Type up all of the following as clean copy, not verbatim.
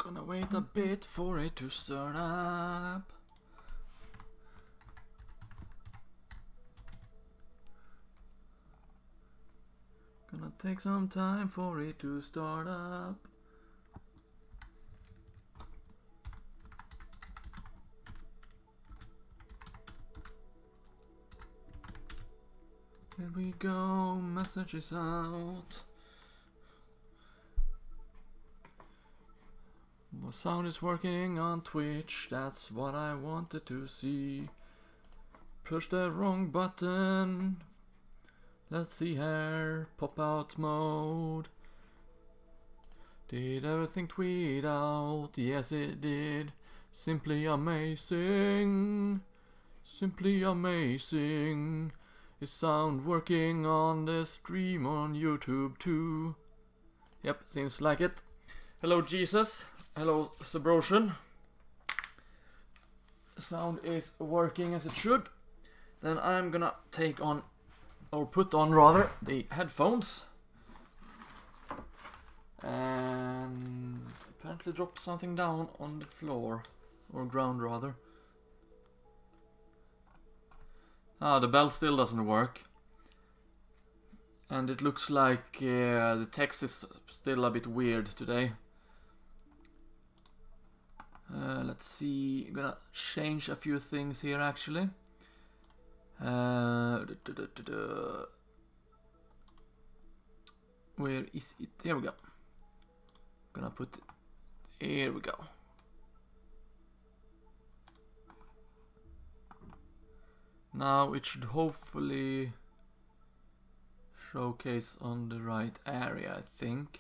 Gonna wait a bit for it to start up. Gonna take some time for it to start up. Here we go, messages out. My sound is working on Twitch, that's what I wanted to see. Push the wrong button. Let's see here, pop out mode. Did everything tweet out? Yes it did. Simply amazing. Simply amazing. Is sound working on the stream on YouTube too? Yep, seems like it. Hello Jesus. Hello Subrotion. Sound is working as it should. Then I'm gonna take on, or put on rather, the headphones. And apparently dropped something down on the floor. Or ground rather. Ah, the bell still doesn't work. And it looks like the text is still a bit weird today. Let's see, I'm gonna change a few things here actually. Where is it? Here we go. Gonna put it. Here we go. Now it should hopefully showcase on the right area, I think.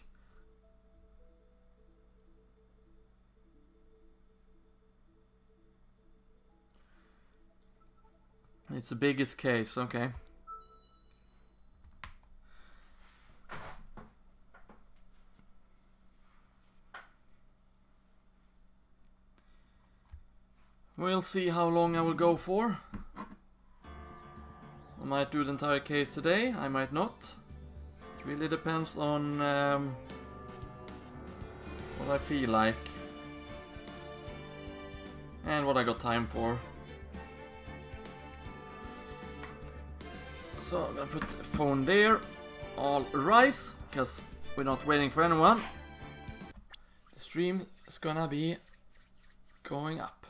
It's the biggest case, okay. We'll see how long I will go for. I might do the entire case today, I might not. It really depends on what I feel like. And what I got time for. So I'm gonna put the phone there. All rise, because we're not waiting for anyone. The stream is gonna be going up.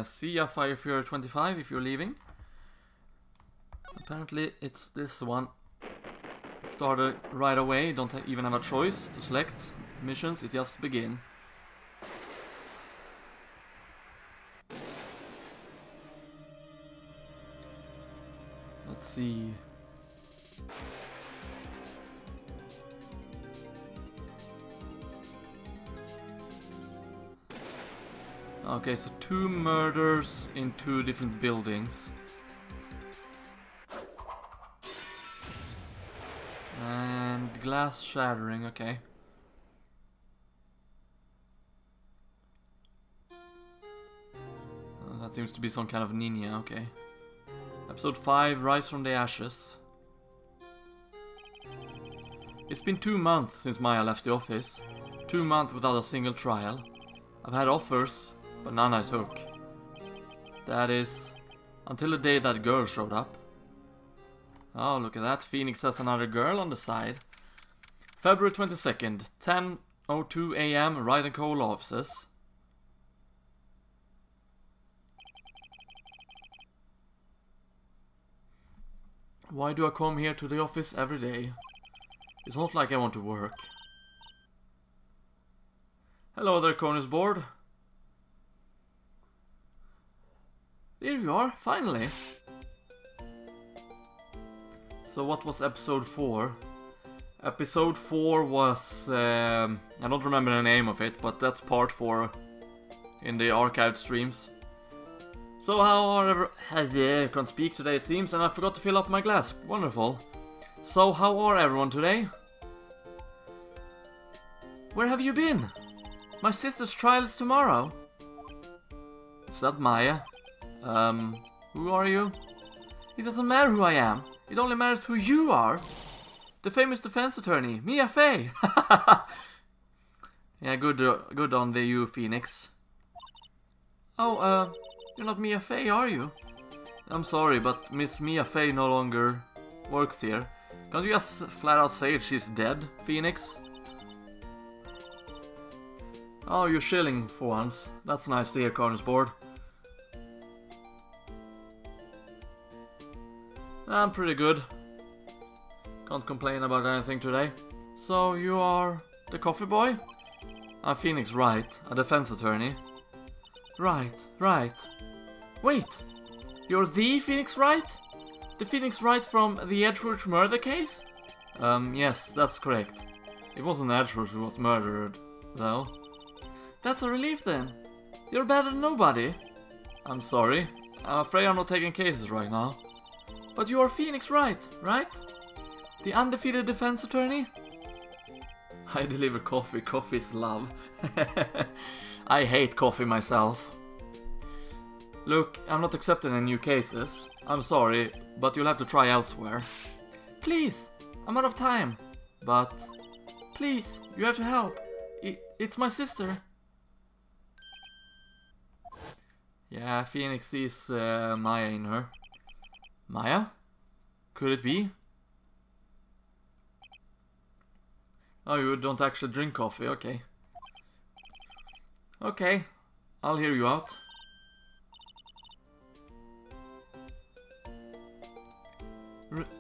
See ya Fire Fury 25 if you're leaving. Apparently it's this one. It started right away, don't even have a choice to select missions, it just begin. Let's see. Okay, so 2 murders in 2 different buildings. And glass shattering, okay. That seems to be some kind of ninja, okay. Episode 5, Rise from the Ashes. It's been 2 months since Maya left the office. 2 months without a single trial. I've had offers, but none I took. That is, until the day that girl showed up. Oh, look at that. Phoenix has another girl on the side. February 22nd, 10:02 AM, Wright and Cole offices. Why do I come here to the office every day? It's not like I want to work. Hello there, Corners Board. There you are, finally. So what was episode 4? Episode 4 was... I don't remember the name of it, but that's part 4 in the archived streams. So how are... I can't speak today it seems, and I forgot to fill up my glass. Wonderful. So how are everyone today? Where have you been? My sister's trial is tomorrow. Is that Maya? Who are you? It doesn't matter who I am. It only matters who you are. The famous defense attorney, Mia Fey! Yeah, good on the you, Phoenix. Oh, you're not Mia Fey, are you? I'm sorry, but Miss Mia Fey no longer works here. Can't you just flat out say she's dead, Phoenix? Oh, you're chilling for once. That's nice to hear, Corners Board. I'm pretty good. Can't complain about anything today. So, you are the coffee boy? I'm Phoenix Wright, a defense attorney. Right. Wait! You're the Phoenix Wright? The Phoenix Wright from the Edgeworth murder case? Yes, that's correct. It wasn't Edgeworth who was murdered, though. That's a relief then. You're better than nobody. I'm sorry. I'm afraid I'm not taking cases right now. But you are Phoenix Wright, right? The undefeated defense attorney? I deliver coffee. Coffee is love. I hate coffee myself. Look, I'm not accepting any new cases. I'm sorry, but you'll have to try elsewhere. Please, I'm out of time. But, please, you have to help. It's my sister. Yeah, Phoenix sees Maya in her. Maya? Could it be? Oh, you don't actually drink coffee, okay. Okay, I'll hear you out.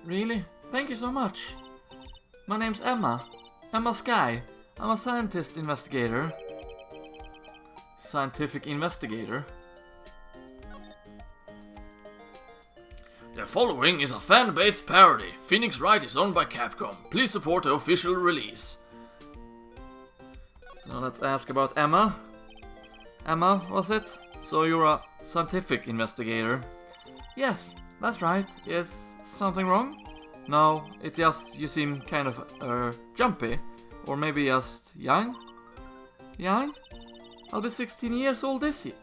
Really? Thank you so much. My name's Emma. Emma Sky. I'm a scientist investigator. Scientific investigator? The following is a fan-based parody. Phoenix Wright is owned by Capcom. Please support the official release. So let's ask about Emma. Emma, was it? So you're a scientific investigator? Yes, that's right. Is something wrong? No, it's just you seem kind of jumpy. Or maybe just young? Young? I'll be 16 years old this year.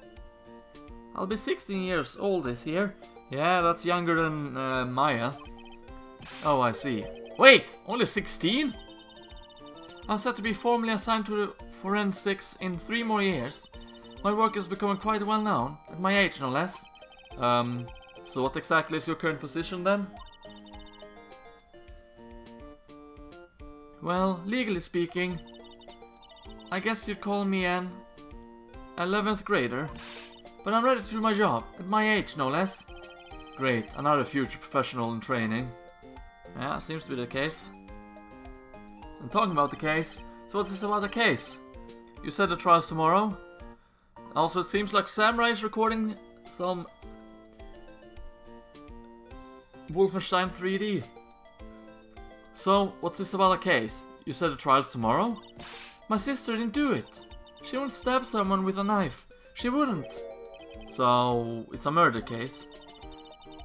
I'll be 16 years old this year. Yeah, that's younger than Maya. Oh, I see. Wait, only 16? I'm set to be formally assigned to the forensics in 3 more years. My work is becoming quite well known, at my age no less. So what exactly is your current position then? Well, legally speaking, I guess you'd call me an 11th grader. But I'm ready to do my job, at my age no less. Great, another future professional in training. Yeah, seems to be the case. And talking about the case, so what's this about the case? You said the trial's tomorrow? Also, it seems like Samurai is recording some Wolfenstein 3D. So, what's this about a case? You said the trial's tomorrow? My sister didn't do it. She wouldn't stab someone with a knife. She wouldn't. So, it's a murder case.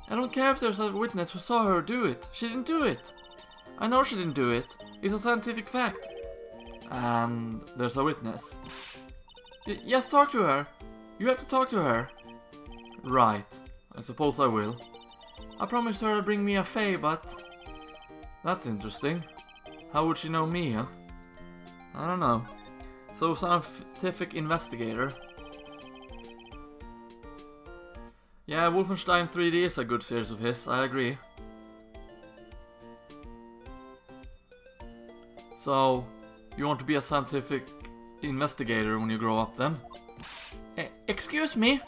I don't care if there's a witness who saw her do it. She didn't do it. I know she didn't do it. It's a scientific fact. And there's a witness. Yes, talk to her. You have to talk to her. Right. I suppose I will. I promised her to bring me a Fae, but... That's interesting. How would she know me, huh? I don't know. So, scientific investigator. Yeah, Wolfenstein 3D is a good series of his, I agree. So, you want to be a scientific investigator when you grow up then? Excuse me?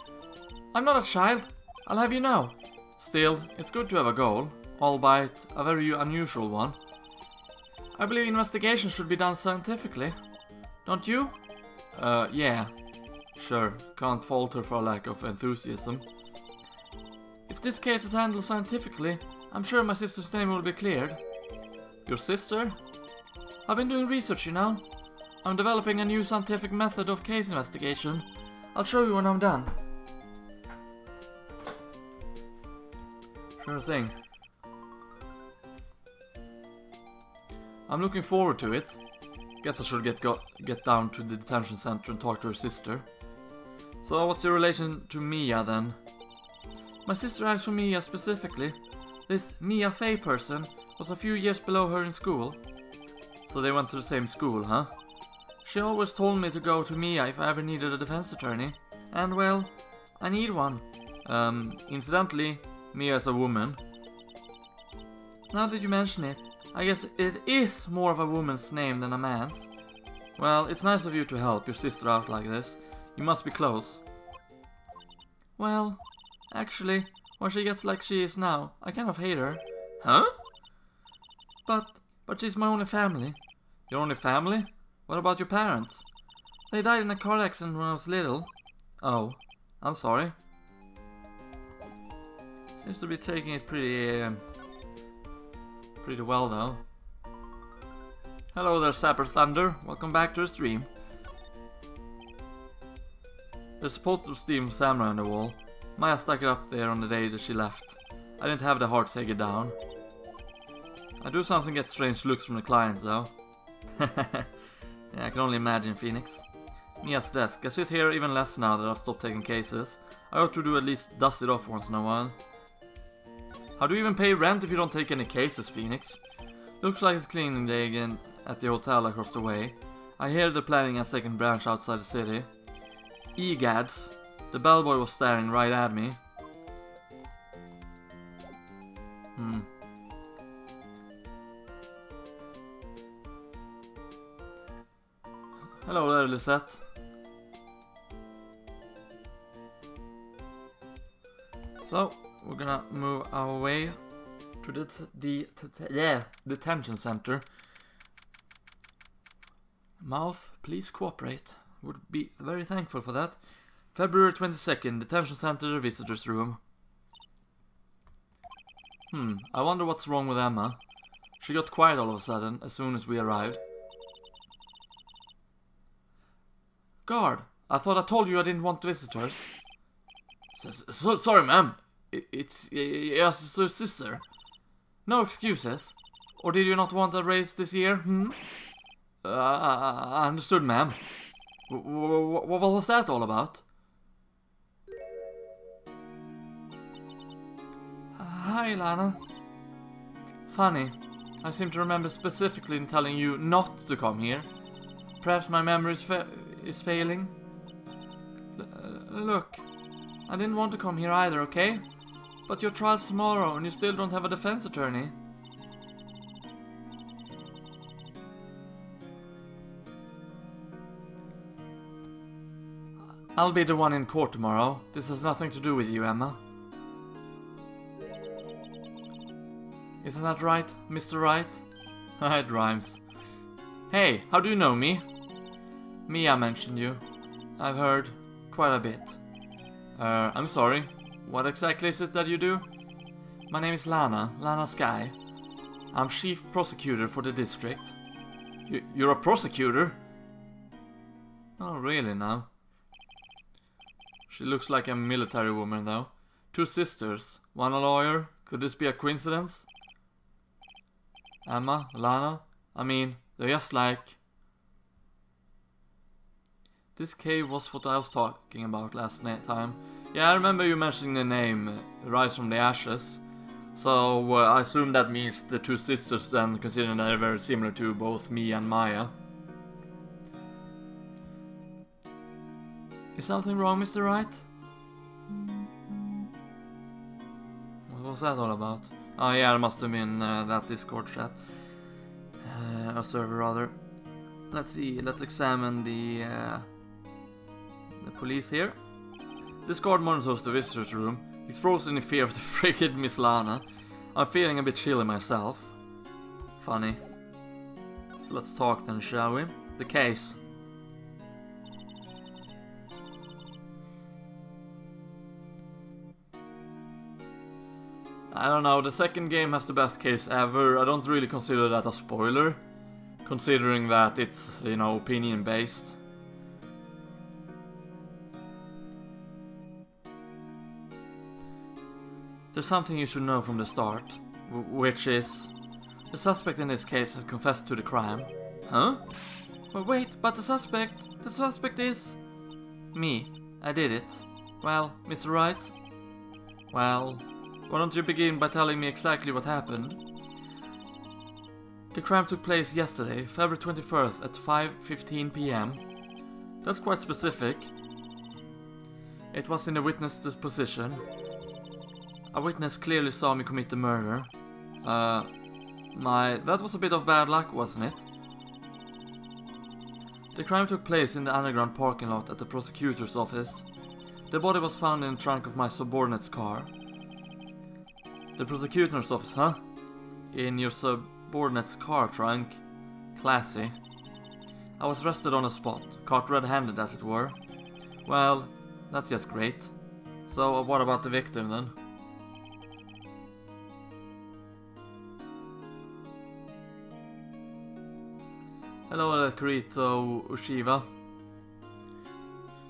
I'm not a child, I'll have you know. Still, it's good to have a goal, albeit a very unusual one. I believe investigation should be done scientifically. Don't you? Yeah. Sure, can't fault her for a lack of enthusiasm. If this case is handled scientifically, I'm sure my sister's name will be cleared. Your sister? I've been doing research, you know. I'm developing a new scientific method of case investigation. I'll show you when I'm done. Sure thing. I'm looking forward to it. Guess I should get down to the detention center and talk to her sister. So what's your relation to Mia then? My sister asked for Mia specifically. This Mia Fey person was a few years below her in school. So they went to the same school, huh? She always told me to go to Mia if I ever needed a defense attorney. And well, I need one. Incidentally, Mia is a woman. Now that you mention it, I guess it is more of a woman's name than a man's. Well, it's nice of you to help your sister out like this. You must be close. Well, actually, when she gets like she is now, I kind of hate her. Huh? But she's my only family. Your only family? What about your parents? They died in a car accident when I was little. Oh, I'm sorry. Seems to be taking it pretty well though. Hello there, Sapper Thunder. Welcome back to the stream. There's supposed to steam samurai on the wall. Maya stuck it up there on the day that she left. I didn't have the heart to take it down. I do something get strange looks from the clients though. Yeah, I can only imagine, Phoenix. Mia's desk. I sit here even less now that I've stopped taking cases. I ought to do at least dust it off once in a while. How do you even pay rent if you don't take any cases, Phoenix? Looks like it's cleaning day again at the hotel across the way. I hear they're planning a second branch outside the city. Egads. The bellboy was staring right at me. Hello there, Lisette. So, we're gonna move our way to the detention center. Mouth, please cooperate. Would be very thankful for that. February 22nd, detention center, visitors room. I wonder what's wrong with Emma. She got quiet all of a sudden, as soon as we arrived. Guard, I thought I told you I didn't want visitors. Sorry, ma'am. It's your sister. No excuses. Or did you not want a raise this year? I understood, ma'am. What was that all about? Hi, Lana. Funny. I seem to remember specifically in telling you not to come here. Perhaps my memory is failing. Look, I didn't want to come here either, okay? But your trial's tomorrow and you still don't have a defense attorney. I'll be the one in court tomorrow. This has nothing to do with you, Emma. Isn't that right, Mr. Wright? It rhymes. Hey, how do you know me? Mia mentioned you. I've heard quite a bit. I'm sorry. What exactly is it that you do? My name is Lana Sky. I'm chief prosecutor for the district. You're a prosecutor? Oh, really now? She looks like a military woman though. 2 sisters, one a lawyer. Could this be a coincidence? Emma, Lana, I mean, they're just like... This cave was what I was talking about last time. Yeah, I remember you mentioning the name, Rise from the Ashes. So, I assume that means the 2 sisters then, considering they're very similar to both me and Maya. Is something wrong, Mr. Wright? What was that all about? Oh yeah, it must have been that Discord chat. A server rather. Let's see, let's examine the police here. This guard monitors the visitors room. He's frozen in fear of the frigid Miss Lana. I'm feeling a bit chilly myself. Funny. So let's talk then, shall we? The case. I don't know, the second game has the best case ever. I don't really consider that a spoiler, considering that it's, you know, opinion based. There's something you should know from the start, which is, the suspect in this case has confessed to the crime. Huh? But wait, but the suspect is... me. I did it. Well, Mr. Wright? Well... Why don't you begin by telling me exactly what happened? The crime took place yesterday, February 21st at 5:15 p.m. That's quite specific. It was in the witness's position. A witness clearly saw me commit the murder. That was a bit of bad luck, wasn't it? The crime took place in the underground parking lot at the prosecutor's office. The body was found in the trunk of my subordinate's car. The prosecutor's office, huh? In your subordinate's car trunk? Classy. I was arrested on the spot, caught red-handed as it were. Well, that's just great. So what about the victim then? Hello, Kirito Ushiva.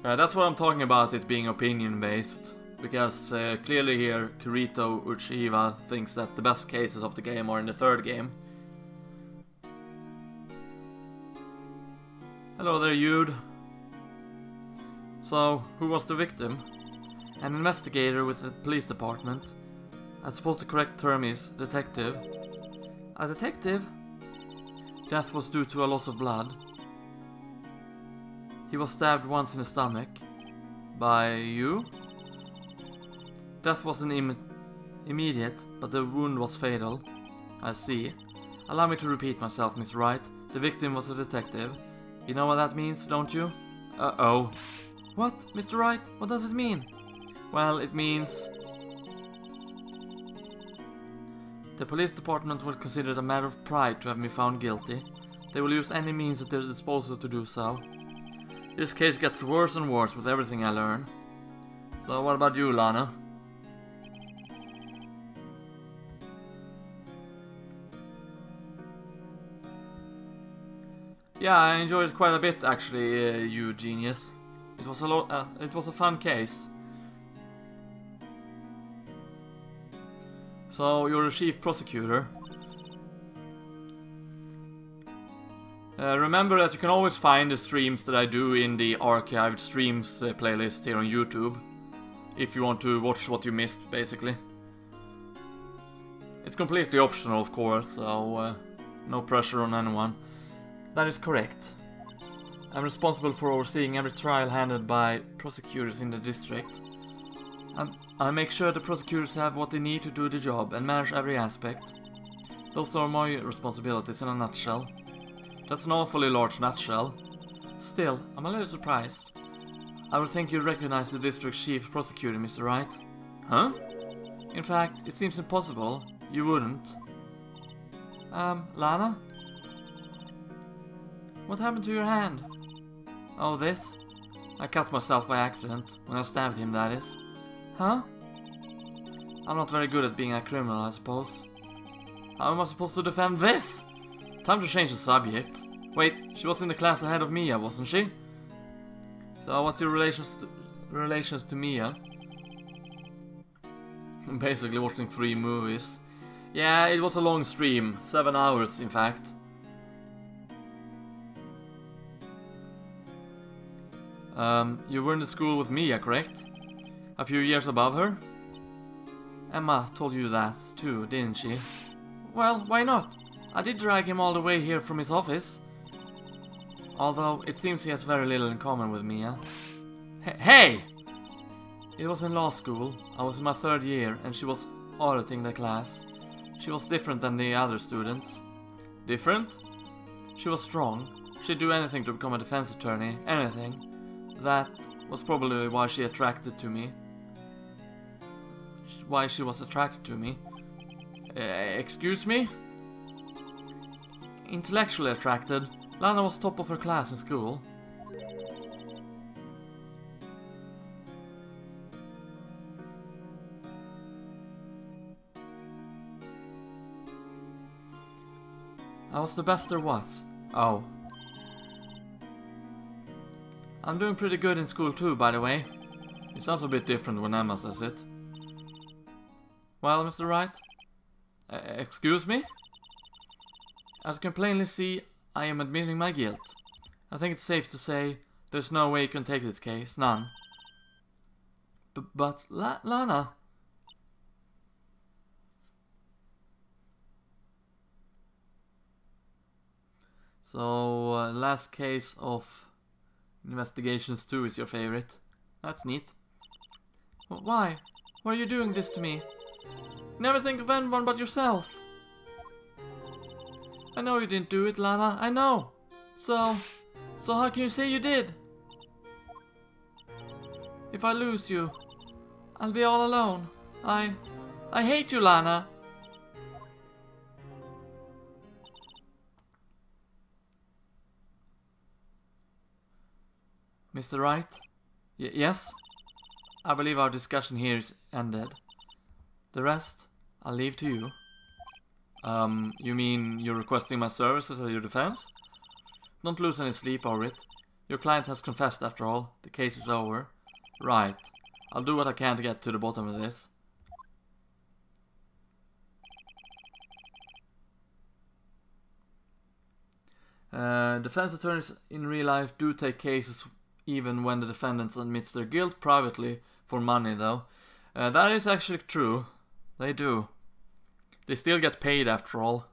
That's what I'm talking about, it being opinion-based. Because clearly here, Kirito Ushiva thinks that the best cases of the game are in the third game. Hello there, Yude. So, who was the victim? An investigator with the police department. I suppose the correct term is detective. A detective? Death was due to a loss of blood. He was stabbed once in the stomach. By you? Death wasn't immediate, but the wound was fatal. I see. Allow me to repeat myself, Miss Wright. The victim was a detective. You know what that means, don't you? Uh-oh. What, Mr. Wright? What does it mean? Well, it means... The police department will consider it a matter of pride to have me found guilty. They will use any means at their disposal to do so. This case gets worse and worse with everything I learn. So what about you, Lana? Yeah, I enjoyed it quite a bit actually, you genius. It was a fun case. So you're the chief prosecutor. Remember that you can always find the streams that I do in the archived streams playlist here on YouTube. If you want to watch what you missed, basically. It's completely optional, of course, so no pressure on anyone. That is correct. I'm responsible for overseeing every trial handled by prosecutors in the district. I make sure the prosecutors have what they need to do the job and manage every aspect. Those are my responsibilities in a nutshell. That's an awfully large nutshell. Still, I'm a little surprised. I would think you'd recognize the district chief prosecutor, Mr. Wright. Huh? In fact, it seems impossible. You wouldn't. Lana? What happened to your hand? Oh, this? I cut myself by accident, when I stabbed him, that is. Huh? I'm not very good at being a criminal, I suppose. How am I supposed to defend this? Time to change the subject. Wait, she was in the class ahead of Mia, wasn't she? So what's your relations to Mia? I'm basically watching 3 movies. Yeah, it was a long stream. 7 hours, in fact. You were in the school with Mia, correct? A few years above her? Emma told you that, too, didn't she? Well, why not? I did drag him all the way here from his office. Although, it seems he has very little in common with Mia. Hey! It was in law school. I was in my 3rd year, and she was auditing the class. She was different than the other students. Different? She was strong. She'd do anything to become a defense attorney. Anything. That was probably why she attracted to me. Why she was attracted to me. Excuse me? Intellectually attracted. Lana was top of her class in school. I was the best there was. Oh. I'm doing pretty good in school too, by the way. It sounds a bit different when Emma says it. Well, Mr. Wright? Excuse me? As you can plainly see, I am admitting my guilt. I think it's safe to say there's no way you can take this case, none. But Lana... So, last case of Investigations 2 is your favorite. That's neat. Why? Why are you doing this to me? Never think of anyone but yourself. I know you didn't do it, Lana. I know. So how can you say you did? If I lose you, I'll be all alone. I hate you, Lana. Mr. Wright? Yes? I believe our discussion here is ended. The rest, I'll leave to you. You mean you're requesting my services as your defense? Don't lose any sleep over it. Your client has confessed after all. The case is over. Right. I'll do what I can to get to the bottom of this. Defense attorneys in real life do take cases even when the defendant admits their guilt privately for money, though. That is actually true. They do. They still get paid after all.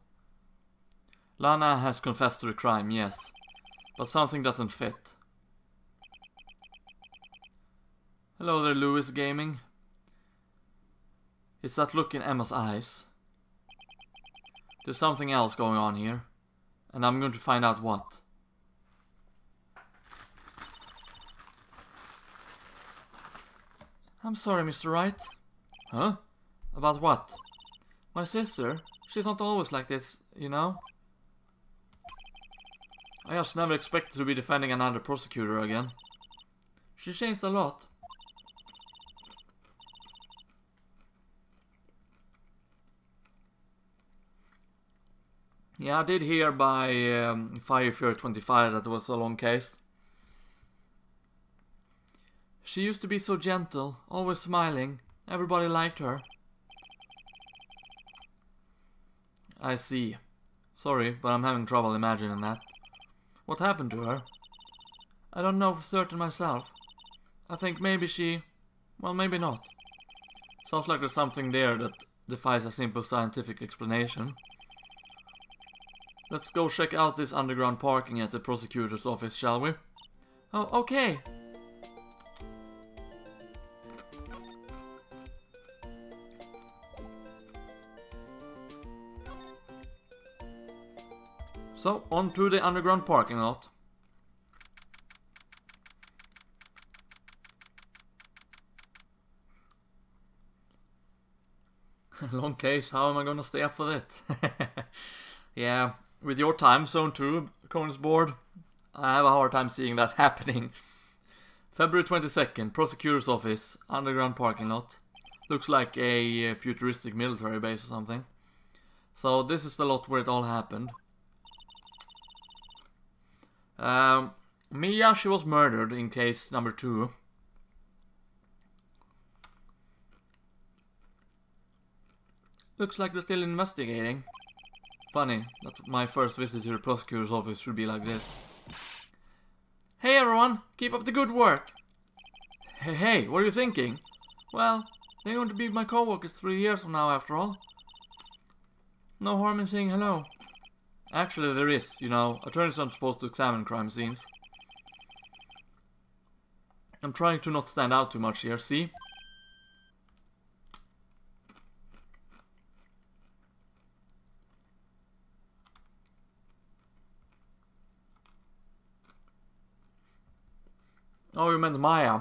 Lana has confessed to the crime, yes. But something doesn't fit. Hello there, Lewis Gaming. It's that look in Emma's eyes. There's something else going on here. And I'm going to find out what. I'm sorry, Mr. Wright. Huh? About what? My sister. She's not always like this, you know? I just never expected to be defending another prosecutor again. She changed a lot. Yeah, I did hear by Firefear 25 that it was a long case. She used to be so gentle, always smiling. Everybody liked her. I see. Sorry, but I'm having trouble imagining that. What happened to her? I don't know for certain myself. I think maybe she... well, maybe not. Sounds like there's something there that defies a simple scientific explanation. Let's go check out this underground parking at the prosecutor's office, shall we? Oh, okay. So, on to the underground parking lot. Long case, how am I gonna stay up for it? Yeah, with your time zone too, Conus board, I have a hard time seeing that happening. February 22nd, prosecutor's office, underground parking lot. Looks like a futuristic military base or something. So this is the lot where it all happened. Mia, she was murdered in case number 2. Looks like they're still investigating. Funny that my first visit to the prosecutor's office should be like this. Hey everyone, keep up the good work. Hey, what are you thinking? Well, they're going to be my co-workers 3 years from now after all. No harm in saying hello. Actually, there is, you know, attorneys aren't supposed to examine crime scenes. I'm trying to not stand out too much here, see? Oh, you meant Maya.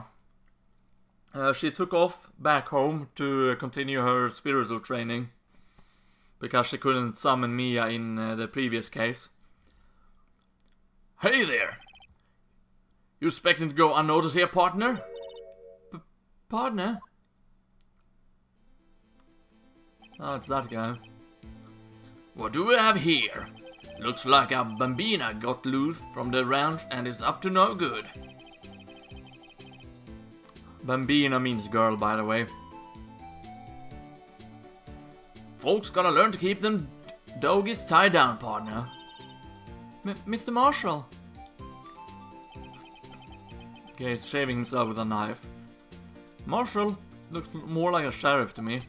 She took off back home to continue her spiritual training. Because she couldn't summon Mia in the previous case. Hey there! You expecting to go unnoticed here, partner? Partner? Oh, it's that guy. What do we have here? Looks like a bambina got loose from the ranch and is up to no good. Bambina means girl, by the way. Folks gotta learn to keep them doggies tied down, partner. Mr. Marshall. Okay, he's shaving himself with a knife. Marshall looks more like a sheriff to me.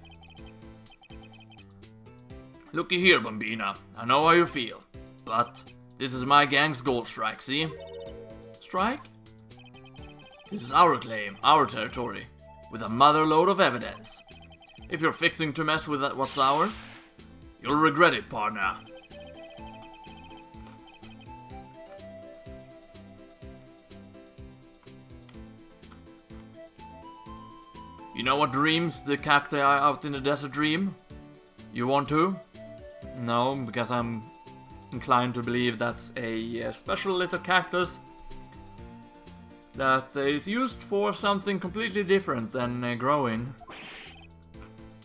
Looky here, Bambina. I know how you feel. But This is my gang's gold strike, see? Strike? This is our claim, our territory, with a mother load of evidence. If you're fixing to mess with what's ours, you'll regret it, partner. You know what dreams the cacti out in the desert dream? You want to? No, because I'm inclined to believe that's a special little cactus that is used for something completely different than growing.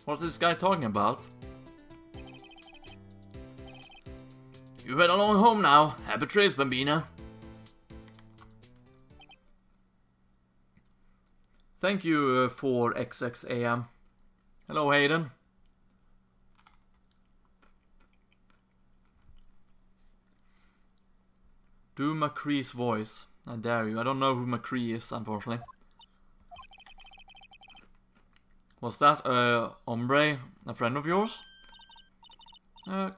What's this guy talking about? You head along home now. Happy trails, Bambina. Thank you for XXAM. Hello, Hayden. Do McCree's voice. I dare you. I don't know who McCree is, unfortunately. Was that Hombre a friend of yours?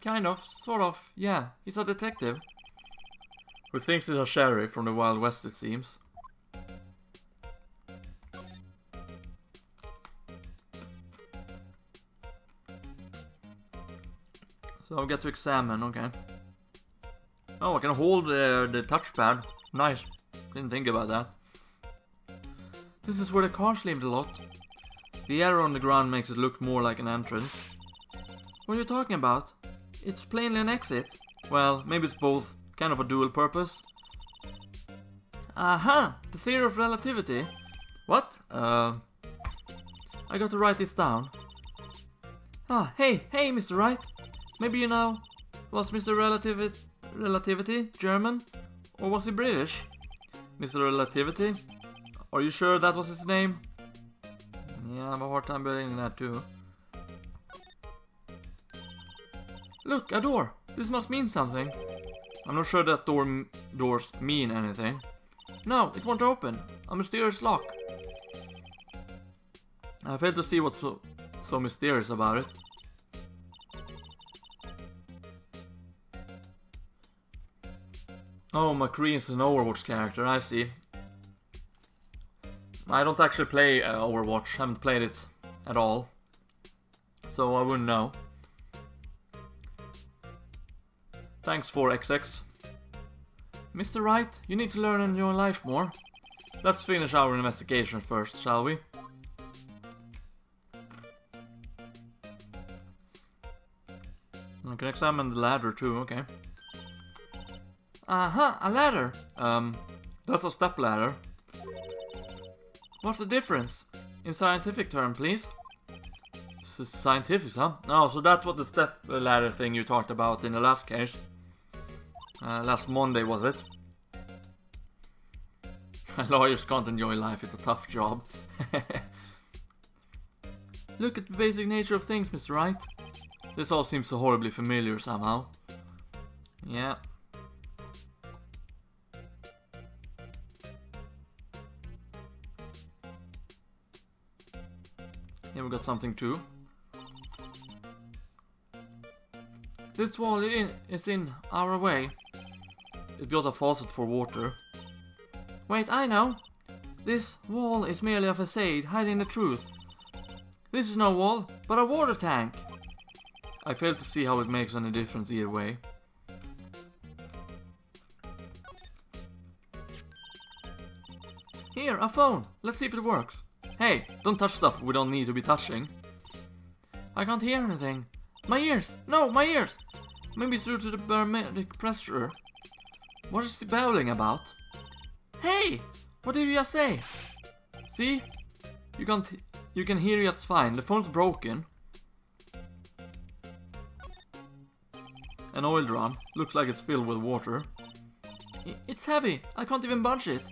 Kind of, sort of, yeah. He's a detective. Who thinks he's a sheriff from the Wild West, it seems. So I'll get to examine, okay. Oh, I can hold the touchpad. Nice. Didn't think about that. This is where the cars lived a lot. The arrow on the ground makes it look more like an entrance. What are you talking about? It's plainly an exit. Well, maybe it's both. Kind of a dual purpose. Aha! The theory of relativity. What? I got to write this down. Ah, hey, Mr. Wright. Maybe you know, was Mr. Relativity German? Or was he British? Mr. Relativity? Are you sure that was his name? Yeah, I have a hard time believing that too. Look, a door! This must mean something. I'm not sure that doors mean anything. No, it won't open. A mysterious lock. I fail to see what's so mysterious about it. Oh, McCree is an Overwatch character, I see. I don't actually play Overwatch, haven't played it at all. So I wouldn't know. Thanks for XX. Mr. Wright, you need to learn in your life more. Let's finish our investigation first, shall we? I can examine the ladder too, okay. Aha, a ladder! That's a step ladder. What's the difference? In scientific term, please. This is scientific, huh? Oh, so that's what the step ladder thing you talked about in the last case. Last Monday, was it? Lawyers can't enjoy life, it's a tough job. Look at the basic nature of things, Mr. Wright. This all seems so horribly familiar somehow. Yeah. Here we got something too. This wall is in our way. It got a faucet for water. Wait, I know. This wall is merely a facade hiding the truth. This is no wall, but a water tank. I fail to see how it makes any difference either way. Here, a phone. Let's see if it works. Hey, don't touch stuff we don't need to be touching. I can't hear anything. My ears! No, my ears! Maybe it's due to the barometric pressure. What is the babbling about? Hey! What did you just say? See? You can hear just fine. The phone's broken. An oil drum. Looks like it's filled with water. It's heavy. I can't even budge it.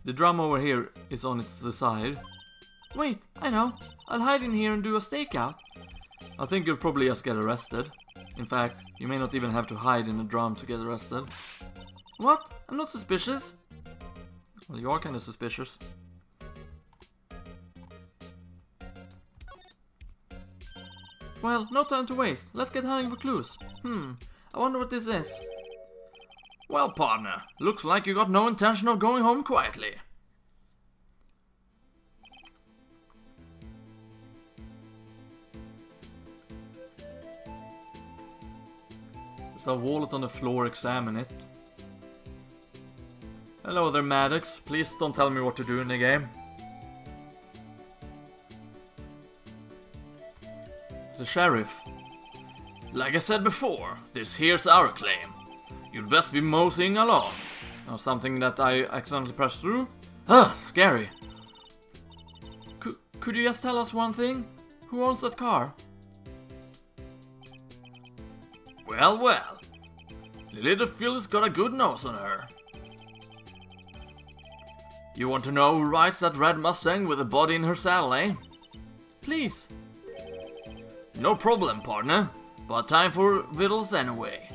The drum over here is on its side. Wait, I know. I'll hide in here and do a stakeout. I think you'll probably just get arrested. In fact, you may not even have to hide in a drum to get arrested. What? I'm not suspicious. Well, you are kind of suspicious. Well, no time to waste. Let's get hunting for clues. I wonder what this is. Well, partner, looks like you got no intention of going home quietly. There's a wallet on the floor, examine it. Hello there, Maddox. Please don't tell me what to do in the game. The sheriff. Like I said before, this here's our claim. You'd best be moseying along. Now something that I accidentally pressed through? Ah, scary. Could you just tell us one thing? Who owns that car? Well, well. Little Phyllis got a good nose on her. You want to know who rides that red Mustang with a body in her saddle, eh? Please. No problem, partner. But time for vittles anyway.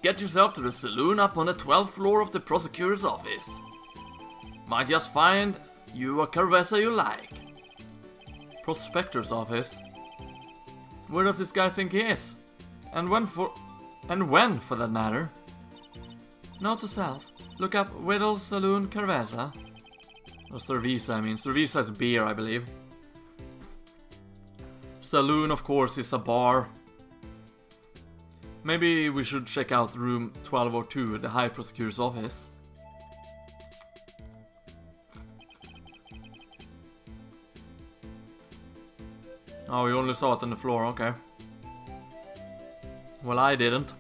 Get yourself to the saloon up on the 12th floor of the prosecutor's office. Might just find you a cerveza you like. Prospector's office? Where does this guy think he is? And when for that matter? Note to self. Look up Whittle Saloon Cerveza. Or Cerveza, I mean. Cerveza is beer, I believe. Saloon, of course, is a bar. Maybe we should check out room 1202, the High Prosecutor's office. Oh, we only saw it on the floor, okay. Well, I didn't.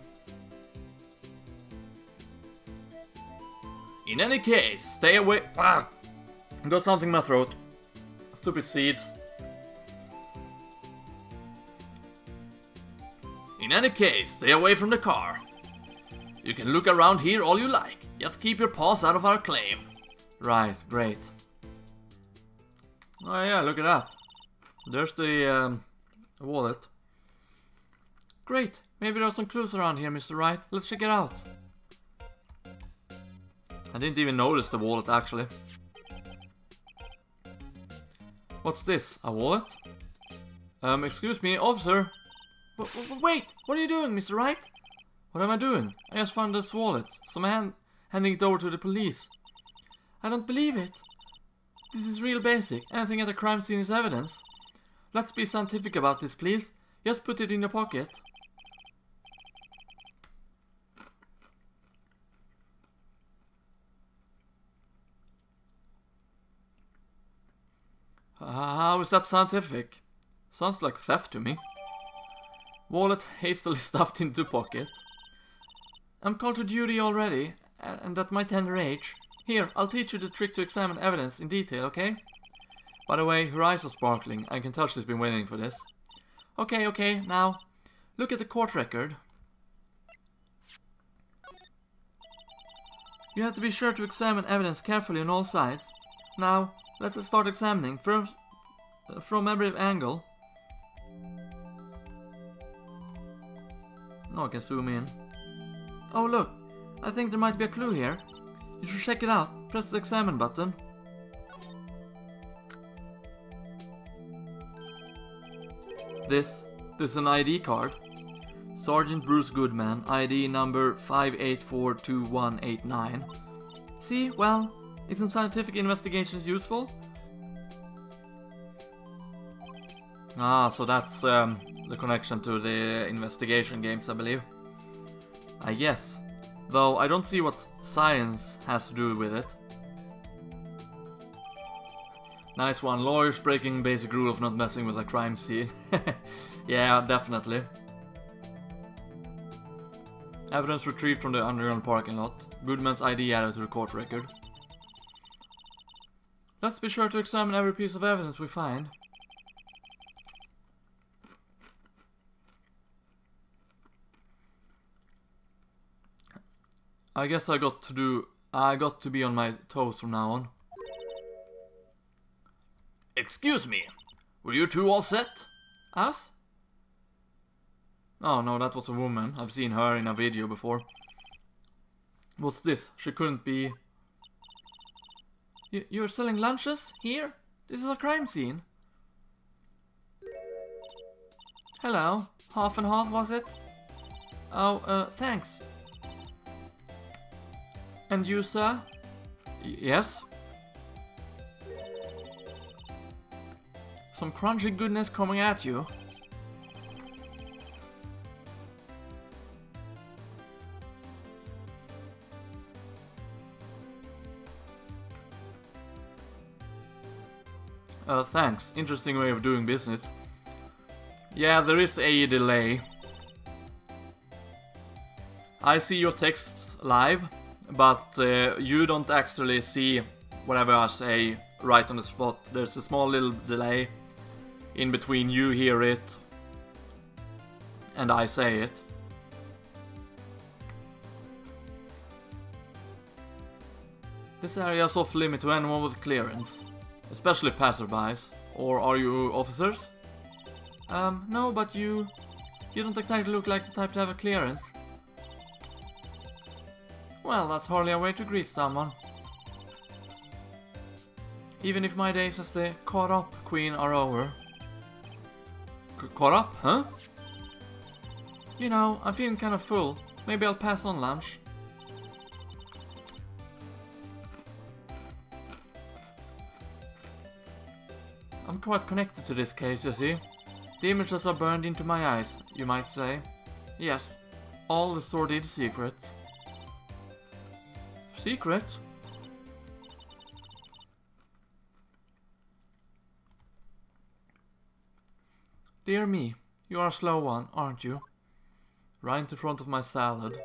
In any case, stay away. Ah! Got something in my throat. Stupid seeds. In any case, stay away from the car. You can look around here all you like. Just keep your paws out of our claim. Right, great. Oh yeah, look at that. There's the wallet. Great, maybe there are some clues around here, Mr. Wright. Let's check it out. I didn't even notice the wallet, actually. What's this? A wallet? Excuse me, officer. Wait! What are you doing, Mr. Wright? What am I doing? I just found this wallet, so I'm handing it over to the police. I don't believe it. This is real basic. Anything at a crime scene is evidence. Let's be scientific about this, please. Just put it in your pocket. How is that scientific? Sounds like theft to me. Wallet hastily stuffed into pocket. I'm called to duty already, and at my tender age. Here, I'll teach you the trick to examine evidence in detail, okay? By the way, her eyes are sparkling. I can tell she's been waiting for this. Okay, now, look at the court record. You have to be sure to examine evidence carefully on all sides. Now, let's start examining from every angle. Now I can zoom in. Oh look, I think there might be a clue here. You should check it out. Press the examine button. This is an ID card. Sergeant Bruce Goodman, ID number 5842189. See, well, isn't scientific investigations useful? Ah, so that's the connection to the investigation games, I believe. I guess. Though I don't see what science has to do with it. Nice one. Lawyers breaking basic rule of not messing with a crime scene. Yeah, definitely. Evidence retrieved from the underground parking lot. Goodman's ID added to the court record. Let's be sure to examine every piece of evidence we find. I guess I got to be on my toes from now on. Excuse me, were you two all set? Us? Oh no, that was a woman. I've seen her in a video before. What's this? She couldn't be... You're selling lunches? Here? This is a crime scene. Hello. Half and half, was it? Oh, thanks. And you, sir? Yes? Some crunchy goodness coming at you. Thanks. Interesting way of doing business. Yeah, there is a delay. I see your texts live, but you don't actually see whatever I say right on the spot. There's a small little delay in between you hear it and I say it. This area is off limit to anyone with clearance, especially passerbys. Or are you officers? No, but you don't exactly look like the type to have a clearance. Well, that's hardly a way to greet someone. Even if my days as the caught up queen are over. Caught up, huh? You know, I'm feeling kind of full. Maybe I'll pass on lunch. I'm quite connected to this case, you see. The images are burned into my eyes, you might say. Yes, all the sordid secrets. Secret? Dear me, you are a slow one, aren't you? Right in front of my salad.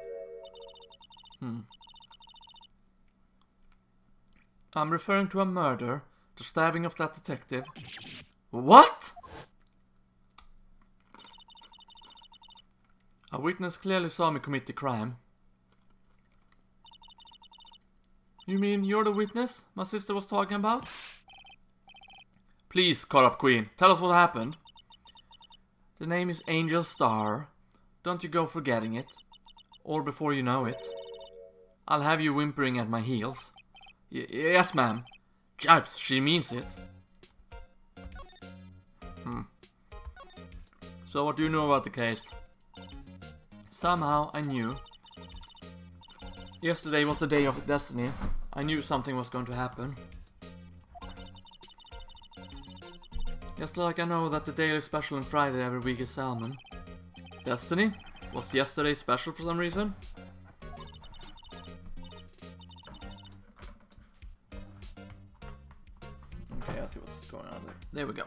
I'm referring to a murder, the stabbing of that detective. What? A witness clearly saw me commit the crime. You mean you're the witness my sister was talking about? Please, caught up queen, tell us what happened. The name is Angel Star. Don't you go forgetting it. Or before you know it. I'll have you whimpering at my heels. Yes, ma'am. Jipes, she means it. So what do you know about the case? Somehow I knew. Yesterday was the day of destiny. I knew something was going to happen. Just like I know that the daily special on Friday every week is salmon. Destiny? Was yesterday special for some reason? Okay, I see what's going on there. There we go.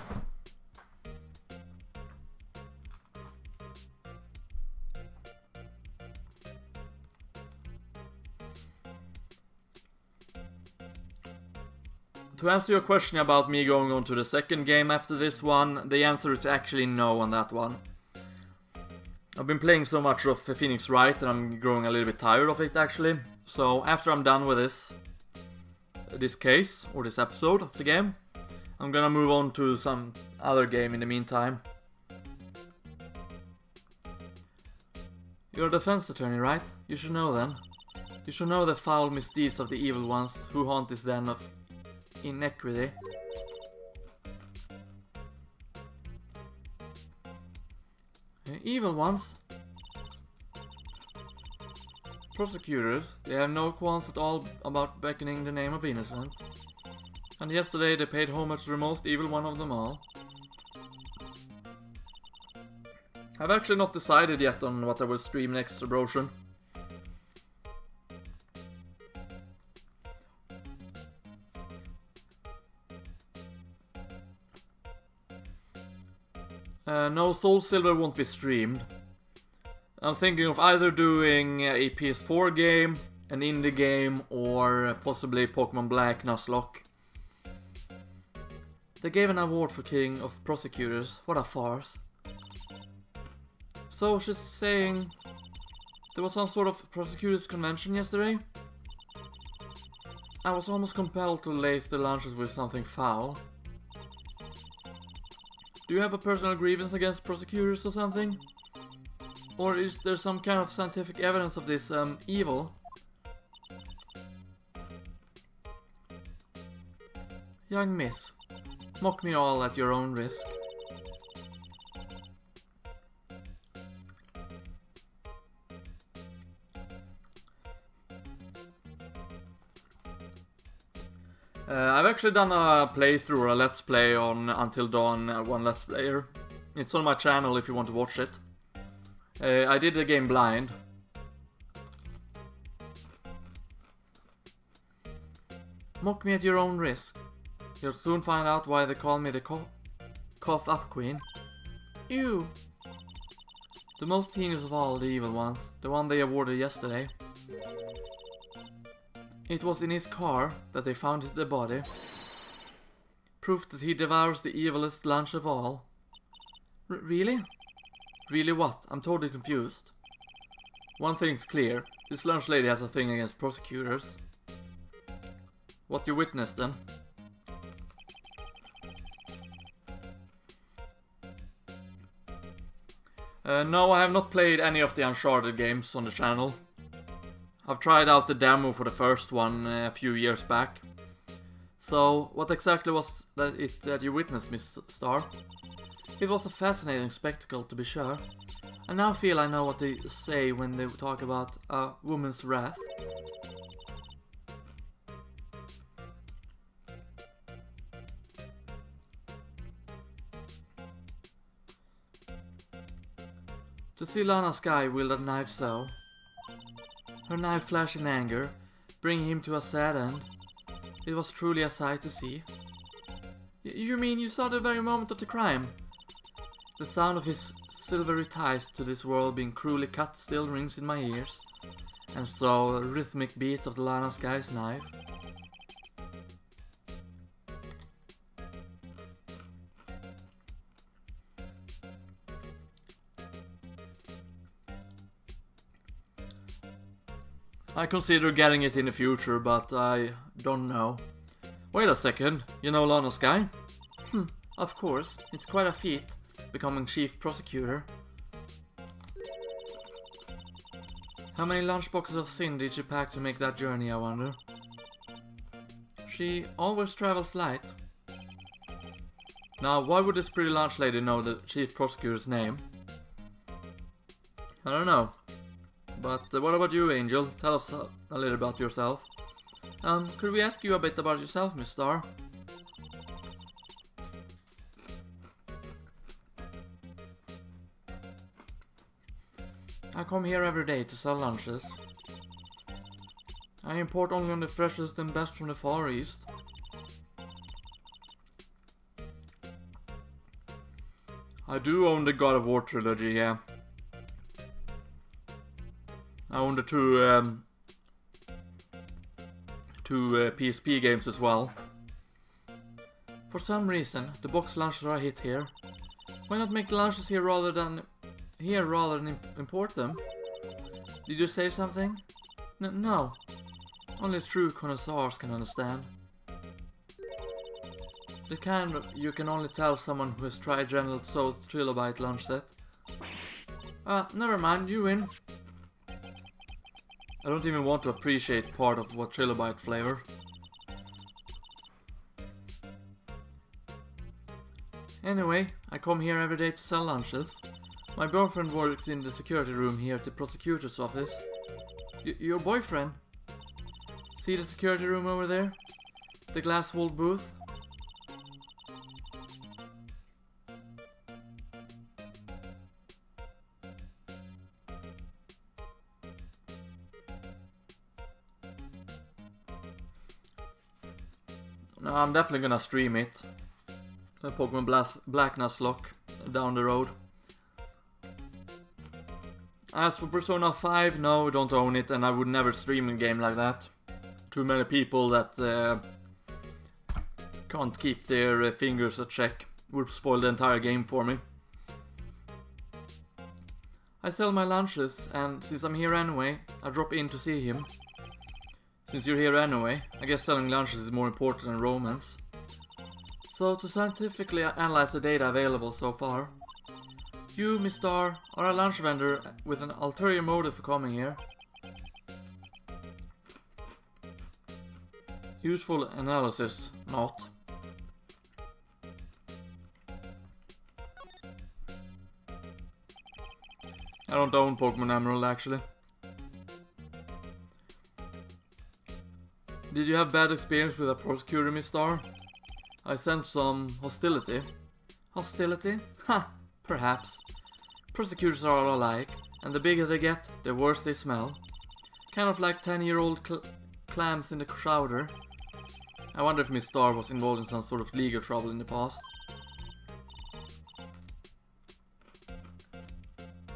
To answer your question about me going on to the second game after this one, the answer is actually no on that one. I've been playing so much of Phoenix Wright and I'm growing a little bit tired of it actually. So after I'm done with this case, or this episode of the game, I'm gonna move on to some other game in the meantime. You're a defense attorney, right? You should know then. You should know the foul misdeeds of the evil ones who haunt this den of inequity. Evil ones? Prosecutors, they have no qualms at all about beckoning the name of innocent. And yesterday they paid homage to the most evil one of them all. I've actually not decided yet on what I will stream next, Broshen. No, Soul Silver won't be streamed. I'm thinking of either doing a PS4 game, an indie game, or possibly Pokemon Black Nuzlocke. They gave an award for King of Prosecutors. What a farce. So she's saying there was some sort of prosecutors convention yesterday? I was almost compelled to lace the lunches with something foul. Do you have a personal grievance against prosecutors or something? Or is there some kind of scientific evidence of this evil? Young miss, mock me all at your own risk. I've actually done a playthrough or a let's play on Until Dawn, one let's player. It's on my channel if you want to watch it. I did the game blind. Mock me at your own risk. You'll soon find out why they call me the coughed up queen. Ew! The most heinous of all the evil ones, the one they awarded yesterday. It was in his car that they found his dead body. Proof that he devours the evilest lunch of all. Really? Really what? I'm totally confused. One thing's clear, this lunch lady has a thing against prosecutors. What you witnessed then? No, I have not played any of the Uncharted games on the channel. I've tried out the demo for the first one a few years back. So, what exactly was that you witnessed, Miss Star? It was a fascinating spectacle, to be sure. I now feel I know what they say when they talk about a woman's wrath. To see Lana Skye wield that knife so, her knife flash in anger, bringing him to a sad end, it was truly a sight to see. You mean you saw the very moment of the crime? The sound of his silvery ties to this world being cruelly cut still rings in my ears, and so rhythmic beats of the Lana Skye's knife. I consider getting it in the future, but I don't know. Wait a second, you know Lana Skye? Of course, it's quite a feat, becoming chief prosecutor. How many lunchboxes of sin did she pack to make that journey, I wonder? She always travels light. Now, why would this pretty lunch lady know the chief prosecutor's name? I don't know. But what about you, Angel? Tell us a little about yourself. Could we ask you a bit about yourself, Miss Star? I come here every day to sell lunches. I import only on the freshest and best from the Far East. I do own the God of War trilogy, yeah. I own the two PSP games as well. For some reason, the box lunches are a hit here. Why not make the lunches here rather than import them? Did you say something? No. Only true connoisseurs can understand. The kind you can only tell someone who has tried General Tso's Trilobite lunch set. Never mind, you win. I don't even want to appreciate part of what Trilobite flavor. Anyway, I come here every day to sell lunches. My boyfriend works in the security room here at the prosecutor's office. Your boyfriend? See the security room over there? The glass-walled booth? No, I'm definitely gonna stream it. Pokemon Black Nuzlocke down the road. As for Persona 5, no, don't own it, and I would never stream a game like that. Too many people that can't keep their fingers at check would spoil the entire game for me. I sell my lunches, and since I'm here anyway, I drop in to see him. Since you're here anyway, I guess selling lunches is more important than romance. So, to scientifically analyze the data available so far, you, Miss Star, are a lunch vendor with an ulterior motive for coming here. Useful analysis, not. I don't own Pokemon Emerald, actually. Did you have bad experience with a prosecutor, Miss Star? I sense some hostility. Hostility? Ha! Perhaps. Prosecutors are all alike, and the bigger they get, the worse they smell. Kind of like 10-year-old clams in the chowder. I wonder if Miss Star was involved in some sort of legal trouble in the past.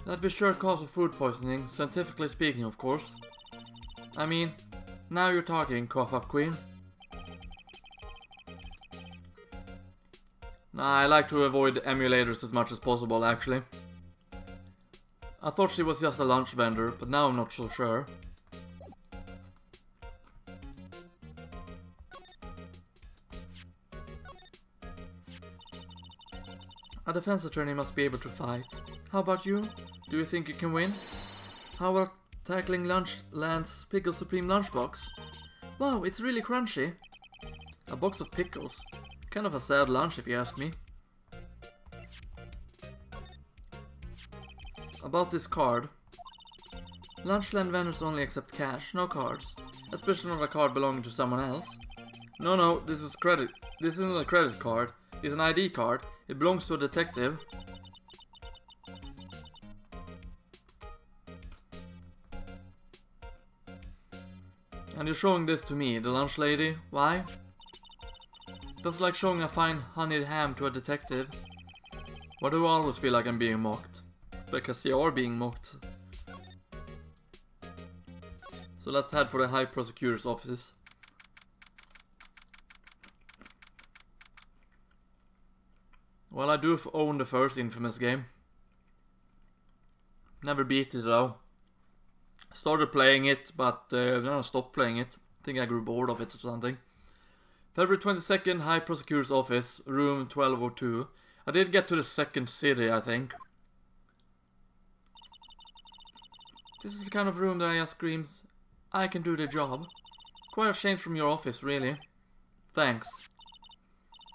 That'd be sure cause of food poisoning, scientifically speaking, of course. I mean, now you're talking, cough up queen. Nah, I like to avoid emulators as much as possible, actually. I thought she was just a lunch vendor, but now I'm not so sure. A defense attorney must be able to fight. How about you? Do you think you can win? How about tackling Lunchland's Pickle Supreme lunchbox? Wow, it's really crunchy. A box of pickles. Kind of a sad lunch if you ask me. About this card. Lunchland vendors only accept cash, no cards. Especially not a card belonging to someone else. No, this is credit. This isn't a credit card. It's an ID card. It belongs to a detective. And you're showing this to me, the lunch lady. Why? That's like showing a fine honeyed ham to a detective. Why do I always feel like I'm being mocked? Because you are being mocked. So let's head for the High Prosecutor's office. Well, I do own the first Infamous game. Never beat it though. Started playing it, but then I stopped playing it. I think I grew bored of it or something. February 22nd, High Prosecutor's office, room 1202. I did get to the second city, I think. This is the kind of room that I just screams, I can do the job. Quite a change from your office, really. Thanks.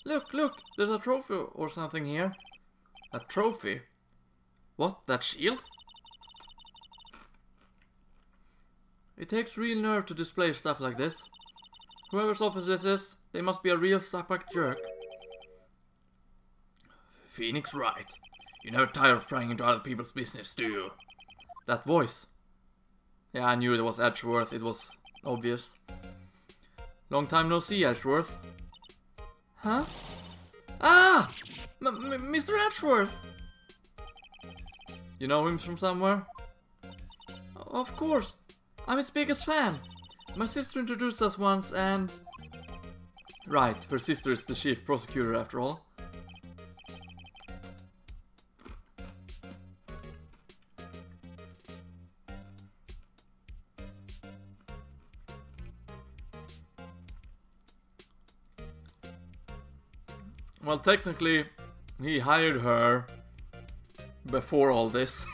Look, there's a trophy or something here. A trophy? What, that shield? It takes real nerve to display stuff like this. Whoever's office this is, they must be a real suck jerk. Phoenix Wright. You're never tired of prying into other people's business, do you? That voice. Yeah, I knew it was Edgeworth, it was obvious. Long time no see, Edgeworth. Huh? Ah! Mr. Edgeworth! You know him from somewhere? Of course. I'm his biggest fan. My sister introduced us once and... Right, her sister is the chief prosecutor after all. Well, technically, he hired her before all this.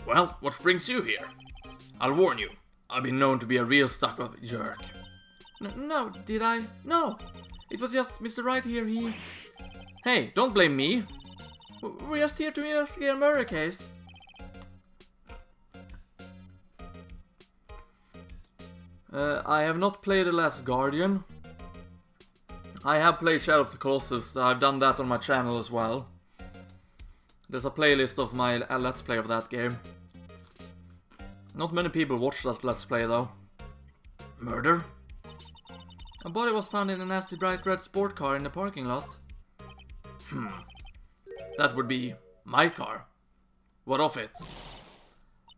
Well, what brings you here? I'll warn you, I've been known to be a real stuck-up jerk. No, did I? No, it was just Mr. Wright here, he... Hey, don't blame me. We're just here to investigate a murder case. I have not played The Last Guardian. I have played Shadow of the Colossus, I've done that on my channel as well. There's a playlist of my Let's Play of that game. Not many people watch that Let's Play though. Murder? A body was found in a nasty bright red sport car in the parking lot. That would be my car. What of it?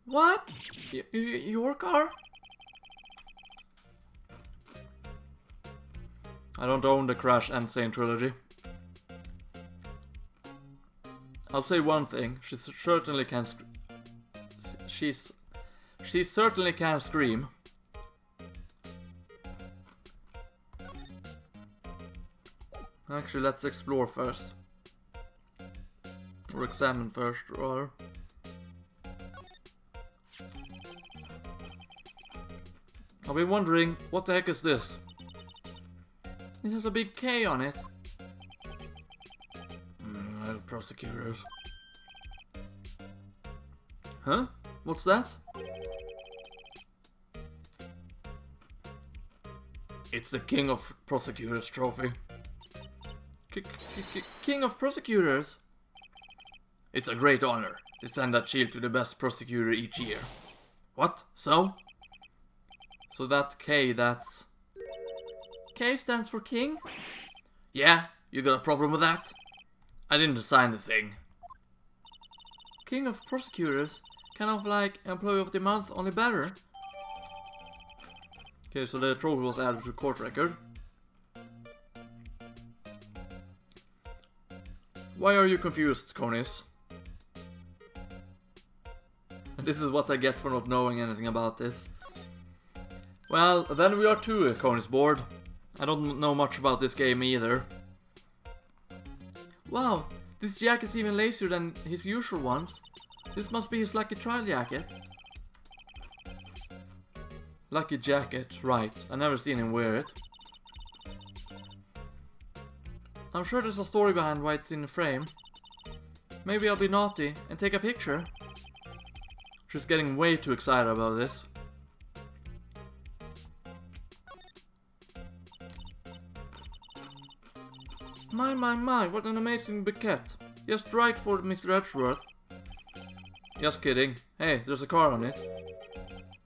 What? Your car? I don't own the Crash and Sane trilogy. I'll say one thing, she certainly can she certainly can scream. Actually, let's explore first. Or examine first, rather. I've been wondering, what the heck is this? It has a big K on it. Prosecutors. Huh? What's that? It's the King of Prosecutors trophy. King of Prosecutors? It's a great honor to send that shield to the best prosecutor each year. What? So? So that K, that's... K stands for King? Yeah, you got a problem with that? I didn't design the thing. King of Prosecutors? Kind of like Employee of the Month, only better. Okay, so the trophy was added to court record. Why are you confused, Conis? This is what I get for not knowing anything about this. Well, then we are two, Conis board. I don't know much about this game either. Wow, this jacket's even lazier than his usual ones. This must be his lucky trial jacket. Lucky jacket, right. I've never seen him wear it. I'm sure there's a story behind why it's in the frame. Maybe I'll be naughty and take a picture. She's getting way too excited about this. My, what an amazing bouquet. Just right for Mr. Edgeworth. Just kidding. Hey, there's a car on it.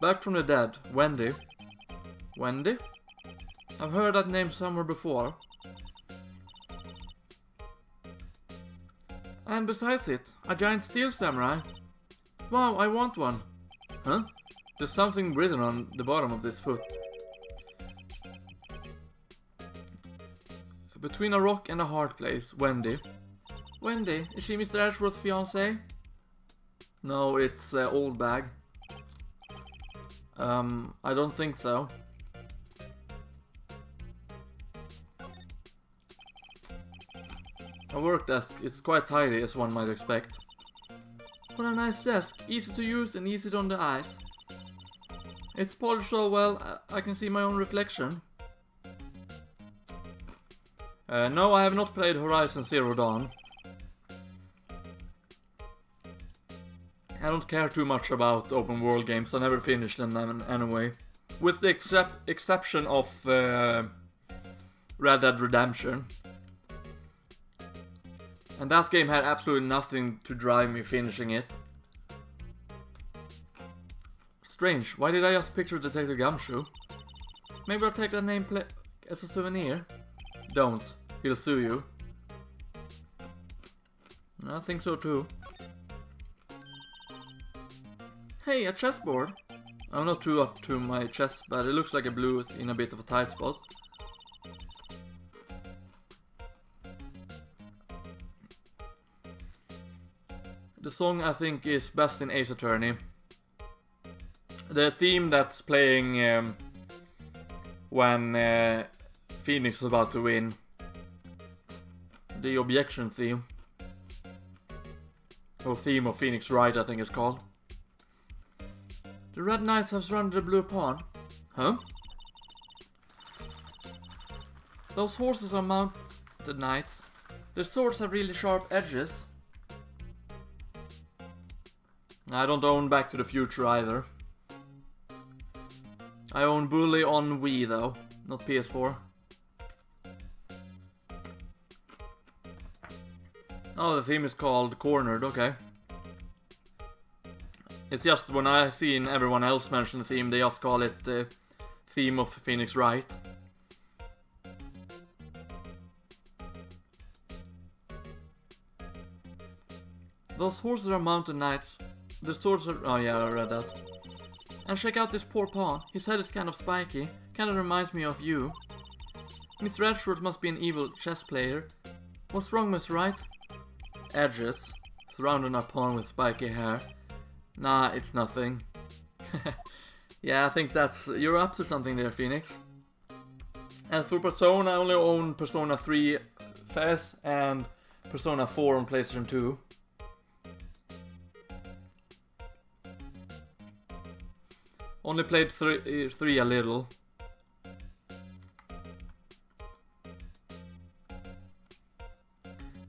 Back from the dead, Wendy. Wendy? I've heard that name somewhere before. And besides it, a giant steel samurai. Wow, I want one. Huh? There's something written on the bottom of this foot. Between a rock and a hard place, Wendy. Wendy, is she Mr. Edgeworth's fiancée? No, it's old bag. I don't think so. A work desk is quite tidy, as one might expect. What a nice desk, easy to use and easy on the eyes. It's polished so well, I can see my own reflection. No, I have not played Horizon Zero Dawn. I don't care too much about open world games, I never finished them anyway. With the exception of Red Dead Redemption. And that game had absolutely nothing to drive me finishing it. Strange, why did I just picture Detective Gumshoe? Maybe I'll take that nameplate as a souvenir? Don't, he'll sue you. I think so too. Hey, a chessboard. I'm not too up to my chess, but it looks like a blue is in a bit of a tight spot. The song I think is best in Ace Attorney. The theme that's playing when Phoenix is about to win. The objection theme. Or theme of Phoenix Wright, I think it's called. The red knights have surrounded the blue pawn. Huh? Those horses are mounted knights. Their swords have really sharp edges. I don't own Back to the Future either. I own Bully on Wii though, not PS4. Oh, the theme is called Cornered, okay. It's just when I seen everyone else mention the theme, they just call it the theme of Phoenix Wright. Those horses are mounted knights. The swords are... oh yeah, I read that. And check out this poor pawn. His head is kind of spiky. Kind of reminds me of you. Mr. Edgeworth must be an evil chess player. What's wrong, Miss Wright? Edges. Surrounding a pawn with spiky hair. Nah, it's nothing. Yeah, I think that's... you're up to something there, Phoenix. As for Persona, I only own Persona 3 FES and Persona 4 on PlayStation 2. Only played 3 a little.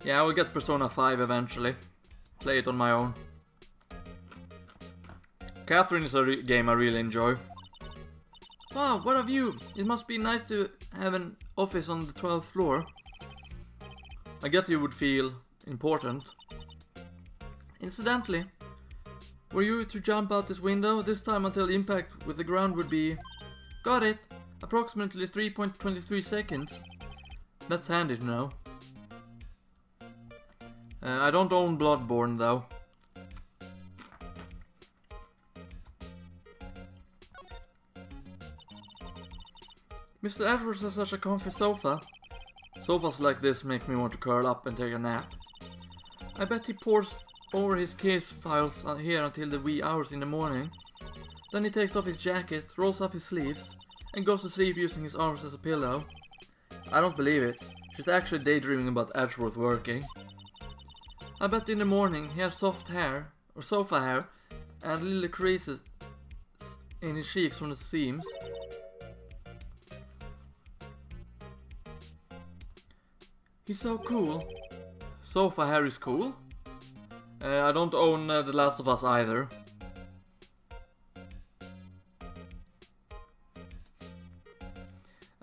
Yeah, I will get Persona 5 eventually. Play it on my own. Catherine is a game I really enjoy. Wow, what a view! It must be nice to have an office on the 12th floor. I guess you would feel important. Incidentally, were you to jump out this window, this time until impact with the ground would be... Got it! Approximately 3.23 seconds. That's handy to know. I don't own Bloodborne though. Mr. Edwards has such a comfy sofa. Sofas like this make me want to curl up and take a nap. I bet he pores over his case files here until the wee hours in the morning. Then he takes off his jacket, rolls up his sleeves, and goes to sleep using his arms as a pillow. I don't believe it. She's actually daydreaming about Edgeworth working. I bet in the morning he has soft hair, or sofa hair, and little creases in his cheeks from the seams. He's so cool. Sofa hair is cool? I don't own The Last of Us either.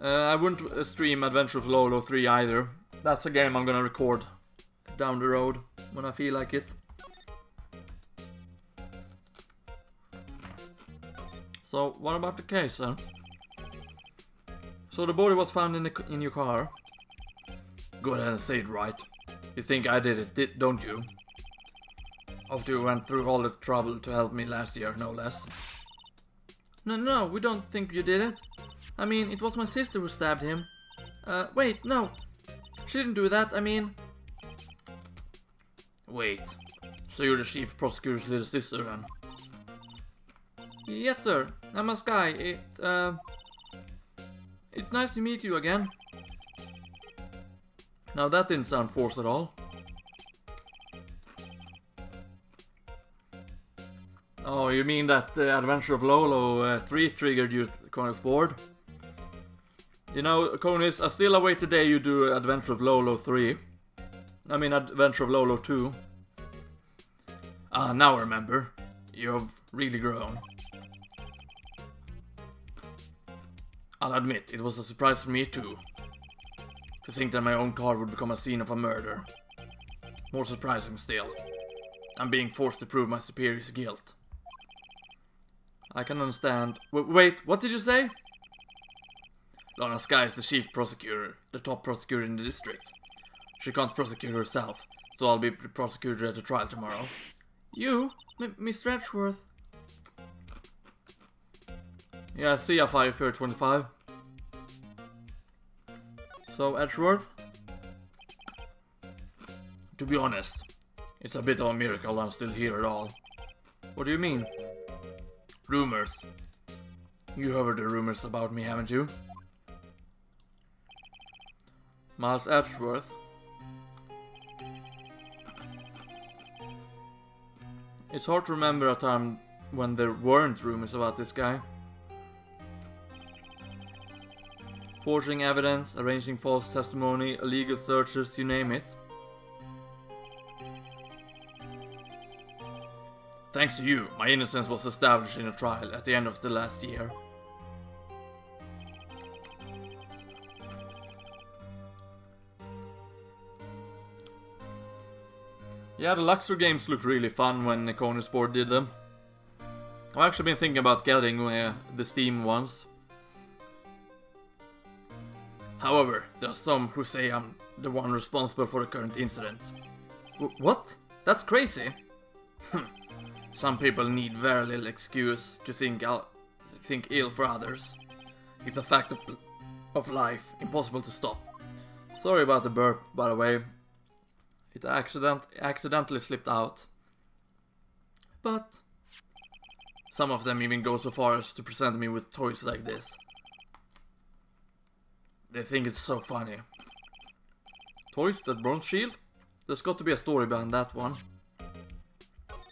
I wouldn't stream Adventure of Lolo 3 either. That's a game I'm gonna record down the road when I feel like it. So, what about the case then? So the body was found in your car. Go ahead and say it right. You think I did it, don't you? After you went through all the trouble to help me last year, no less. No, we don't think you did it. I mean, it was my sister who stabbed him. Wait, no. She didn't do that, I mean... Wait. So you're the chief prosecutor's little sister then? Yes, sir. I'm a Sky. It's nice to meet you again. Now that didn't sound forced at all. Oh, you mean that Adventure of Lolo 3 triggered you, Cornel's board? You know, Conis, I still await the day you do Adventure of Lolo 3. I mean Adventure of Lolo 2. Ah, now I remember. You've really grown. I'll admit, it was a surprise for me too. To think that my own car would become a scene of a murder. More surprising still. I'm being forced to prove my superior's guilt. I can understand. Wait, what did you say? Lana Sky is the chief prosecutor, the top prosecutor in the district. She can't prosecute herself, so I'll be the prosecutor at the trial tomorrow. You? Mr. Edgeworth? Yeah, see ya, 5/25. So, Edgeworth? To be honest, it's a bit of a miracle I'm still here at all. What do you mean? Rumors. You heard the rumors about me, haven't you? Miles Edgeworth. It's hard to remember a time when there weren't rumors about this guy. Forging evidence, arranging false testimony, illegal searches, you name it. Thanks to you, my innocence was established in a trial at the end of the last year. Yeah, the Luxor games looked really fun when Corner Sport did them. I've actually been thinking about getting the Steam ones. However, there are some who say I'm the one responsible for the current incident. What? That's crazy. Some people need very little excuse to think ill for others. It's a fact of life, impossible to stop. Sorry about the burp, by the way. It accidentally slipped out. But some of them even go so far as to present me with toys like this. They think it's so funny. Toys that bronze shield? There's got to be a story behind that one.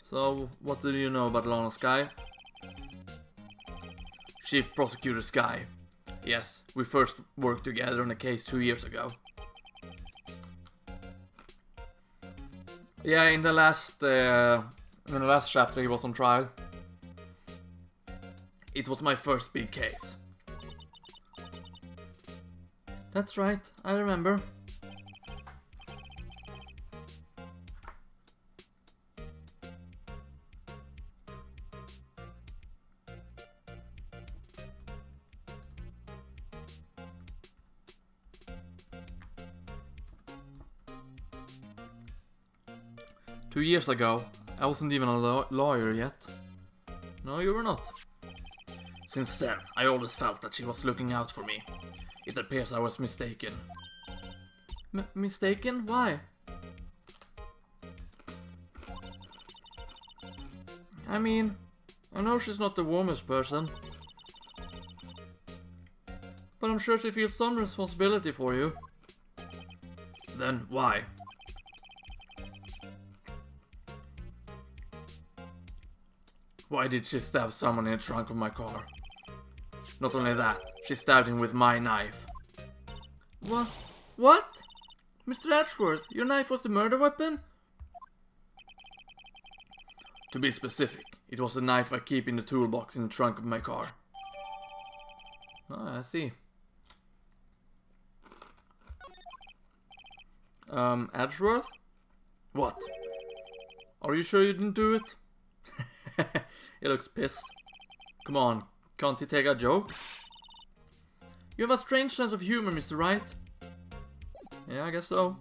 So, what do you know about Lana Sky? Chief Prosecutor Sky. Yes, we first worked together on a case 2 years ago. Yeah, in the last chapter he was on trial. It was my first big case. That's right, I remember. Two years ago, I wasn't even a lawyer yet. No, you were not. Since then, I always felt that she was looking out for me. It appears I was mistaken. Mistaken? Why? I mean, I know she's not the warmest person. But I'm sure she feels some responsibility for you. Then why? Why did she stab someone in the trunk of my car? Not only that, she stabbed him with my knife. What? Mr. Edgeworth, your knife was the murder weapon? To be specific, it was the knife I keep in the toolbox in the trunk of my car. Ah, I see. Edgeworth? What? Are you sure you didn't do it? He looks pissed. Come on, can't he take a joke? You have a strange sense of humor, Mr. Wright. Yeah, I guess so.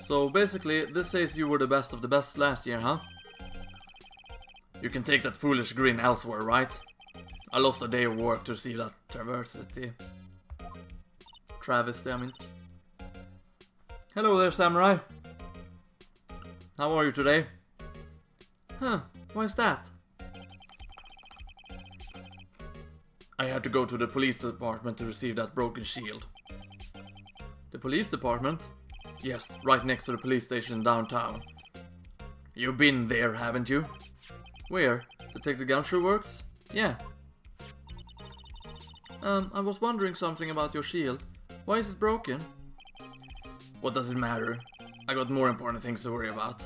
So basically, this says you were the best of the best last year, huh? You can take that foolish grin elsewhere, right? I lost a day of work to receive that travesty, I mean. Hello there, Samurai. How are you today? Huh, why is that? I had to go to the police department to receive that broken shield. The police department? Yes, right next to the police station downtown. You've been there, haven't you? Where? Detective Gumshoe works? Yeah. I was wondering something about your shield. Why is it broken? What does it matter? I got more important things to worry about.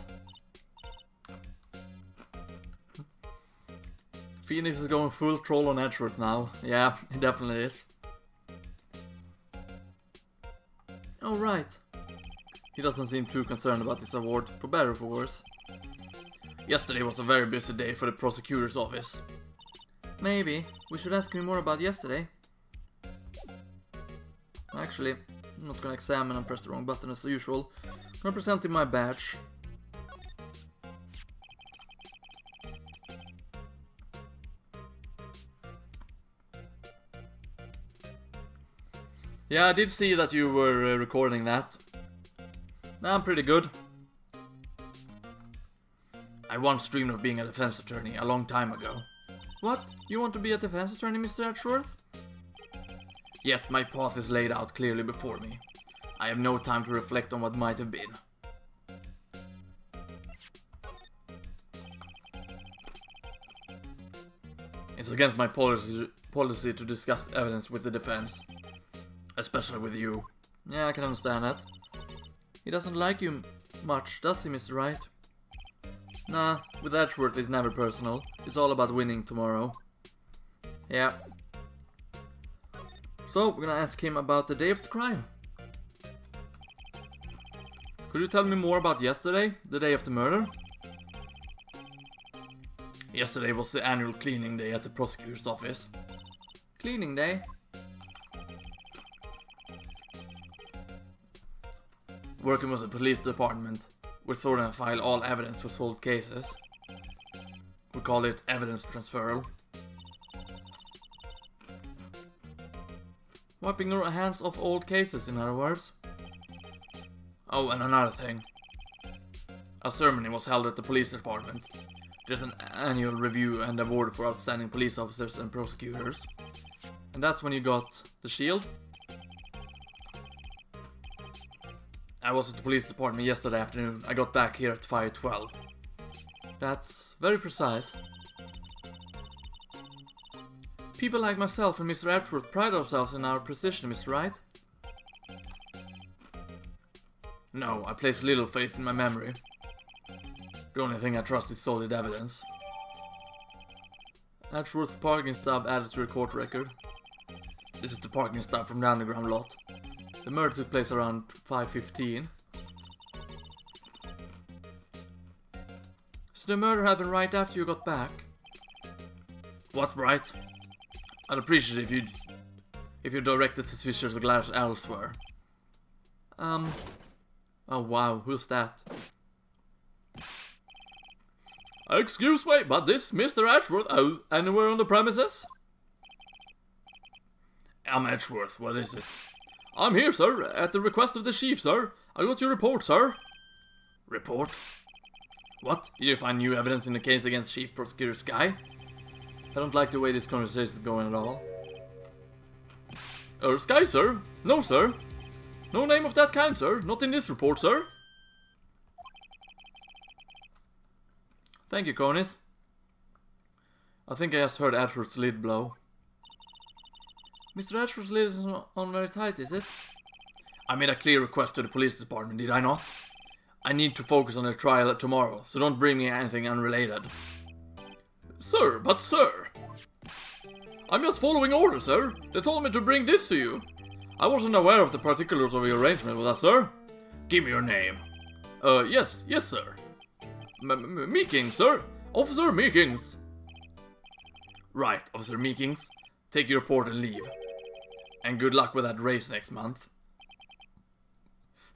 Phoenix is going full troll on Edgeworth now. Yeah, it definitely is. Oh right. He doesn't seem too concerned about this award, for better or for worse. Yesterday was a very busy day for the prosecutor's office. Maybe. We should ask him more about yesterday. Actually, I'm not gonna examine and press the wrong button as usual. I'm gonna present him my badge. Yeah, I did see that you were recording that. I'm pretty good. I once dreamed of being a defense attorney a long time ago. What? You want to be a defense attorney, Mr. Edgeworth? Yet my path is laid out clearly before me. I have no time to reflect on what might have been. It's against my policy to discuss evidence with the defense. Especially with you. Yeah, I can understand that. He doesn't like you much, does he, Mr. Wright? Nah, with Edgeworth it's never personal. It's all about winning tomorrow. Yeah. So, we're gonna ask him about the day of the crime. Could you tell me more about yesterday, the day of the murder? Yesterday was the annual cleaning day at the prosecutor's office. Cleaning day? Working with the police department, we sort and file all evidence for solved cases. We call it evidence transferal. Wiping your hands off old cases, in other words. Oh, and another thing. A ceremony was held at the police department. There's an annual review and award for outstanding police officers and prosecutors. And that's when you got the shield. I was at the police department yesterday afternoon. I got back here at 5:12. That's very precise. People like myself and Mr. Edgeworth pride ourselves in our precision, Mr. Wright. No, I place little faith in my memory. The only thing I trust is solid evidence. Ashworth's parking stop added to the court record. This is the parking stop from the underground lot. The murder took place around 5:15. So the murder happened right after you got back? What, right? I'd appreciate if you directed suspicious glares elsewhere. Oh wow, who's that? Excuse me, but this Mr. Edgeworth anywhere on the premises? I'm Edgeworth, what is it? I'm here, sir, at the request of the chief, sir. I got your report, sir. Report? What? Did you find new evidence in the case against Chief Prosecutor Sky? I don't like the way this conversation is going at all. Sky, sir? No, sir. No name of that kind, sir. Not in this report, sir. Thank you, Cornis. I think I just heard Ashford's lid blow. Mr. Ashford's lid is on very tight, is it? I made a clear request to the police department, did I not? I need to focus on the trial tomorrow, so don't bring me anything unrelated. Sir, but sir! I'm just following orders, sir. They told me to bring this to you. I wasn't aware of the particulars of your arrangement with us, sir. Give me your name. Yes, sir. Meekings, sir. Officer Meekings. Right, Officer Meekings. Take your report and leave. And good luck with that race next month.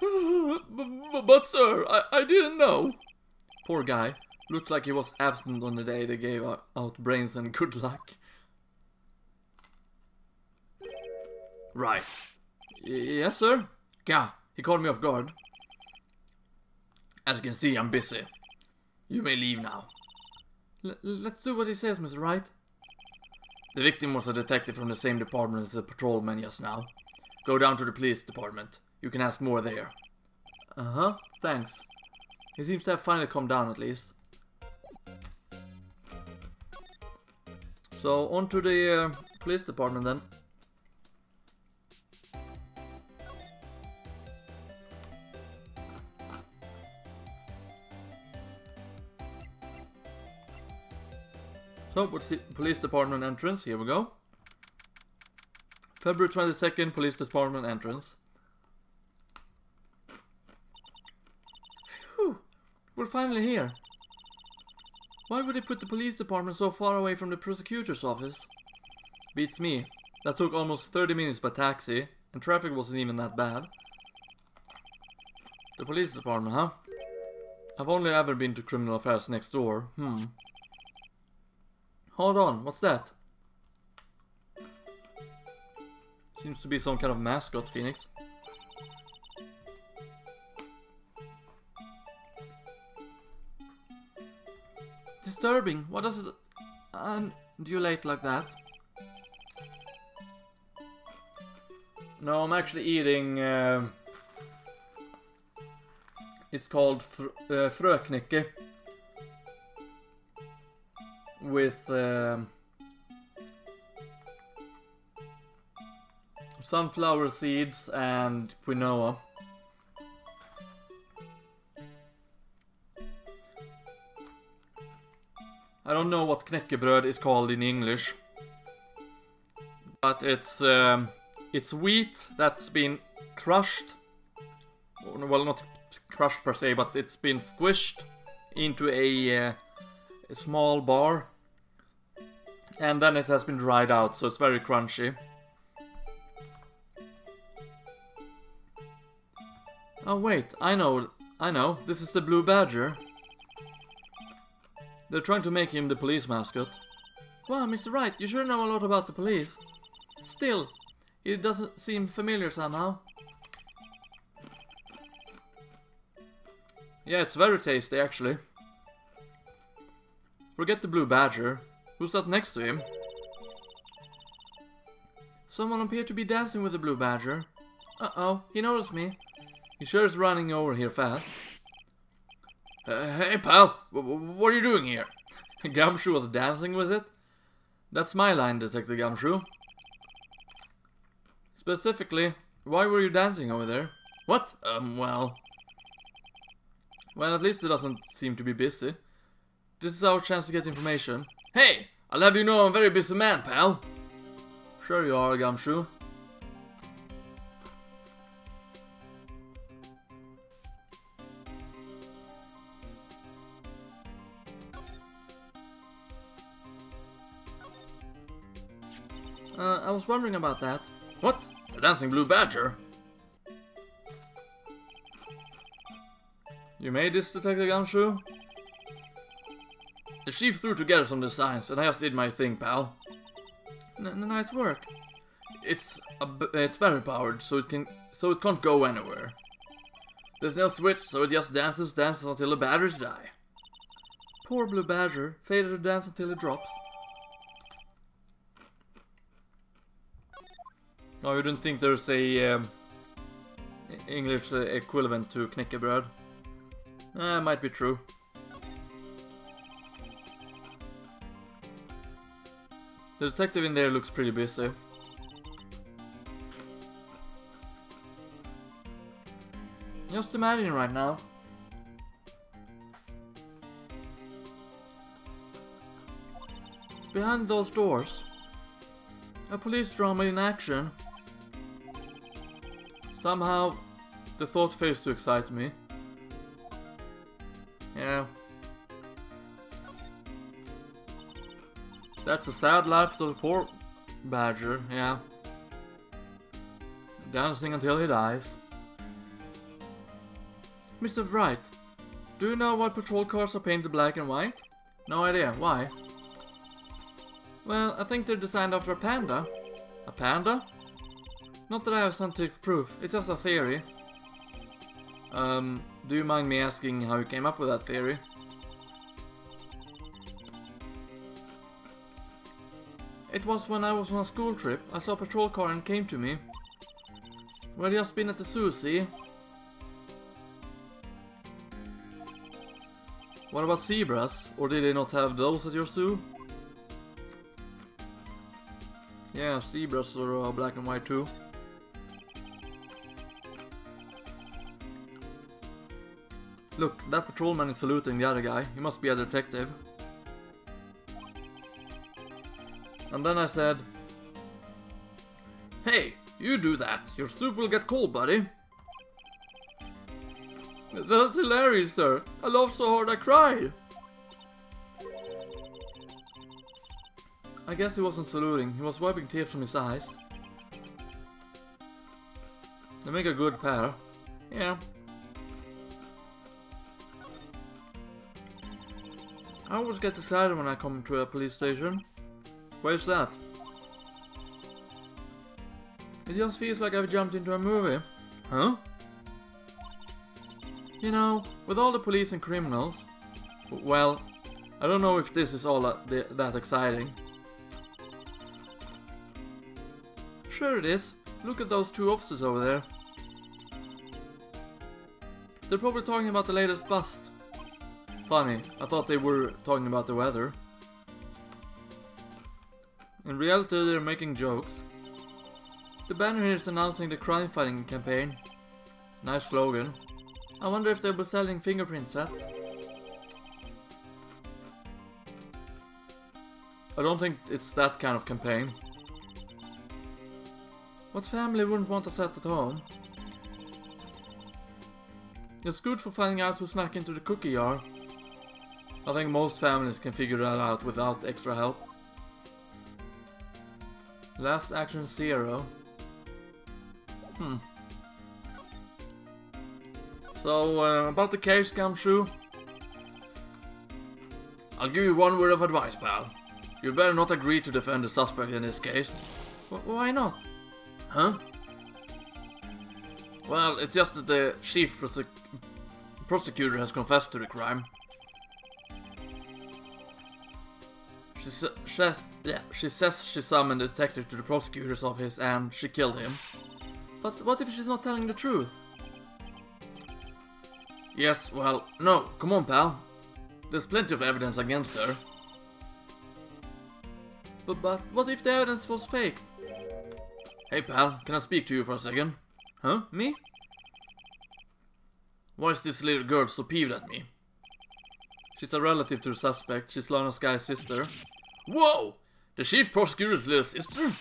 But sir, I didn't know. Poor guy. Looks like he was absent on the day they gave out brains and good luck. Right. Yes, sir? Yeah, he called me off guard. As you can see, I'm busy. You may leave now. Let's do what he says, Mr. Wright. The victim was a detective from the same department as the patrolman just now. Go down to the police department. You can ask more there. Uh-huh, thanks. He seems to have finally calmed down at least. So, on to the police department then. So, what's the police department entrance? Here we go. February 22nd, police department entrance. Phew, we're finally here. Why would they put the police department so far away from the prosecutor's office? Beats me. That took almost 30 minutes by taxi, and traffic wasn't even that bad. The police department, huh? I've only ever been to criminal affairs next door. Hold on, what's that? Seems to be some kind of mascot, Phoenix. Disturbing. What does it undulate like that? No, I'm actually eating... it's called fröknäcke. With sunflower seeds and quinoa. I don't know what knäckebröd is called in English, but it's wheat that's been crushed. Well, not crushed per se, but it's been squished into a small bar, and then it has been dried out, so it's very crunchy. Oh wait, I know, this is the Blue Badger. They're trying to make him the police mascot. Wow, Mr. Wright, you sure know a lot about the police. Still, he doesn't seem familiar somehow. Yeah, it's very tasty actually. Forget the Blue Badger. Who's that next to him? Someone appeared to be dancing with the Blue Badger. Uh-oh, he noticed me. He sure is running over here fast. Hey pal, what are you doing here? Gumshoe was dancing with it? That's my line, Detective Gumshoe. Specifically, why were you dancing over there? What? Well, at least it doesn't seem to be busy. This is our chance to get information. Hey! I'll have you know I'm a very busy man, pal. Sure you are, Gumshoe. I was wondering about that. What? The dancing blue badger? You made this, Detective Gumshoe? The chief threw together some designs, and I just did my thing, pal. Nice work. It's battery powered, so it can't go anywhere. There's no switch, so it just dances until the batteries die. Poor blue badger, fated to dance until it drops. Oh, you didn't think there's a English equivalent to knäckebröd? Might be true. The detective in there looks pretty busy. Just imagine right now. Behind those doors, a police drama in action. Somehow, the thought fails to excite me. Yeah. That's a sad life for the poor badger, yeah. Dancing until he dies. Mr. Wright, do you know why patrol cars are painted black and white? No idea, why? Well, I think they're designed after a panda. A panda? Not that I have scientific proof, it's just a theory. Do you mind me asking how you came up with that theory? It was when I was on a school trip. I saw a patrol car and came to me. We had just been at the zoo, see? What about zebras? Or did they not have those at your zoo? Yeah, zebras are black and white too. Look, that patrolman is saluting the other guy. He must be a detective. And then I said, "Hey, you do that. Your soup will get cold, buddy." That's hilarious, sir. I laughed so hard I cried. I guess he wasn't saluting. He was wiping tears from his eyes. They make a good pair. Yeah. I always get excited when I come to a police station. Where's that? It just feels like I've jumped into a movie. Huh? You know, with all the police and criminals... Well, I don't know if this is all that exciting. Sure it is. Look at those two officers over there. They're probably talking about the latest bust. Funny, I thought they were talking about the weather. In reality, they're making jokes. The banner here is announcing the crime-fighting campaign. Nice slogan. I wonder if they'll be selling fingerprint sets. I don't think it's that kind of campaign. What family wouldn't want a set at home? It's good for finding out who snuck into the cookie jar. I think most families can figure that out without extra help. Last action 0. So, about the case, Gumshoe. I'll give you one word of advice, pal. You'd better not agree to defend the suspect in this case. Why not? Huh? Well, it's just that the chief prosecutor has confessed to the crime. She says she summoned the detective to the prosecutor's office and she killed him. But what if she's not telling the truth? Yes, well, no, come on, pal. There's plenty of evidence against her. But what if the evidence was fake? Hey, pal, can I speak to you for a second? Huh? Me? Why is this little girl so peeved at me? She's a relative to the suspect. She's Lana Sky's sister. Whoa! The chief prosecutor's little sister?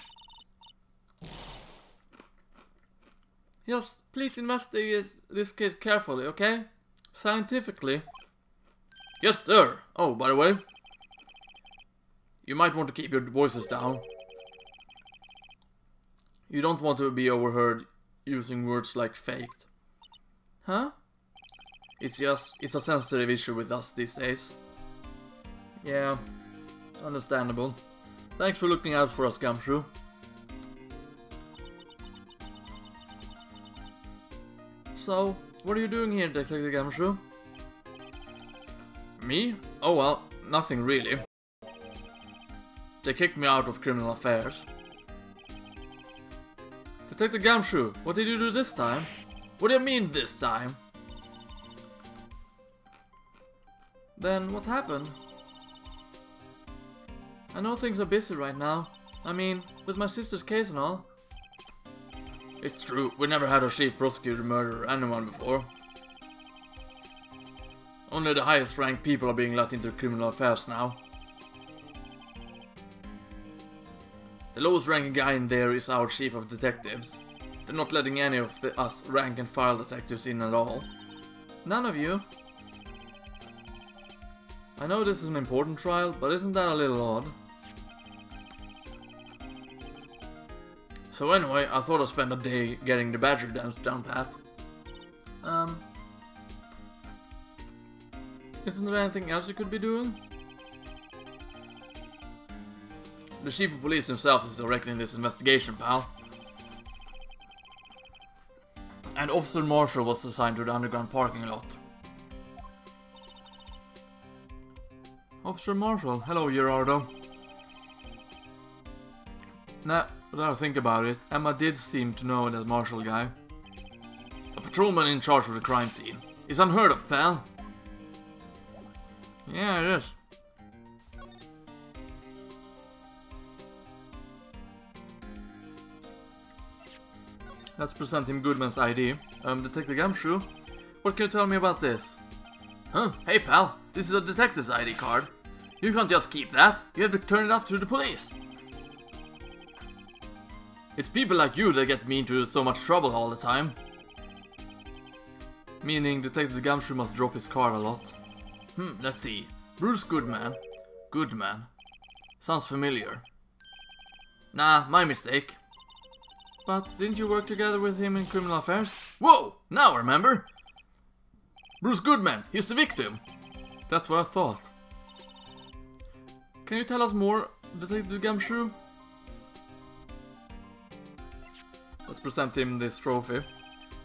Just please investigate this case carefully, okay? Scientifically. Yes, sir. Oh, by the way, you might want to keep your voices down. You don't want to be overheard using words like faked. Huh? It's a sensitive issue with us these days. Yeah, understandable. Thanks for looking out for us, Gumshoe. So, what are you doing here, Detective Gumshoe? Me? Oh well, nothing really. They kicked me out of criminal affairs. Detective Gumshoe, what did you do this time? What do you mean this time? Then what happened? I know things are busy right now. I mean, with my sister's case and all. It's true, we never had a chief prosecutor murder anyone before. Only the highest ranked people are being let into criminal affairs now. The lowest ranking guy in there is our chief of detectives. They're not letting any of us rank and file detectives in at all. None of you? I know this is an important trial, but isn't that a little odd? So anyway, I thought I'd spend a day getting the badger dance down pat. Isn't there anything else you could be doing? The chief of police himself is directing this investigation, pal. And Officer Marshall was assigned to the underground parking lot. Officer Marshall, hello Gerardo. Now that I think about it, Emma did seem to know that Marshall guy. A patrolman in charge of the crime scene. It's unheard of, pal. Yeah, it is. Let's present him Goodman's ID. Detective Gumshoe, what can you tell me about this? Huh? Hey pal, this is a detective's ID card. You can't just keep that, you have to turn it up to the police. It's people like you that get me into so much trouble all the time. Meaning Detective Gumshoe must drop his card a lot. Let's see. Bruce Goodman. Goodman. Sounds familiar. Nah, my mistake. But didn't you work together with him in criminal affairs? Whoa! Now I remember! Bruce Goodman, he's the victim! That's what I thought. Can you tell us more, Detective Gumshoe? Let's present him this trophy.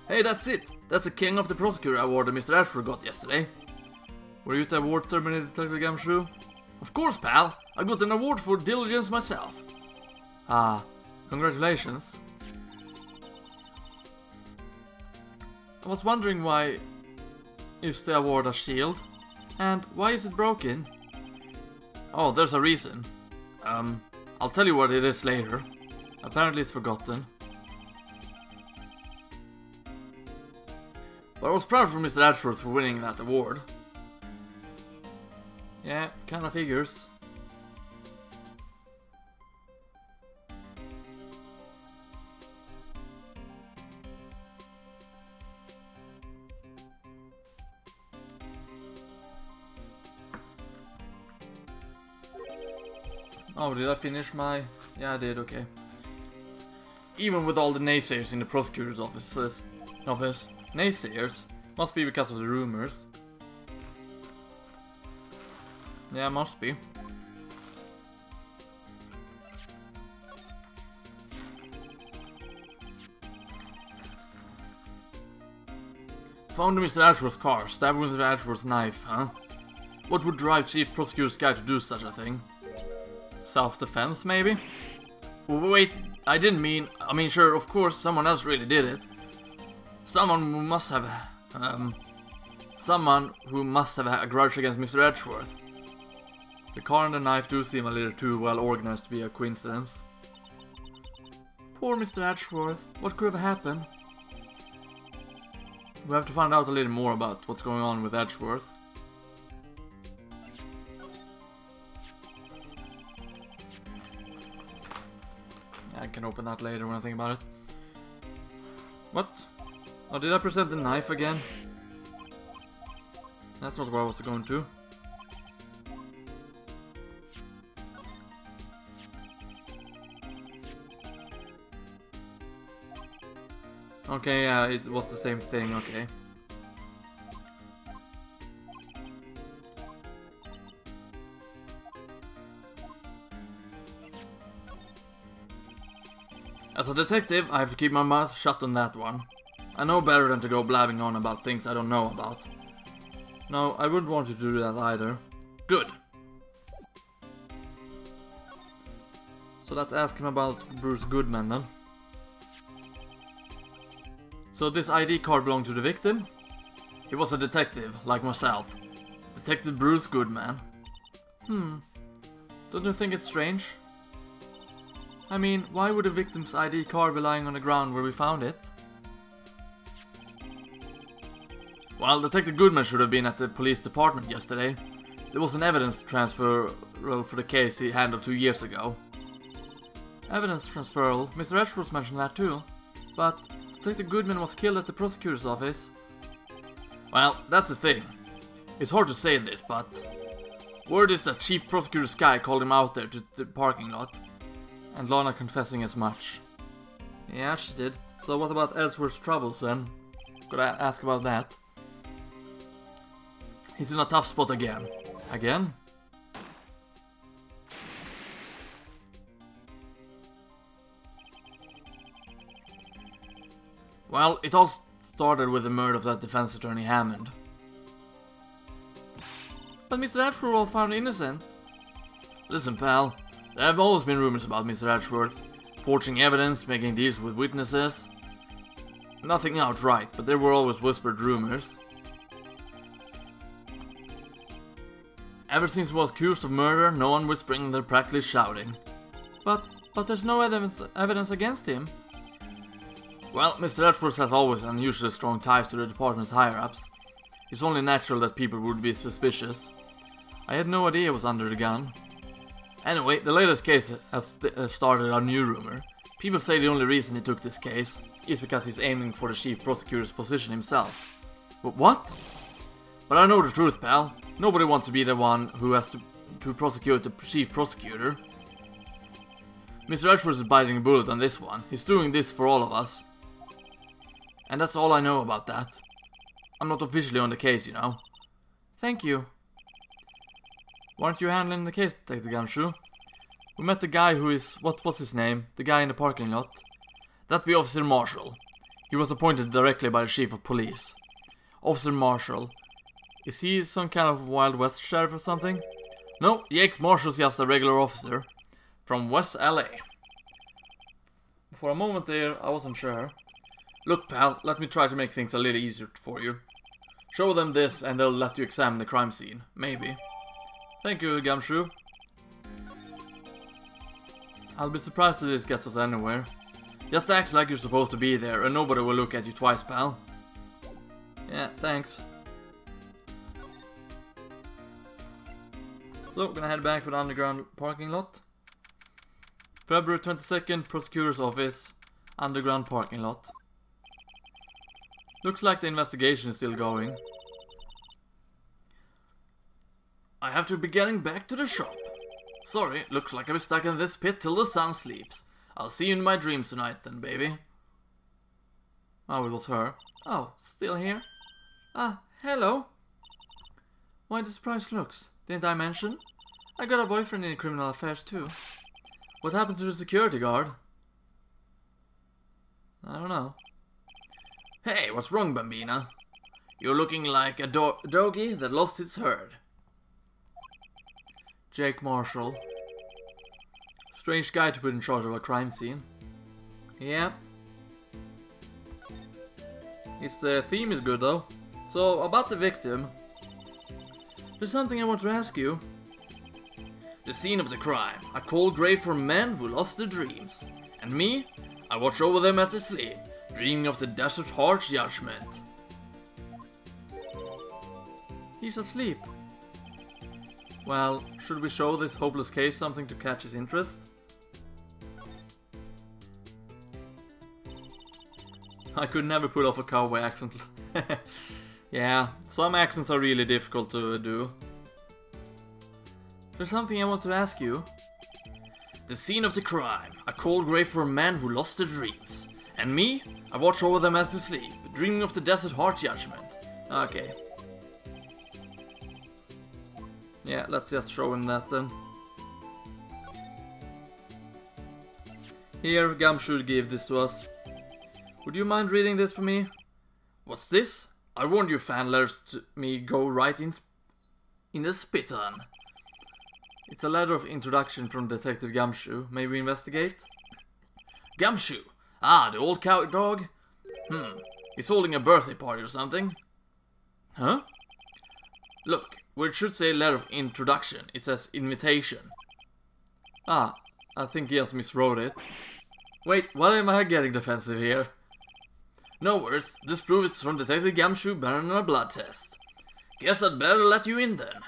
Hey, that's it! That's the King of the Prosecutor award that Mr. Ashford got yesterday. Were you at the award ceremony, Detective Gumshoe? Of course, pal! I got an award for diligence myself. Ah, congratulations. I was wondering why is the award a shield? And why is it broken? Oh, there's a reason. I'll tell you what it is later. Apparently it's forgotten. But I was proud for Mr. Ashworth for winning that award. Yeah, kinda figures. Oh, did I finish my... Yeah, I did, okay. Even with all the naysayers in the prosecutor's office, naysayers? Must be because of the rumors. Yeah, must be. Found Mr. Ashworth's car, stabbed with Mr. Ashworth's knife, huh? What would drive Chief Prosecutor's guy to do such a thing? Self-defense, maybe? Wait, I didn't mean... I mean, sure, of course, someone else really did it. Someone who must have a grudge against Mr. Edgeworth. The car and the knife do seem a little too well organized to be a coincidence. Poor Mr. Edgeworth, what could have happened? We have to find out a little more about what's going on with Edgeworth. open that later when I think about it. What? Oh, did I present the knife again? That's not where I was going to. Okay, yeah, it was the same thing, okay. As a detective, I have to keep my mouth shut on that one. I know better than to go blabbing on about things I don't know about. No, I wouldn't want you to do that either. Good. So let's ask him about Bruce Goodman then. So this ID card belonged to the victim? He was a detective, like myself. Detective Bruce Goodman. Don't you think it's strange? I mean, why would a victim's ID card be lying on the ground where we found it? Well, Detective Goodman should have been at the police department yesterday. There was an evidence transfer for the case he handled 2 years ago. Evidence transferal? Mr. Edgeworth mentioned that too. But Detective Goodman was killed at the prosecutor's office. Well, that's the thing. It's hard to say this, but word is that Chief Prosecutor Sky called him out there to the parking lot. And Lana confessing as much. Yeah, she did. So what about Ellsworth's troubles then? Gotta ask about that. He's in a tough spot again. Again? Well, it all started with the murder of that defense attorney Hammond. But Mr. Edgeworth was found innocent. Listen, pal. There have always been rumors about Mr. Edgeworth. Forging evidence, making deals with witnesses. Nothing outright, but there were always whispered rumors. Ever since he was accused of murder, no one whispering, they're practically shouting. But there's no evidence against him. Well, Mr. Edgeworth has always unusually strong ties to the department's higher-ups. It's only natural that people would be suspicious. I had no idea he was under the gun. Anyway, the latest case has started a new rumor. People say the only reason he took this case is because he's aiming for the chief prosecutor's position himself. But what? But I know the truth, pal. Nobody wants to be the one who has to prosecute the chief prosecutor. Mr. Edgeworth is biting a bullet on this one. He's doing this for all of us. And that's all I know about that. I'm not officially on the case, you know. Thank you. Weren't you handling the case, Detective Gumshoe? We met the guy who is... what's his name? The guy in the parking lot? That'd be Officer Marshall. He was appointed directly by the Chief of Police. Officer Marshall. Is he some kind of Wild West sheriff or something? No, Jake Marshall's just a regular officer. From West LA. For a moment there, I wasn't sure. Look, pal, let me try to make things a little easier for you. Show them this and they'll let you examine the crime scene. Maybe. Thank you, Gumshoe. I'll be surprised if this gets us anywhere. Just act like you're supposed to be there and nobody will look at you twice, pal. Yeah, thanks. So, we're gonna head back to the underground parking lot. February 22nd, Prosecutor's Office, underground parking lot. Looks like the investigation is still going. I have to be getting back to the shop. Sorry, looks like I'll be stuck in this pit till the sun sleeps. I'll see you in my dreams tonight then, baby. Oh, it was her. Oh, still here? Ah, hello. Why the surprised looks? Didn't I mention? I got a boyfriend in criminal affairs too. What happened to the security guard? I don't know. Hey, what's wrong, Bambina? You're looking like a doggy that lost its herd. Jake Marshall. Strange guy to put in charge of a crime scene. Yeah. His theme is good though. So, about the victim. There's something I want to ask you. The scene of the crime. A cold grave for men who lost their dreams. And me? I watch over them as they sleep, dreaming of the desert harsh judgment. He's asleep. Well, should we show this hopeless case something to catch his interest? I could never pull off a cowboy accent. Yeah, some accents are really difficult to do. There's something I want to ask you. The scene of the crime, a cold grave for a man who lost their dreams. And me, I watch over them as they sleep, dreaming of the desert heart judgment. Okay. Yeah, let's just show him that then. Here, Gumshoe gave this to us. Would you mind reading this for me? What's this? I warned you fan letters to me go right in the spit on. It's a letter of introduction from Detective Gumshoe. May we investigate? Gumshoe? Ah, the old cow dog? He's holding a birthday party or something. Huh? Look, where it should say letter of introduction, it says invitation. Ah, I think he just miswrote it. Wait, why am I getting defensive here? No worries, this proves it's from Detective Gumshoe better than a blood test. Guess I'd better let you in then.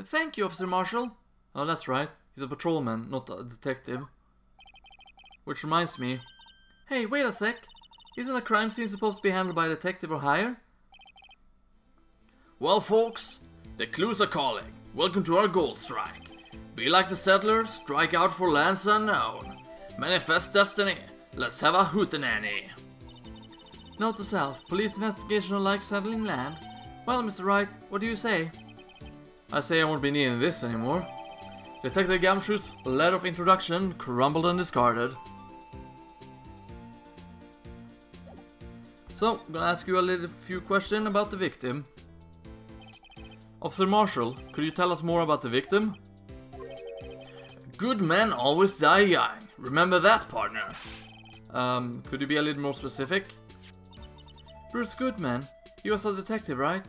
Thank you, Officer Marshall. Oh, that's right. He's a patrolman, not a detective. Which reminds me. Hey, wait a sec. Isn't a crime scene supposed to be handled by a detective or higher? Well, folks, the clues are calling. Welcome to our gold strike. Be like the settlers, strike out for lands unknown. Manifest destiny. Let's have a hootenanny. Note to self. Police investigation like settling land. Well, Mr. Wright, what do you say? I say I won't be needing this anymore. Detective Gumshoe's letter of introduction crumbled and discarded. So, I'm gonna ask you a few questions about the victim. Officer Marshall, could you tell us more about the victim? Good men always die young. Remember that, partner. Could you be a little more specific? Bruce Goodman. He was a detective, right?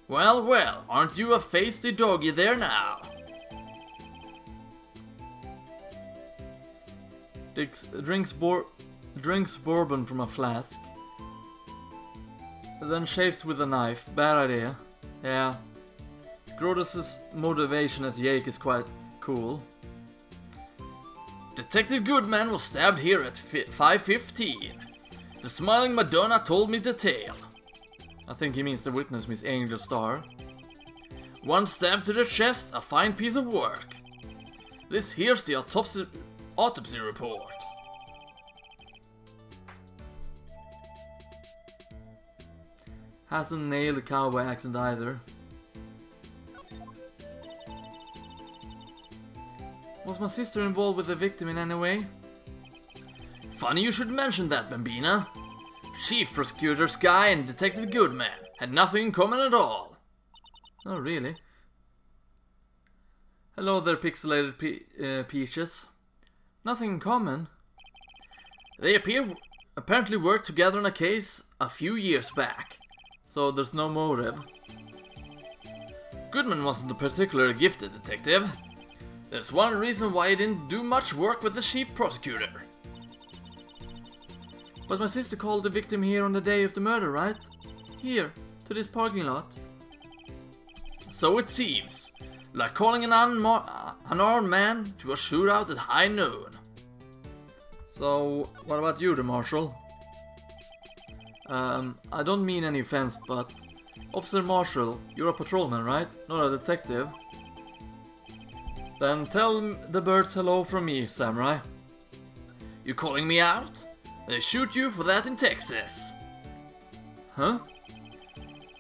Well, well, aren't you a feisty doggy there now? Drinks bourbon from a flask. Then shaves with a knife. Bad idea. Yeah. Grodus' motivation as Jake is quite cool. Detective Goodman was stabbed here at 5:15. The smiling Madonna told me the tale. I think he means the witness, Miss Angel Star. One stab to the chest, a fine piece of work. This here's the autopsy report. Hasn't nailed the cowboy accent either. Was my sister involved with the victim in any way? Funny you should mention that, Bambina. Chief Prosecutor Sky and Detective Goodman had nothing in common at all. Oh, really? Hello there, pixelated peaches. Nothing in common? They apparently worked together on a case a few years back. So there's no motive. Goodman wasn't a particularly gifted detective. There's one reason why he didn't do much work with the chief prosecutor. But my sister called the victim here on the day of the murder, right? Here, to this parking lot. So it seems. Like calling an unarmed man to a shootout at high noon. So, what about you, the Marshal? I don't mean any offense, but... Officer Marshall, you're a patrolman, right? Not a detective. Then tell the birds hello from me, Samurai. You calling me out? They shoot you for that in Texas. Huh?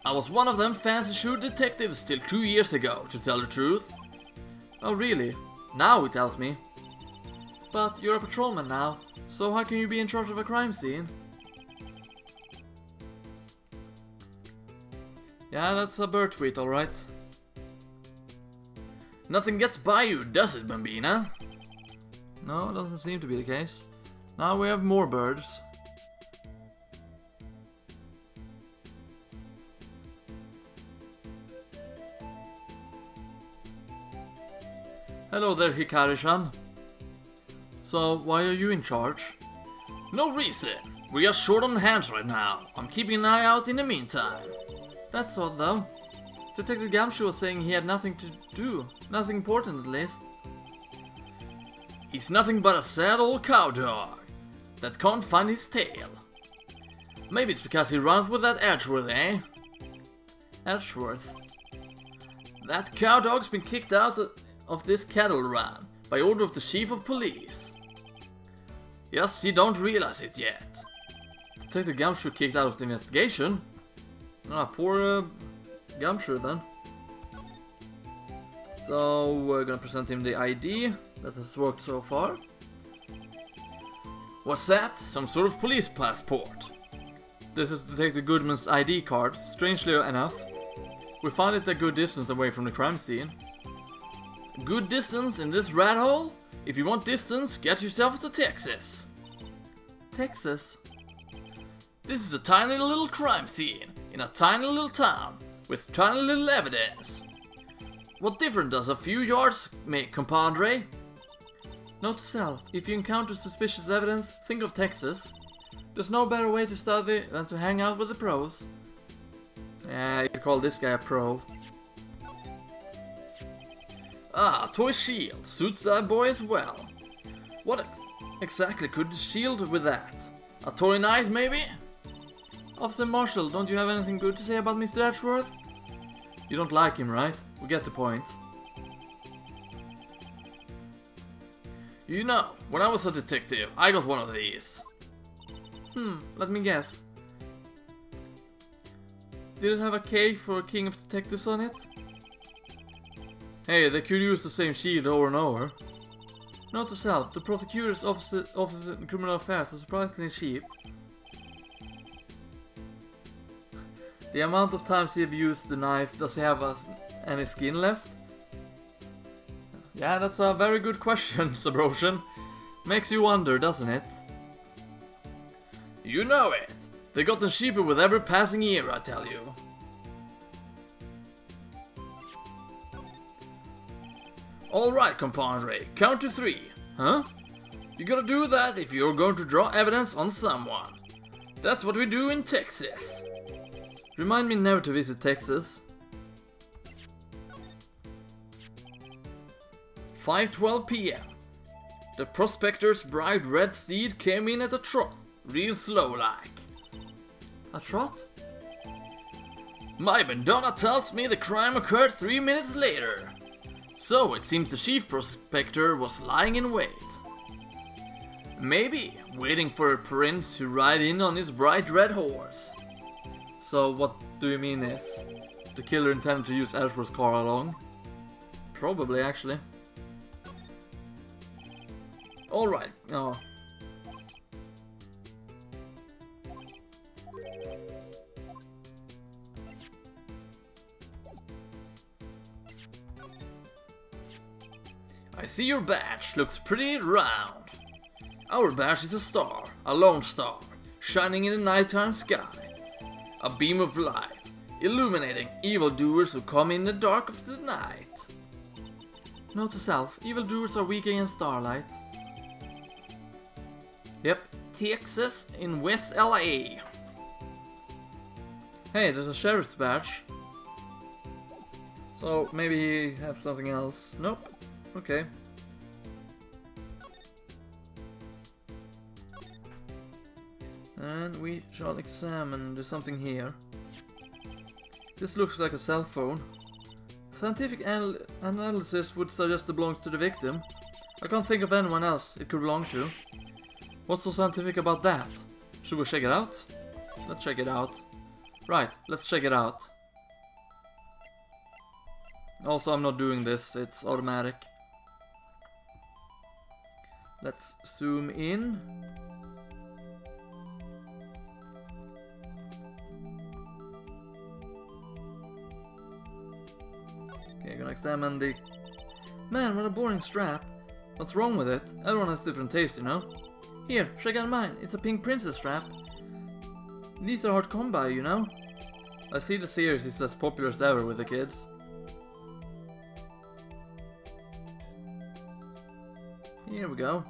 I was one of them fancy shoot detectives till 2 years ago, to tell the truth. Oh really? Now he tells me. But you're a patrolman now, so how can you be in charge of a crime scene? Yeah, that's a bird tweet, alright. Nothing gets by you, does it, Bambina? No, doesn't seem to be the case. Now we have more birds. Hello there, Hikari-san. So, why are you in charge? No reason. We are short on hands right now. I'm keeping an eye out in the meantime. That's odd though. Detective Gumshoe was saying he had nothing to do. Nothing important at least. He's nothing but a sad old cow dog. that can't find his tail. Maybe it's because he runs with that Edgeworth, eh? Edgeworth. That cow dog's been kicked out of this cattle run by order of the chief of police. Yes, you don't realize it yet. Detective Gumshoe kicked out of the investigation. Ah, poor Gumshoe then. So we're gonna present him the ID that has worked so far. What's that? Some sort of police passport. This is Detective Goodman's ID card. Strangely enough, we found it a good distance away from the crime scene. Good distance in this rat hole? If you want distance, get yourself to Texas. Texas? This is a tiny little crime scene in a tiny little town with tiny little evidence. What difference does a few yards make, compadre? Note to self, if you encounter suspicious evidence, think of Texas. There's no better way to study than to hang out with the pros. Yeah, you could call this guy a pro. Ah, toy shield. Suits that boy as well. What exactly could the shield with that? A toy knife, maybe? Officer Marshall, don't you have anything good to say about Mr. Edgeworth? You don't like him, right? We get the point. You know, when I was a detective, I got one of these. Let me guess. Did it have a K for King of Detectives on it? Hey, they could use the same shield over and over. Note to self, the prosecutor's office in criminal affairs is surprisingly cheap. The amount of times he've used the knife, does he have any skin left? Yeah, that's a very good question, Sabrosian. Makes you wonder, doesn't it? You know it. They gotten cheaper with every passing year, I tell you. Alright, compadre, count to 3. Huh? You gotta do that if you're going to draw evidence on someone. That's what we do in Texas. Remind me never to visit Texas. 5:12 p.m. The prospector's bright red steed came in at a trot, real slow like. A trot? My Madonna tells me the crime occurred 3 minutes later. So it seems the chief prospector was lying in wait. Maybe waiting for a prince to ride in on his bright red horse. So what do you mean is the killer intended to use Edgeworth's car along? Probably, actually. Alright, oh. I see your badge looks pretty round. Our badge is a star, a lone star, shining in the nighttime sky. A beam of light, illuminating evildoers who come in the dark of the night. Note to self, evildoers are weak against starlight. Yep, Texas in West LA. Hey, there's a sheriff's badge. So maybe he has something else. Nope. Okay. And we shall examine, there's something here. This looks like a cell phone. Scientific analysis would suggest it belongs to the victim. I can't think of anyone else it could belong to. What's so scientific about that? Should we check it out? Let's check it out. Right, let's check it out. Also, I'm not doing this, it's automatic. Let's zoom in. Okay, gonna examine the... Man, what a boring strap. What's wrong with it? Everyone has different taste, you know? Here, check out mine. It's a pink princess strap. These are hard to come by, you know? I see the series is as popular as ever with the kids. Here we go.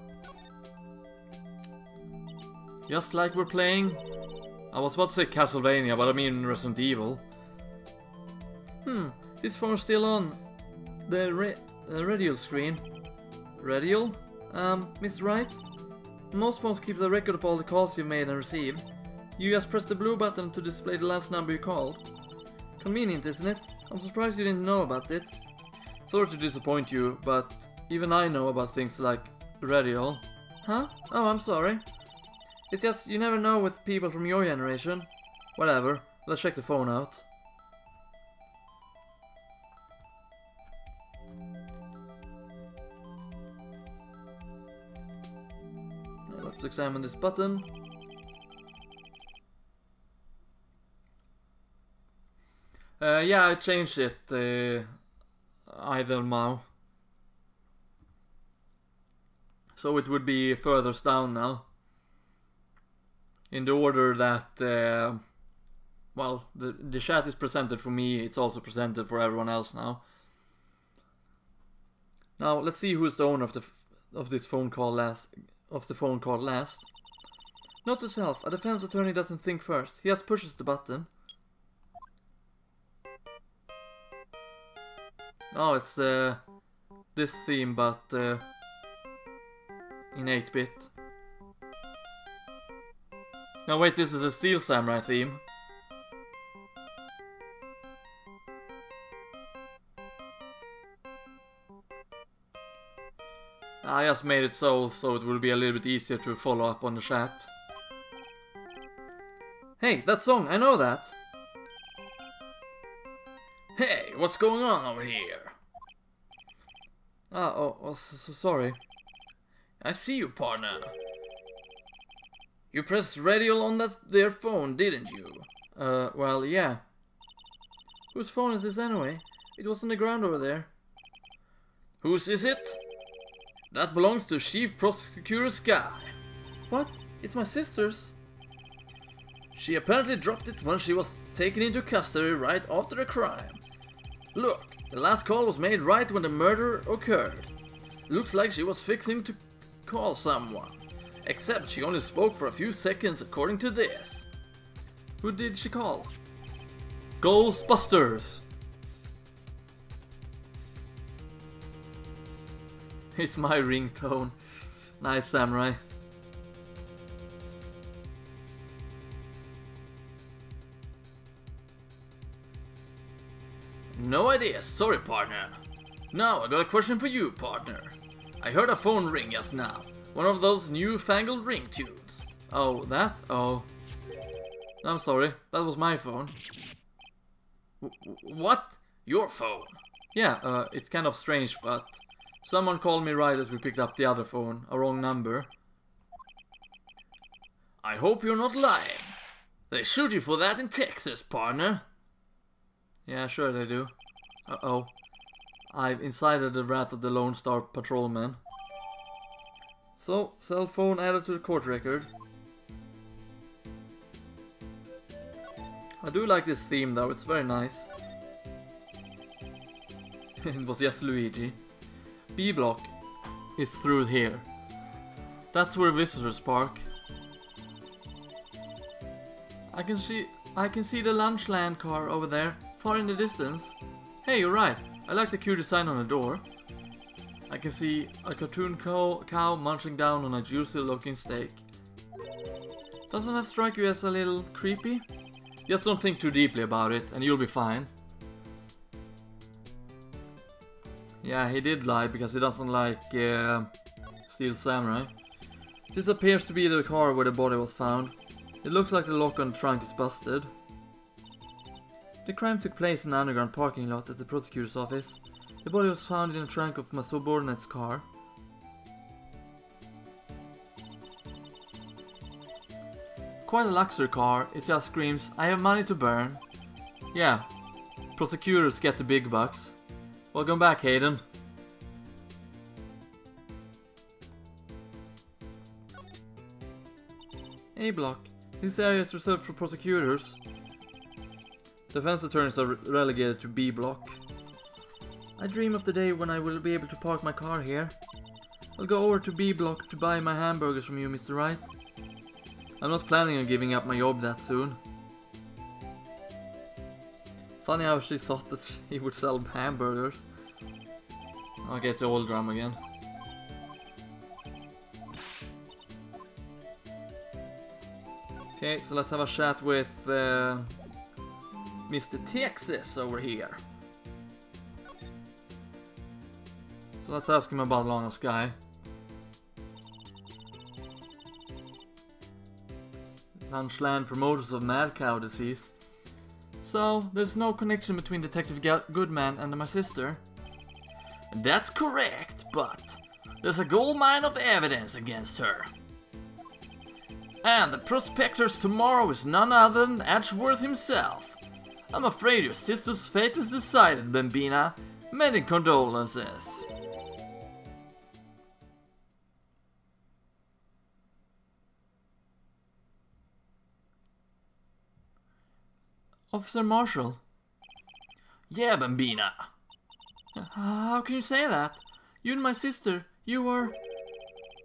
Just like we're playing... I was about to say Castlevania, but I mean Resident Evil. This phone's still on the radial screen. Radial? Miss Wright? Most phones keep a record of all the calls you've made and received. You just press the blue button to display the last number you called. Convenient, isn't it? I'm surprised you didn't know about it. Sorry to disappoint you, but even I know about things like radio. Huh? Oh, I'm sorry. It's just you never know with people from your generation. Whatever, let's check the phone out. Let's examine this button. Yeah, I changed it either now. So it would be further down now. In the order that, well, the chat is presented for me, it's also presented for everyone else now. Now, let's see who's the owner of this phone call last. Note to self, a defense attorney doesn't think first, he just pushes the button. Oh, it's this theme, but in 8-bit. No, wait, this is a Steel Samurai theme. I just made it so it will be a little bit easier to follow up on the chat. Hey, that song, I know that! Hey, what's going on over here? Sorry. I see you, partner. You pressed radio on that there phone, didn't you? Well, yeah. Whose phone is this anyway? It was on the ground over there. Whose is it? That belongs to Chief Prosecutor Sky. What? It's my sister's. She apparently dropped it when she was taken into custody right after the crime. Look, the last call was made right when the murder occurred. Looks like she was fixing to call someone. Except she only spoke for a few seconds according to this. Who did she call? Ghostbusters! It's my ringtone. Nice, Samurai. No idea, sorry partner. Now I got a question for you, partner. I heard a phone ring just now. One of those newfangled ringtones. Oh, that? Oh. I'm sorry, that was my phone. What? Your phone? Yeah, it's kind of strange, but someone called me right as we picked up the other phone, a wrong number. I hope you're not lying. They shoot you for that in Texas, partner. Yeah, sure they do. Uh-oh. I've incited the wrath of the Lone Star Patrolman. So, cell phone added to the court record. I do like this theme though, it's very nice. It was just Luigi. B block is through here. That's where visitors park. I can see the Lunchland car over there, far in the distance. Hey, you're right. I like the cute design on the door. I can see a cartoon cow munching down on a juicy looking steak. Doesn't that strike you as a little creepy? Just don't think too deeply about it and you'll be fine. Yeah, he did lie because he doesn't like Steel Samurai. This appears to be the car where the body was found. It looks like the lock on the trunk is busted. The crime took place in an underground parking lot at the prosecutor's office. The body was found in the trunk of my subordinate's car. Quite a luxury car, it just screams, I have money to burn. Yeah, prosecutors get the big bucks. Welcome back, Hayden. A block. This area is reserved for prosecutors. Defense attorneys are relegated to B block. I dream of the day when I will be able to park my car here. I'll go over to B block to buy my hamburgers from you, Mr. Wright. I'm not planning on giving up my job that soon. Funny how she thought that he would sell hamburgers. Okay, it's the old drum again. Okay, so let's have a chat with Mr. Texas over here. So let's ask him about Lana Sky. Lunchland, promoters of mad cow disease. So, there's no connection between Detective Goodman and my sister? That's correct, but there's a goldmine of evidence against her. And the prospectors tomorrow is none other than Edgeworth himself. I'm afraid your sister's fate is decided, Bambina. Many condolences. Officer Marshall? Yeah, Bambina. How can you say that? You and my sister, you were...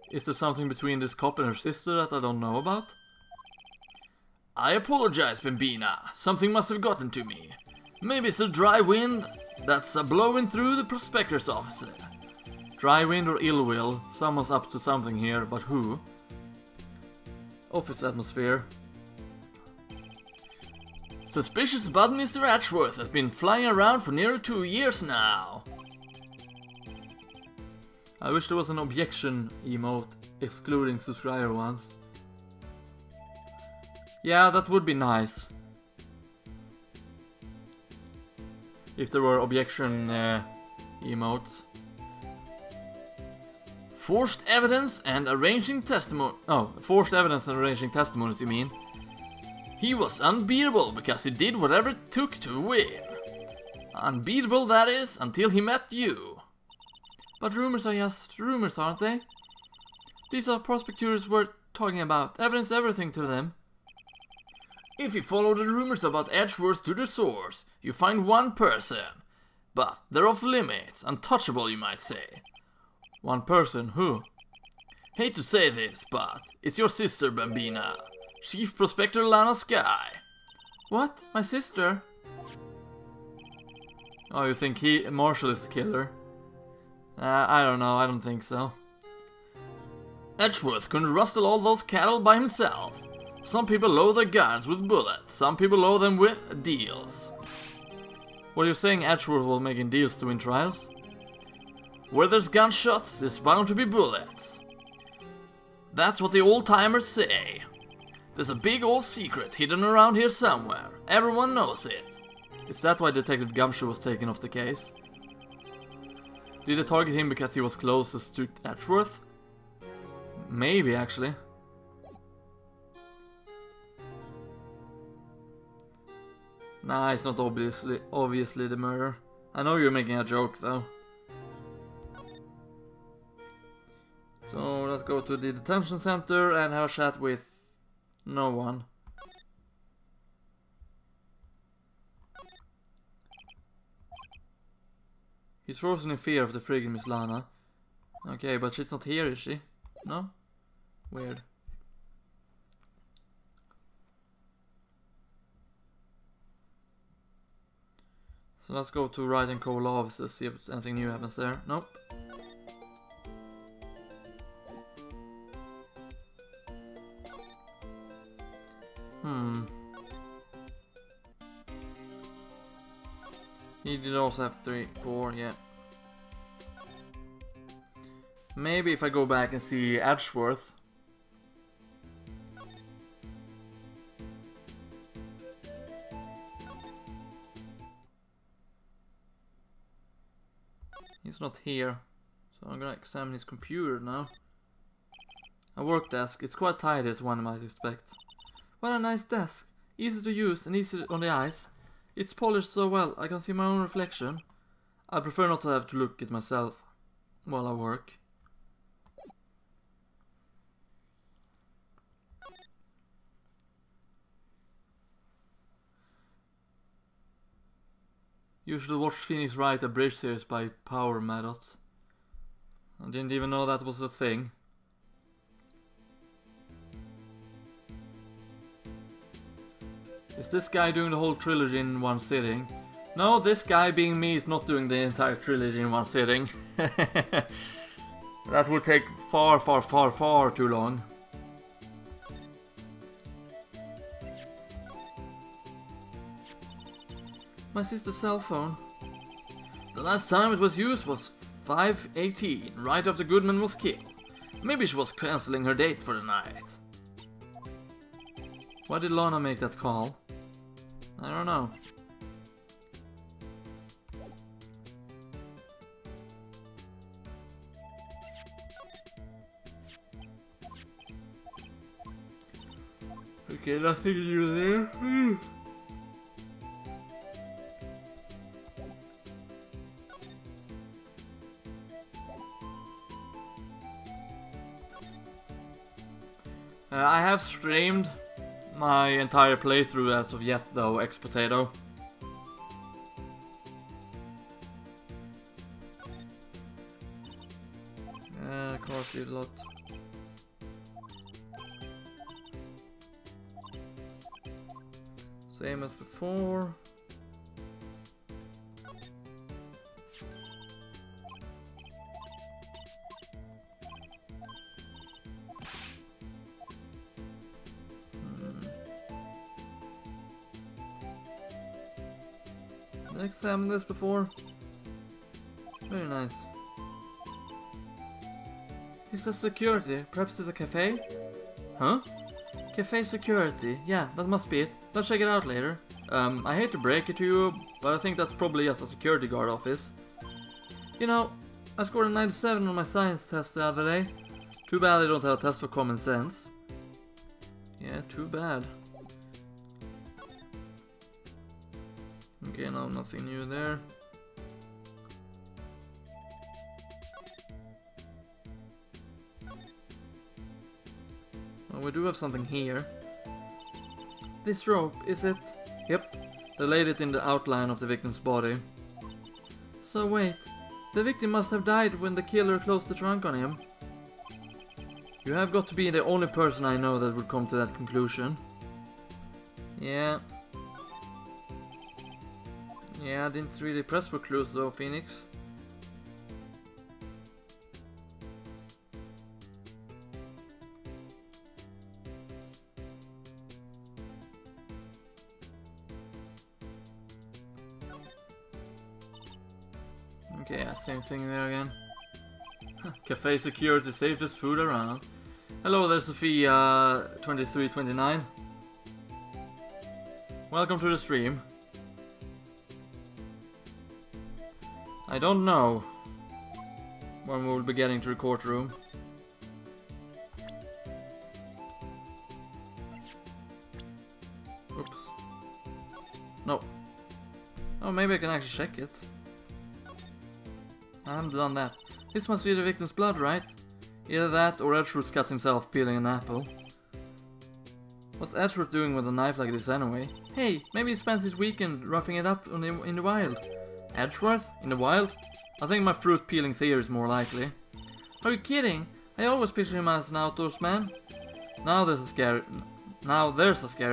Is there something between this cop and her sister that I don't know about? I apologize, Bambina. Something must have gotten to me. Maybe it's a dry wind that's blowing through the prospector's office. Dry wind or ill will, someone's up to something here, but who? Office atmosphere. Suspicious about Mr. Edgeworth has been flying around for nearly 2 years now. I wish there was an objection emote, excluding subscriber ones. Yeah, that would be nice. If there were objection emotes. Forced evidence and arranging testimony. Oh, forced evidence and arranging testimonies, you mean? He was unbeatable because he did whatever it took to win. Unbeatable, that is, until he met you. But rumors are just rumors, aren't they? These are prospectors we're talking about. Evidence everything to them. If you follow the rumors about Edgeworth to the source, you find one person. But they're off limits, untouchable you might say. One person, who? Hate to say this, but it's your sister, Bambina. Chief Prospector Lana Sky. What? My sister? Oh, you think Marshall is the killer? I don't know, I don't think so. Edgeworth couldn't rustle all those cattle by himself. Some people load their guns with bullets, some people load them with deals. What are you saying, Edgeworth will making deals to win trials? Where there's gunshots, there's bound to be bullets. That's what the old-timers say. There's a big old secret hidden around here somewhere. Everyone knows it. Is that why Detective Gumshoe was taken off the case? Did they target him because he was closest to Edgeworth? Maybe, actually. Nah, it's not obviously the murder. I know you're making a joke, though. So, let's go to the detention center and have a chat with no one. He's frozen in fear of the friggin' Miss Lana. Okay, but she's not here, is she? No? Weird. So let's go to Wright and Cole offices, see if anything new happens there. Nope. He did also have 3, 4, yeah. Maybe if I go back and see Edgeworth. He's not here, so I'm gonna examine his computer now. A work desk, it's quite tidy as one might expect. What a nice desk, easy to use and easy on the eyes. It's polished so well, I can see my own reflection. I prefer not to have to look at myself while I work. You should watch Phoenix Wright, a bridge series by Power Maddox. I didn't even know that was a thing. Is this guy doing the whole trilogy in one sitting? No, this guy being me is not doing the entire trilogy in one sitting. That would take far too long. My sister's cell phone. The last time it was used was 5:18, right after Goodman was killed. Maybe she was cancelling her date for the night. Why did Lana make that call? I don't know. Okay, nothing new there. I have streamed my entire playthrough as of yet, though, ex-potato. Cost you a lot. Same as before. Did I examine this before? Very nice. Is this security? Perhaps it's a cafe? Huh? Cafe security. Yeah, that must be it. Let's check it out later. I hate to break it to you, but I think that's probably just a security guard office. You know, I scored a 97 on my science test the other day. Too bad I don't have a test for common sense. Yeah, too bad. Okay, no, nothing new there. Well, we do have something here. This rope, is it? Yep, they laid it in the outline of the victim's body. So wait, the victim must have died when the killer closed the trunk on him. You have got to be the only person I know that would come to that conclusion. Yeah. Yeah, I didn't really press for clues though, Phoenix. Okay, yeah, same thing there again. Cafe security, safest food around. Hello there, Sophia 2329. Welcome to the stream. I don't know when we will be getting to the courtroom. Oops. No. Oh, maybe I can actually check it. I haven't done that. This must be the victim's blood, right? Either that or Edgeworth cut himself peeling an apple. What's Edgeworth doing with a knife like this anyway? Hey, maybe he spends his weekend roughing it up in the wild. Edgeworth? In the wild? I think my fruit peeling theory is more likely. Are you kidding? I always picture him as an outdoors man. Now there's a scary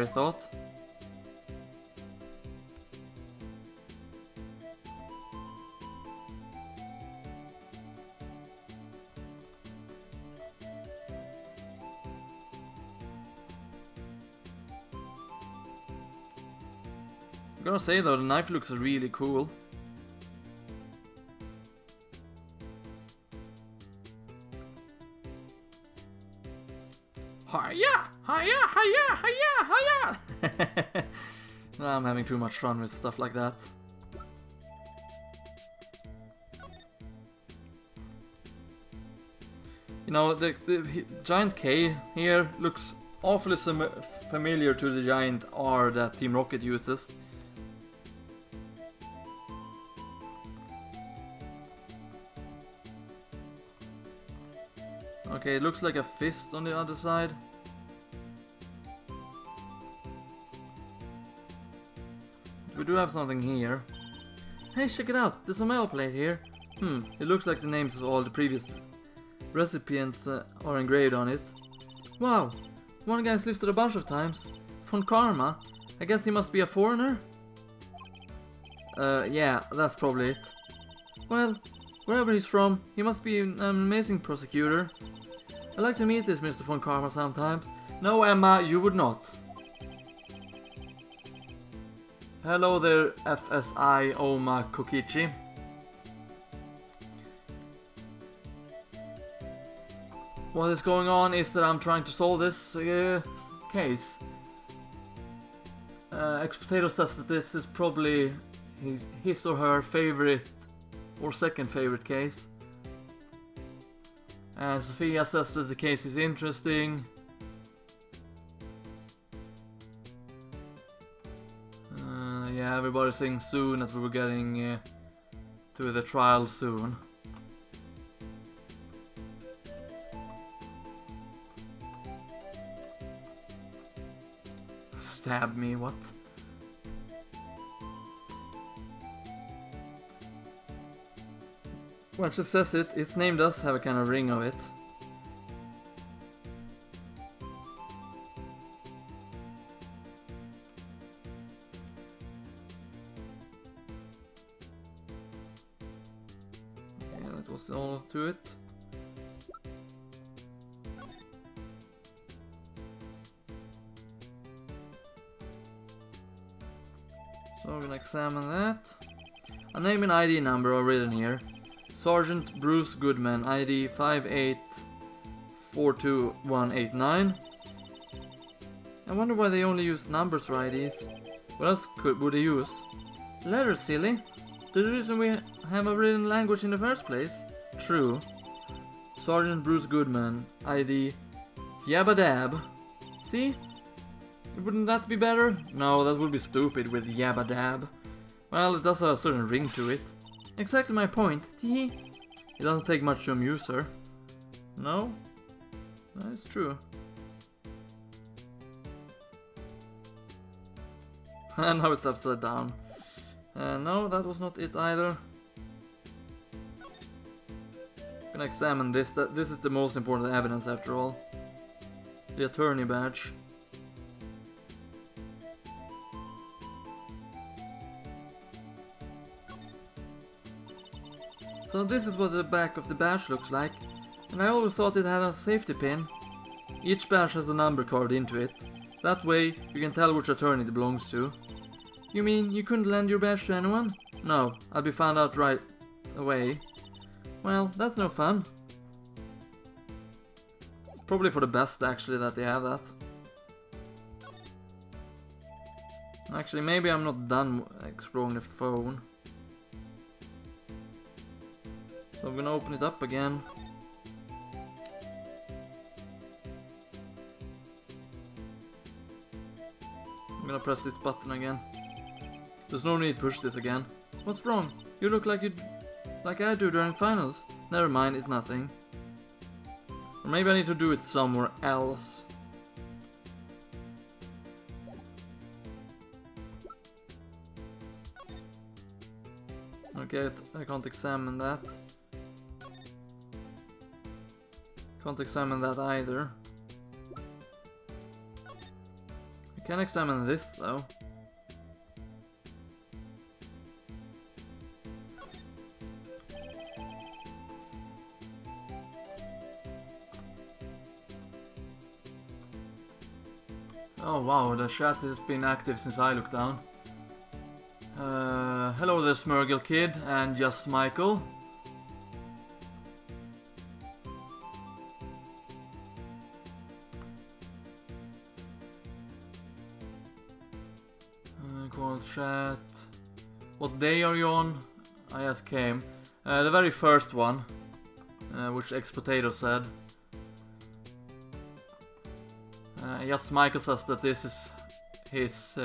thought. I'm gonna say though, the knife looks really cool. Hiya! Hiya! Hiya! Hiya! Hiya! I'm having too much fun with stuff like that. You know, the giant K here looks awfully familiar to the giant R that Team Rocket uses. Okay, it looks like a fist on the other side. We do have something here. Hey, check it out! There's a metal plate here. It looks like the names of all the previous recipients are engraved on it. Wow! One guy's listed a bunch of times. Von Karma. I guess he must be a foreigner? Yeah, that's probably it. Well, wherever he's from, he must be an amazing prosecutor. I'd like to meet this Mr. Von Karma sometimes. No, Emma, you would not. Hello there, FSI Oma Kokichi. What is going on is that I'm trying to solve this case. X-Potato says that this is probably his or her favorite or second favorite case. And Sophia says that the case is interesting. Yeah, everybody's saying soon that we were getting to the trial soon. Stab me, what? Well, it just says it. Its name does have a kind of ring of it. Yeah, that was all to it. So we're gonna examine that. A name and ID number are written here. Sergeant Bruce Goodman, ID 5842189. I wonder why they only use numbers for IDs. What else would they use? Letters, silly. The reason we have a written language in the first place. True. Sergeant Bruce Goodman, ID Yabba Dab. See? Wouldn't that be better? No, that would be stupid with Yabba Dab. Well, it does have a certain ring to it. Exactly my point. Tee. It doesn't take much to amuse her. No? That's true. And now it's upside down. No, that was not it either. Gonna examine this. This is the most important evidence after all. The attorney badge. So this is what the back of the badge looks like, and I always thought it had a safety pin. Each badge has a number carved into it. That way you can tell which attorney it belongs to. You mean you couldn't lend your badge to anyone? No, I'd be found out right away. Well, that's no fun. Probably for the best actually that they have that. Actually, maybe I'm not done exploring the phone. So I'm gonna open it up again. I'm gonna press this button again. There's no need to push this again. What's wrong? You look like I do during finals. Never mind, it's nothing. Or maybe I need to do it somewhere else. Okay, I can't examine that. Can't examine that either. I can examine this though. Oh wow, the chat has been active since I looked down. Hello there, Smurgle Kid and Just Michael. Call chat. What day are you on? I just came. The very first one, which X-Potato said. Just Michael says that this is his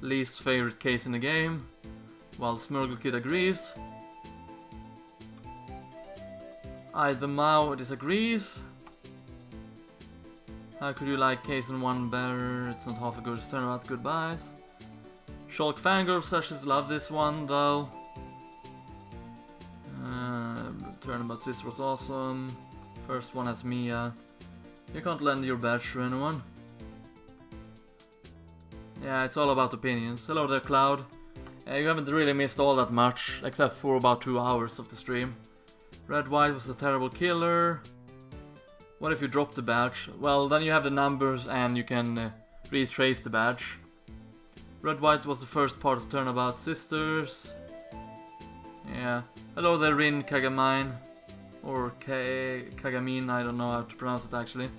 least favorite case in the game, while Smurgle Kid agrees. The Mao disagrees. How could you like case in one better? It's not half a good turnabout. Goodbyes. Shulk Fangirl says she's loved this one though. Turnabout Sister was awesome. First one has Mia. You can't lend your badge to anyone. Yeah, it's all about opinions. Hello there, Cloud. You haven't really missed all that much, except for about 2 hours of the stream. Red White was a terrible killer. What if you drop the badge? Well, then you have the numbers and you can retrace the badge. Red White was the first part of Turnabout Sisters. Yeah. Hello there, Rin Kagamine. Or Kagamin, I don't know how to pronounce it actually.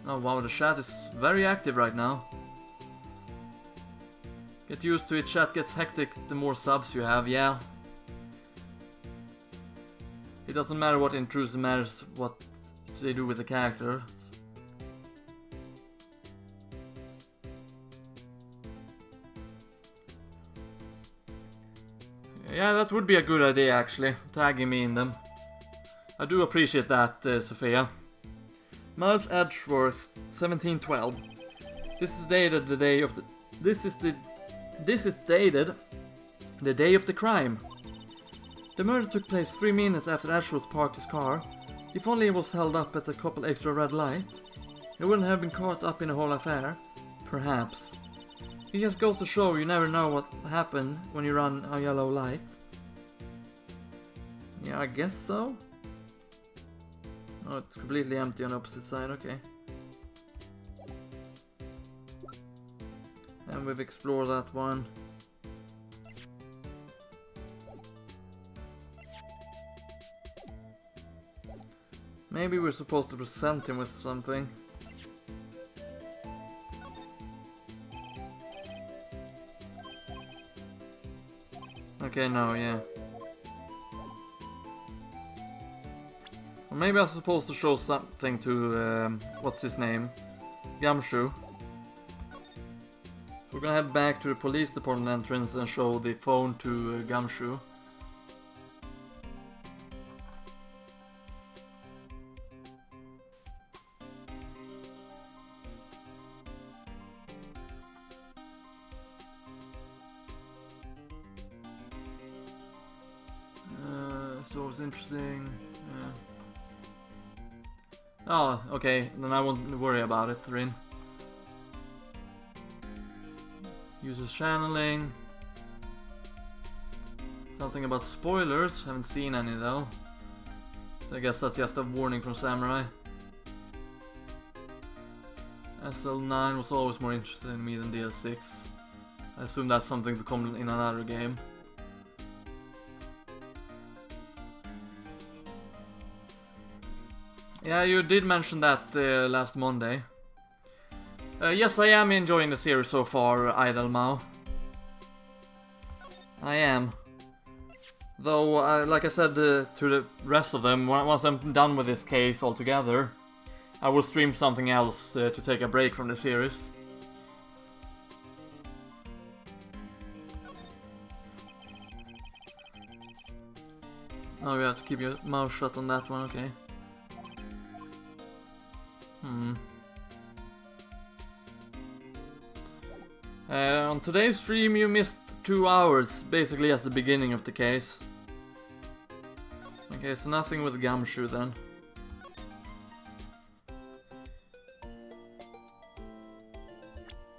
Oh wow, the chat is very active right now. Get used to it, chat gets hectic the more subs you have, yeah. It doesn't matter what intrudes, it matters what they do with the character. Yeah, that would be a good idea actually, tagging me in them. I do appreciate that, Sophia. Miles Edgeworth, 1712. This is dated the day of the... This is dated the day of the crime. The murder took place 3 minutes after Edgeworth parked his car. If only he was held up at a couple extra red lights, he wouldn't have been caught up in the whole affair. Perhaps. It just goes to show you never know what happened when you run a yellow light. Yeah, I guess so. Oh, it's completely empty on the opposite side, okay. And we've explored that one. Maybe we're supposed to present him with something. Okay, no, yeah. Or maybe I'm supposed to show something to, what's his name? Gumshoe. We're gonna head back to the police department entrance and show the phone to Gumshoe. So it was interesting. Oh, okay, then I won't worry about it, Rin. Uses channeling. Something about spoilers, haven't seen any though. So I guess that's just a warning from Samurai. SL9 was always more interested in me than DL6. I assume that's something to come in another game. Yeah, you did mention that last Monday. Yes, I am enjoying the series so far, Idlemao. I am. Though, like I said to the rest of them, once I'm done with this case altogether, I will stream something else to take a break from the series. Oh, you have to keep your mouth shut on that one, okay. On today's stream you missed 2 hours, basically as the beginning of the case. Okay, so nothing with Gumshoe then.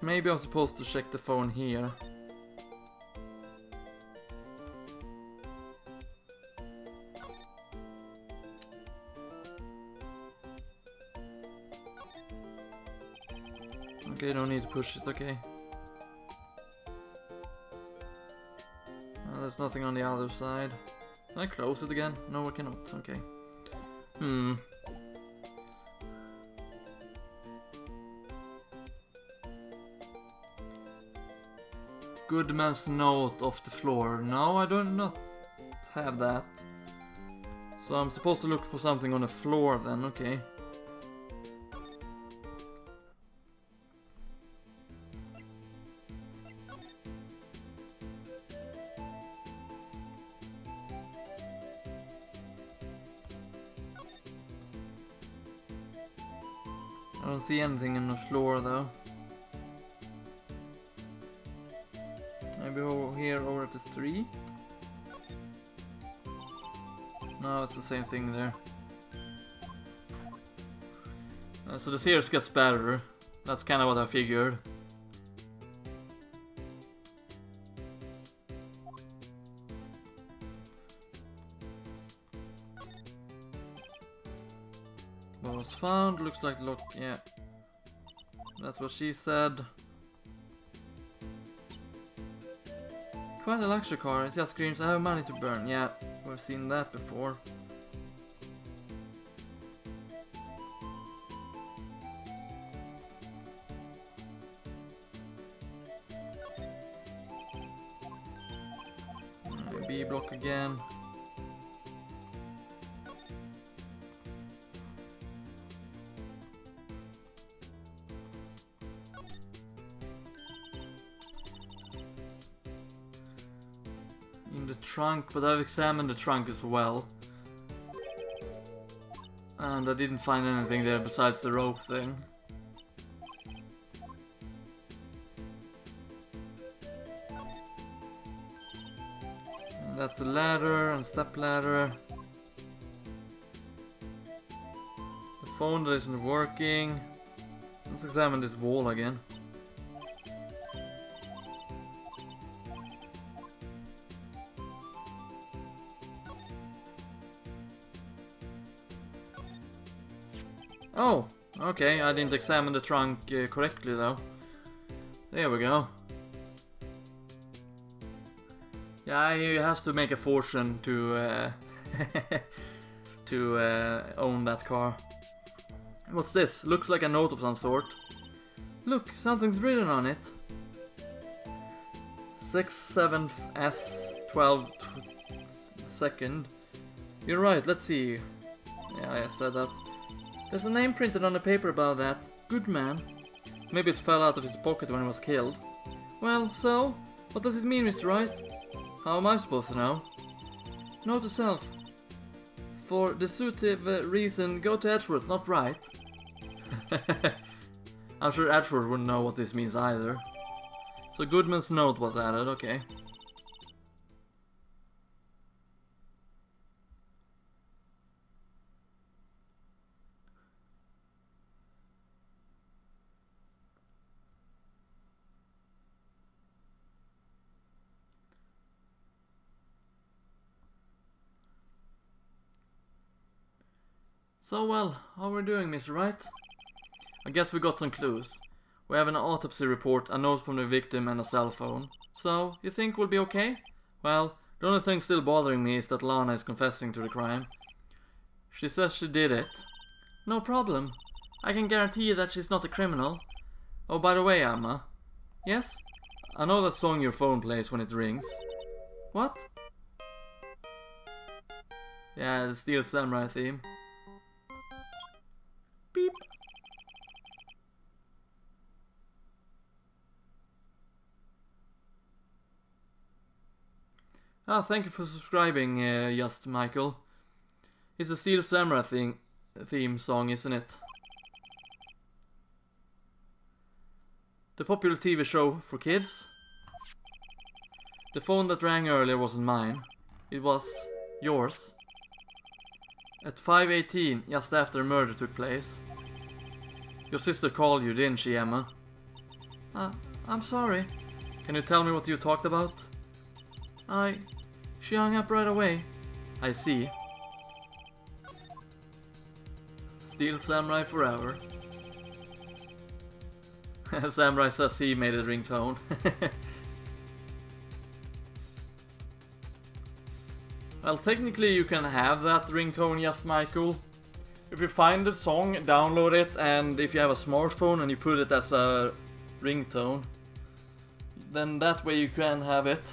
Maybe I'm supposed to check the phone here. Okay, don't need to push it, okay. There's nothing on the other side. Can I close it again? No, I cannot, okay. Goodman's note off the floor. No, I do not have that. So I'm supposed to look for something on the floor then, okay. I don't see anything on the floor though. Maybe over here, over at the 3? No, it's the same thing there. So the series gets better. That's kind of what I figured. Those found. Looks like lock. Yeah. That's what she said. Quite a luxury car. It just screams, I have money to burn. Yeah, we've seen that before. B block again. In the trunk, but I've examined the trunk as well. And I didn't find anything there besides the rope thing. And that's the ladder and step ladder. The phone that isn't working. Let's examine this wall again. Oh, okay, I didn't examine the trunk correctly though. There we go. Yeah, you have to make a fortune to own that car. What's this? Looks like a note of some sort. Look, something's written on it. 6/7/S 12/2. You're right, let's see. Yeah, I said that. There's a name printed on the paper about that. Good man. Maybe it fell out of his pocket when he was killed. Well, so? What does it mean, Mr. Wright? How am I supposed to know? Note to self. For desuetive reason, go to Edgeworth, not Wright. I'm sure Edgeworth wouldn't know what this means either. So Goodman's note was added, okay. So well, how are we doing, Mr. Wright? I guess we got some clues. We have an autopsy report, a note from the victim and a cell phone. So, you think we'll be okay? Well, the only thing still bothering me is that Lana is confessing to the crime. She says she did it. No problem. I can guarantee that she's not a criminal. Oh, by the way, Emma. Yes? I know that song your phone plays when it rings. What? Yeah, the Steel Samurai theme. Beep. Ah, thank you for subscribing, Just Michael. It's a Steel Samurai theme song, isn't it? The popular TV show for kids. The phone that rang earlier wasn't mine. It was yours. At 5:18, just after the murder took place. Your sister called you, didn't she, Emma? I'm sorry. Can you tell me what you talked about? She hung up right away. I see. Steel Samurai forever. Samurai says he made a ringtone. Well, technically you can have that ringtone, Just Michael. If you find the song, download it, and if you have a smartphone and you put it as a ringtone, then that way you can have it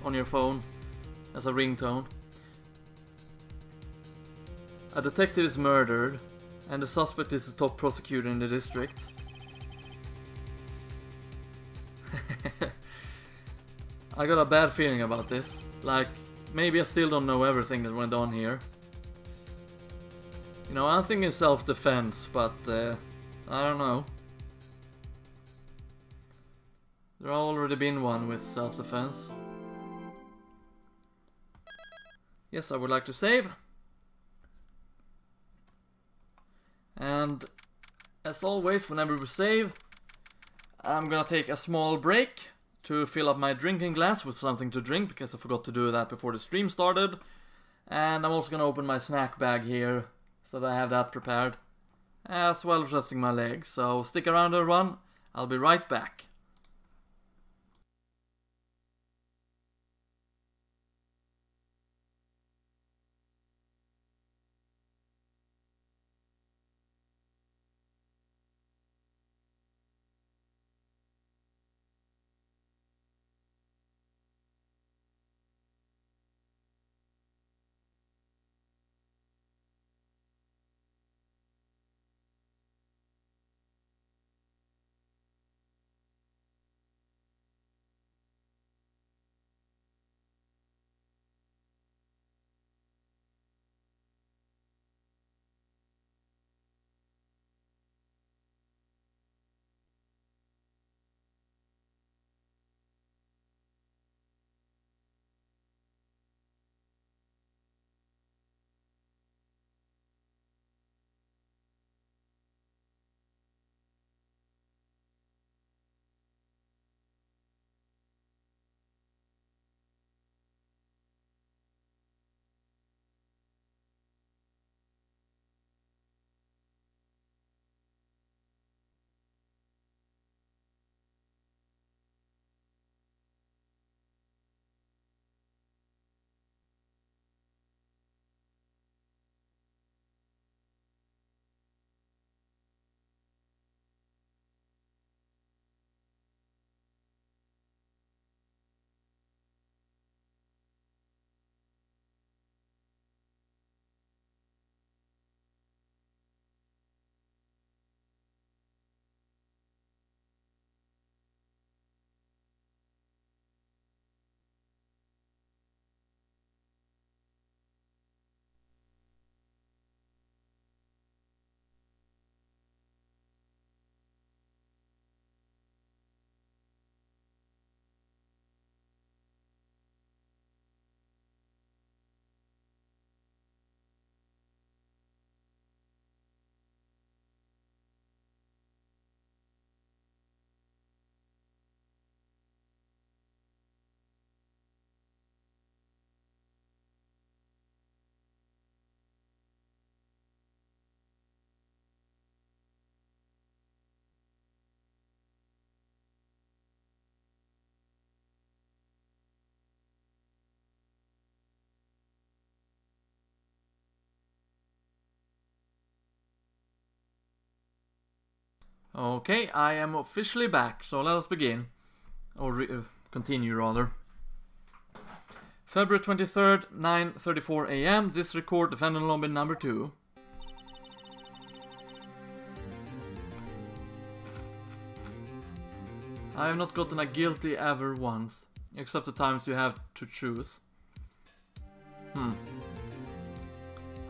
on your phone as a ringtone. A detective is murdered, and the suspect is the top prosecutor in the district. I got a bad feeling about this. Like, maybe I still don't know everything that went on here. You know, I'm thinking self-defense, but I don't know. There already been one with self-defense. Yes, I would like to save. And as always, whenever we save, I'm gonna take a small break to fill up my drinking glass with something to drink, because I forgot to do that before the stream started. And I'm also gonna open my snack bag here, so that I have that prepared. as well as resting my legs. So stick around everyone, I'll be right back. Okay, I am officially back, so let us begin. Or continue rather. February 23rd, 9:34 AM. This record defendant lobby number 2. I have not gotten a guilty ever once, except the times you have to choose.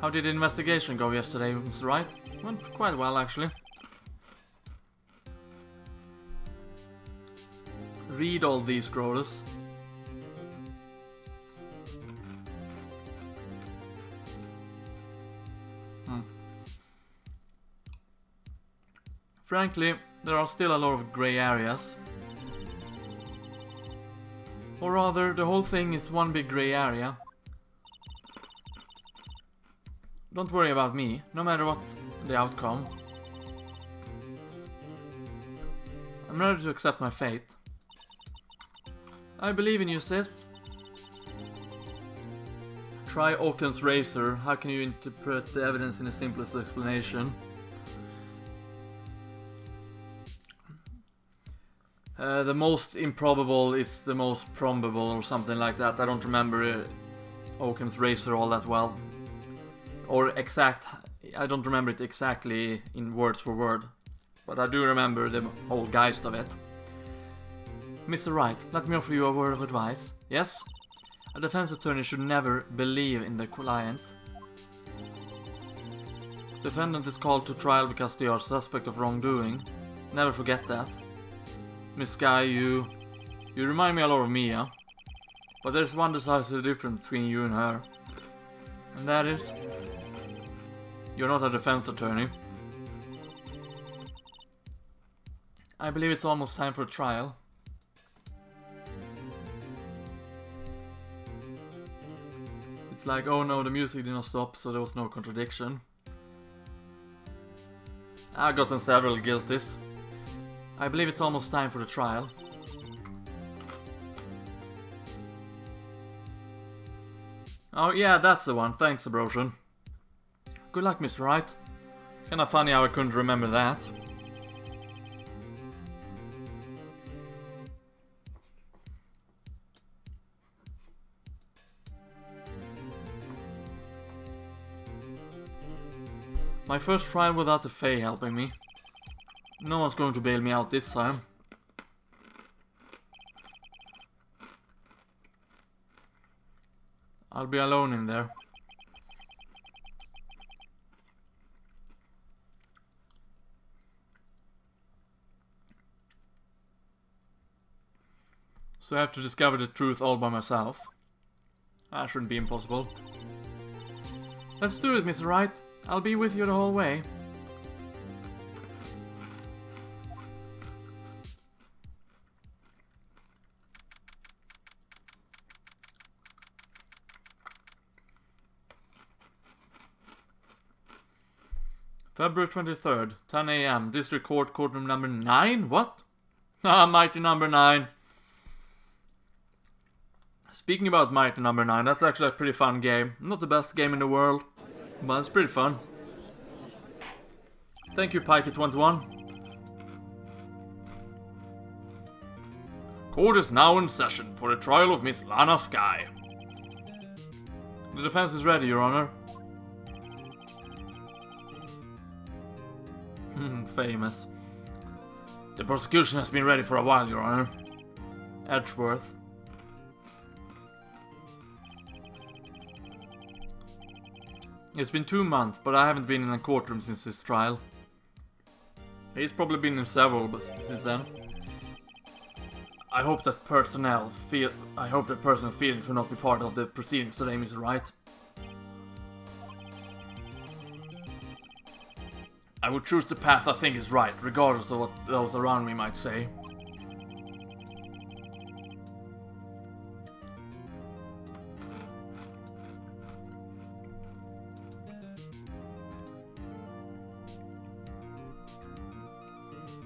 How did the investigation go yesterday, Mr. Wright? Went quite well, actually. Read all these, Grodus. Frankly, there are still a lot of grey areas. Or rather, the whole thing is one big grey area. Don't worry about me, no matter what the outcome. I'm ready to accept my fate. I believe in you, sis. Try Occam's razor. How can you interpret the evidence in the simplest explanation? The most improbable is the most probable, or something like that. I don't remember Occam's razor all that well. Or exact... I don't remember it exactly in words for word. But I do remember the whole geist of it. Mr. Wright, let me offer you a word of advice. Yes? A defense attorney should never believe in the client. Defendant is called to trial because they are suspect of wrongdoing. Never forget that. Miss Guy, you remind me a lot of Mia. But there's one decisive difference between you and her. And that is... you're not a defense attorney. I believe it's almost time for a trial. It's like, oh no, the music did not stop, so there was no contradiction. I've gotten several guilties. I believe it's almost time for the trial. Oh yeah, that's the one. Thanks, Abrosian. Good luck, Mr. Wright. It's kinda funny how I couldn't remember that. My first trial without the Fae helping me. No one's going to bail me out this time. I'll be alone in there. So I have to discover the truth all by myself. That shouldn't be impossible. Let's do it, Mr. Wright. I'll be with you the whole way. February 23rd, 10 AM, District Court, courtroom number 9? What? Ah, Mighty number 9. Speaking about Mighty number 9, that's actually a pretty fun game. Not the best game in the world, but it's pretty fun. Thank you, Pikey21. Court is now in session for the trial of Miss Lana Skye. The defense is ready, Your Honor. Famous. The prosecution has been ready for a while, Your Honor. Edgeworth. It's been 2 months, but I haven't been in a courtroom since this trial. He's probably been in several, but since then. I hope that personal feelings will not be part of the proceedings today, Mr. Wright. I would choose the path I think is right, regardless of what those around me might say.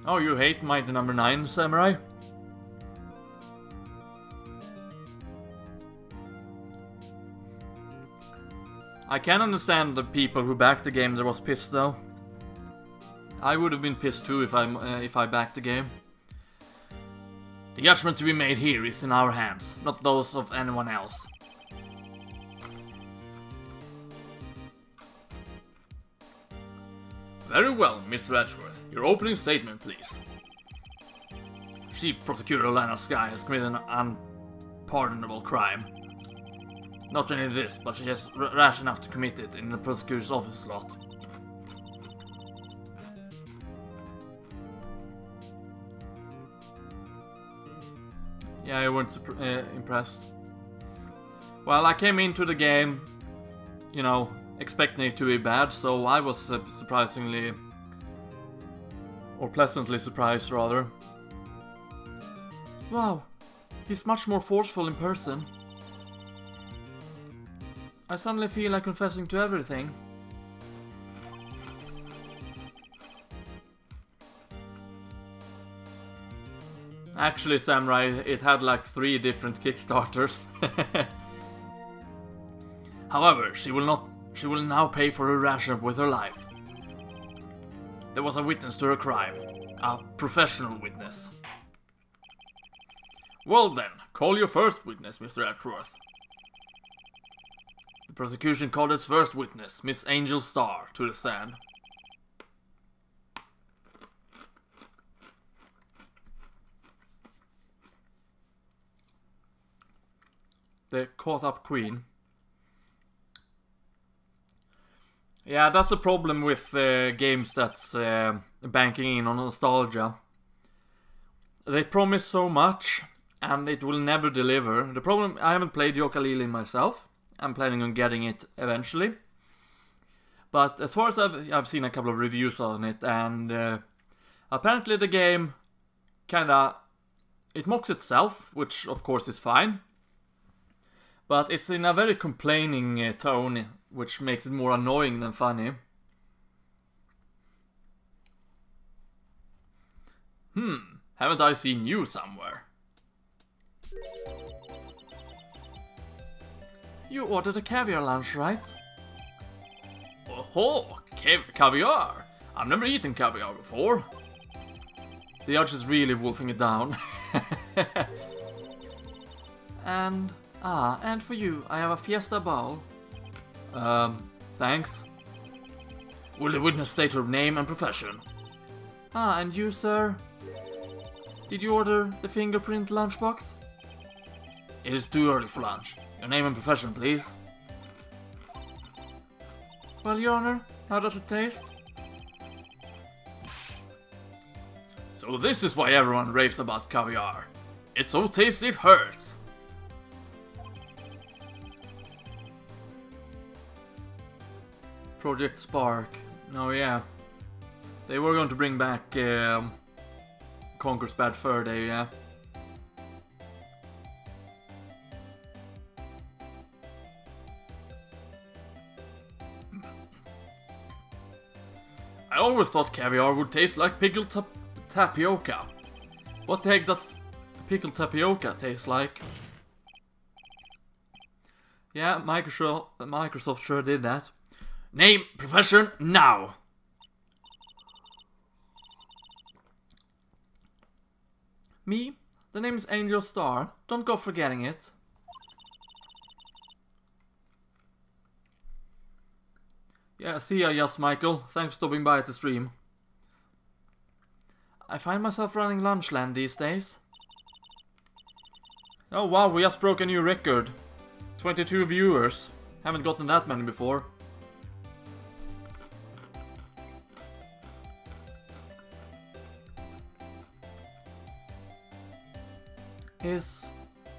Oh, you hate Mighty number 9, Samurai? I can understand the people who backed the game that was pissed though. I would have been pissed too if I backed the game. The judgment to be made here is in our hands, not those of anyone else. Very well, Mr. Edgeworth. Your opening statement, please. Chief Prosecutor Lana Skye has committed an unpardonable crime. Not only this, but she is rash enough to commit it in the prosecutor's office slot. Yeah, I weren't impressed. Well, I came into the game, you know, expecting it to be bad, so I was surprisingly, or pleasantly surprised rather. Wow, he's much more forceful in person. I suddenly feel like confessing to everything. Actually, Samurai, it had like 3 different Kickstarters. However, she will now pay for her ration with her life. There was a witness to her crime. A professional witness. Well then, call your first witness, Mr. Edgeworth. The prosecution called its first witness, Miss Angel Starr, to the stand. The caught-up queen. Yeah, that's the problem with games that's banking in on nostalgia. They promise so much, and it will never deliver. The problem, I haven't played Yooka-Laylee myself. I'm planning on getting it eventually. But as far as I've seen a couple of reviews on it, and apparently the game kinda, it mocks itself, which of course is fine. But it's in a very complaining tone, which makes it more annoying than funny. Haven't I seen you somewhere? You ordered a caviar lunch, right? Oh, caviar! I've never eaten caviar before. The judge is really wolfing it down. And for you, I have a fiesta bowl. Thanks. Will the witness state her name and profession? And you, sir? Did you order the fingerprint lunchbox? It is too early for lunch. Your name and profession, please. Well, Your Honor, how does it taste? So this is why everyone raves about caviar. It's so tasty it hurts. Project Spark. Oh yeah. They were going to bring back Conker's Bad Fur Day, yeah. I always thought caviar would taste like pickled tapioca. What the heck does pickled tapioca taste like? Yeah, Microsoft sure did that. Name, profession, now! Me? The name is Angel Star. Don't go forgetting it. Yeah, see ya, yes, Michael. Thanks for stopping by at the stream. I find myself running Lunchland these days. Oh wow, we just broke a new record. 22 viewers. Haven't gotten that many before. Is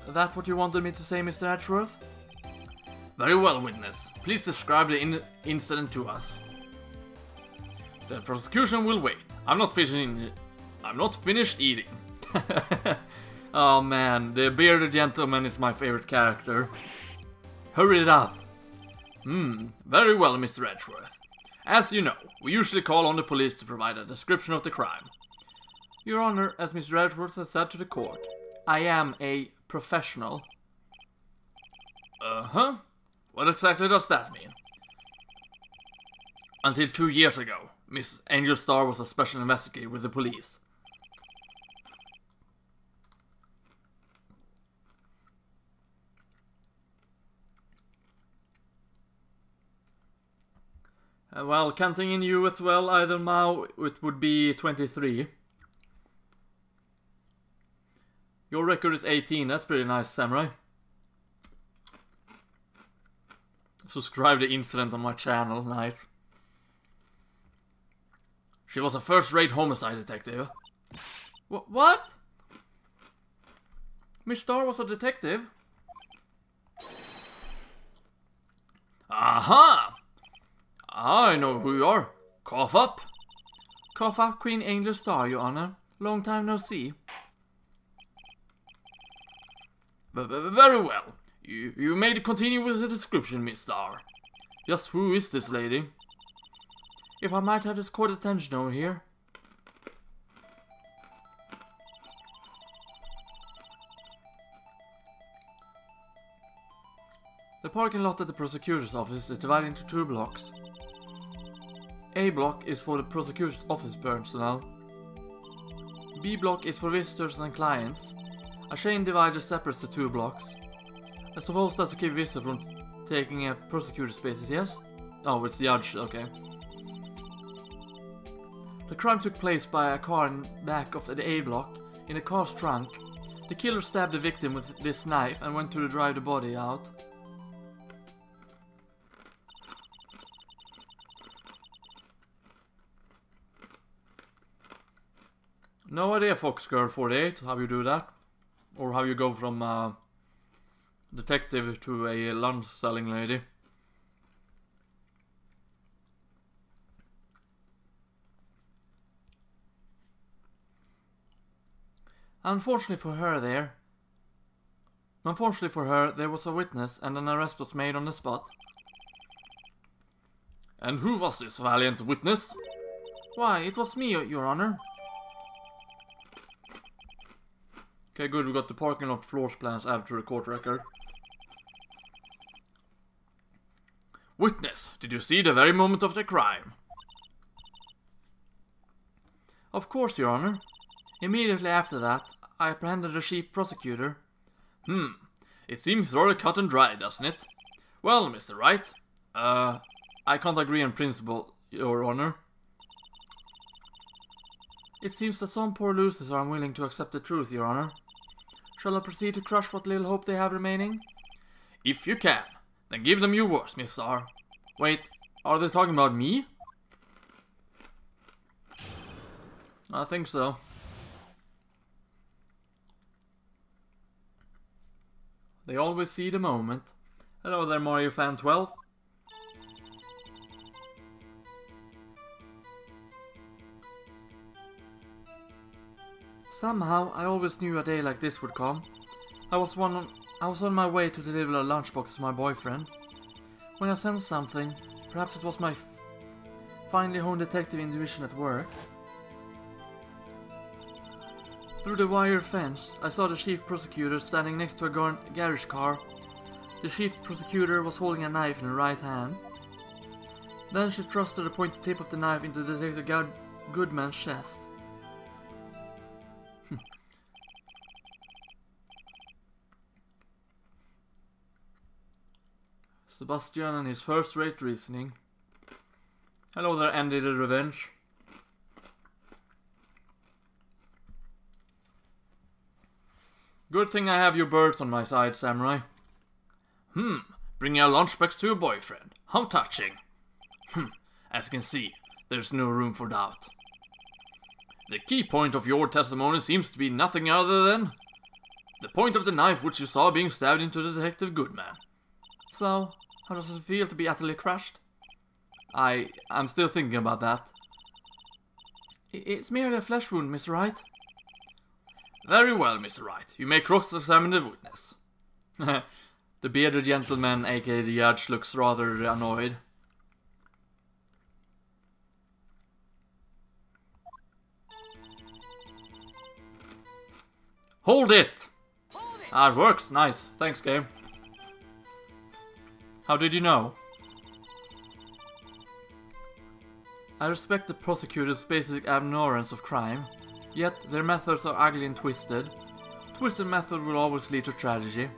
that what you wanted me to say, Mr. Edgeworth? Very well, witness. Please describe the incident to us. The prosecution will wait. I'm not finished eating. Oh man, the bearded gentleman is my favorite character. Hurry it up. Very well, Mr. Edgeworth. As you know, we usually call on the police to provide a description of the crime. Your Honor, as Mr. Edgeworth has said to the court, I am a professional. Uh-huh. What exactly does that mean? Until 2 years ago, Miss Angel Star was a special investigator with the police. Well, counting in you as well, either now it would be 23. Your record is 18, that's pretty nice, Samurai. Subscribe the incident on my channel, nice. She was a first-rate homicide detective. What? Miss Star was a detective? Aha! I know who you are. Cough up. Cough up, Queen Angel Star, Your Honor. Long time no see. Very well. You may continue with the description, Miss Star. Just who is this lady? If I might have this court attention over here. The parking lot at the prosecutor's office is divided into 2 blocks. A block is for the prosecutor's office personnel. B block is for visitors and clients. A chain divider separates the 2 blocks. I suppose that's to keep visitors from taking a prosecutor's spaces, yes? Oh, it's the judge, okay. The crime took place by a car in back of the A block. In the car's trunk, the killer stabbed the victim with this knife and went to drive the body out. No idea, Foxgirl48, how you do that. Or how you go from detective to a lunch selling lady. Unfortunately for her, there was a witness and an arrest was made on the spot. And who was this valiant witness? Why, it was me, Your Honor. Okay, good, we got the parking lot floor plans added to the court record. Witness, did you see the very moment of the crime? Of course, Your Honor. Immediately after that, I apprehended the chief prosecutor. It seems rather cut and dry, doesn't it? Well, Mr. Wright, I can't agree on principle, Your Honor. It seems that some poor losers are unwilling to accept the truth, Your Honor. Shall I proceed to crush what little hope they have remaining? If you can, then give them your worst, Miss R. Wait, are they talking about me? I think so. They always see the moment. Hello there, Mario Fan 12. Somehow, I always knew a day like this would come. I was on my way to deliver a lunchbox to my boyfriend. When I sensed something, perhaps it was my finely honed detective intuition at work. Through the wire fence, I saw the chief prosecutor standing next to a garage car. The chief prosecutor was holding a knife in her right hand. Then she thrusted the pointed tip of the knife into Detective Goodman's chest. Sebastian and his first-rate reasoning. Hello there, Andy the Revenge. Good thing I have your birds on my side, Samurai. Bring your lunchbox to your boyfriend. How touching. As you can see, there's no room for doubt. The key point of your testimony seems to be nothing other than the point of the knife which you saw being stabbed into Detective Goodman. So, how does it feel to be utterly crushed? I'm still thinking about that. It's merely a flesh wound, Mr. Wright. Very well, Mr. Wright. You may cross-examine the witness. The bearded gentleman, aka the judge, looks rather annoyed. Hold it! Ah, it works. Nice. Thanks, game. How did you know? I respect the prosecutor's basic ignorance of crime, yet their methods are ugly and twisted. Twisted method will always lead to tragedy.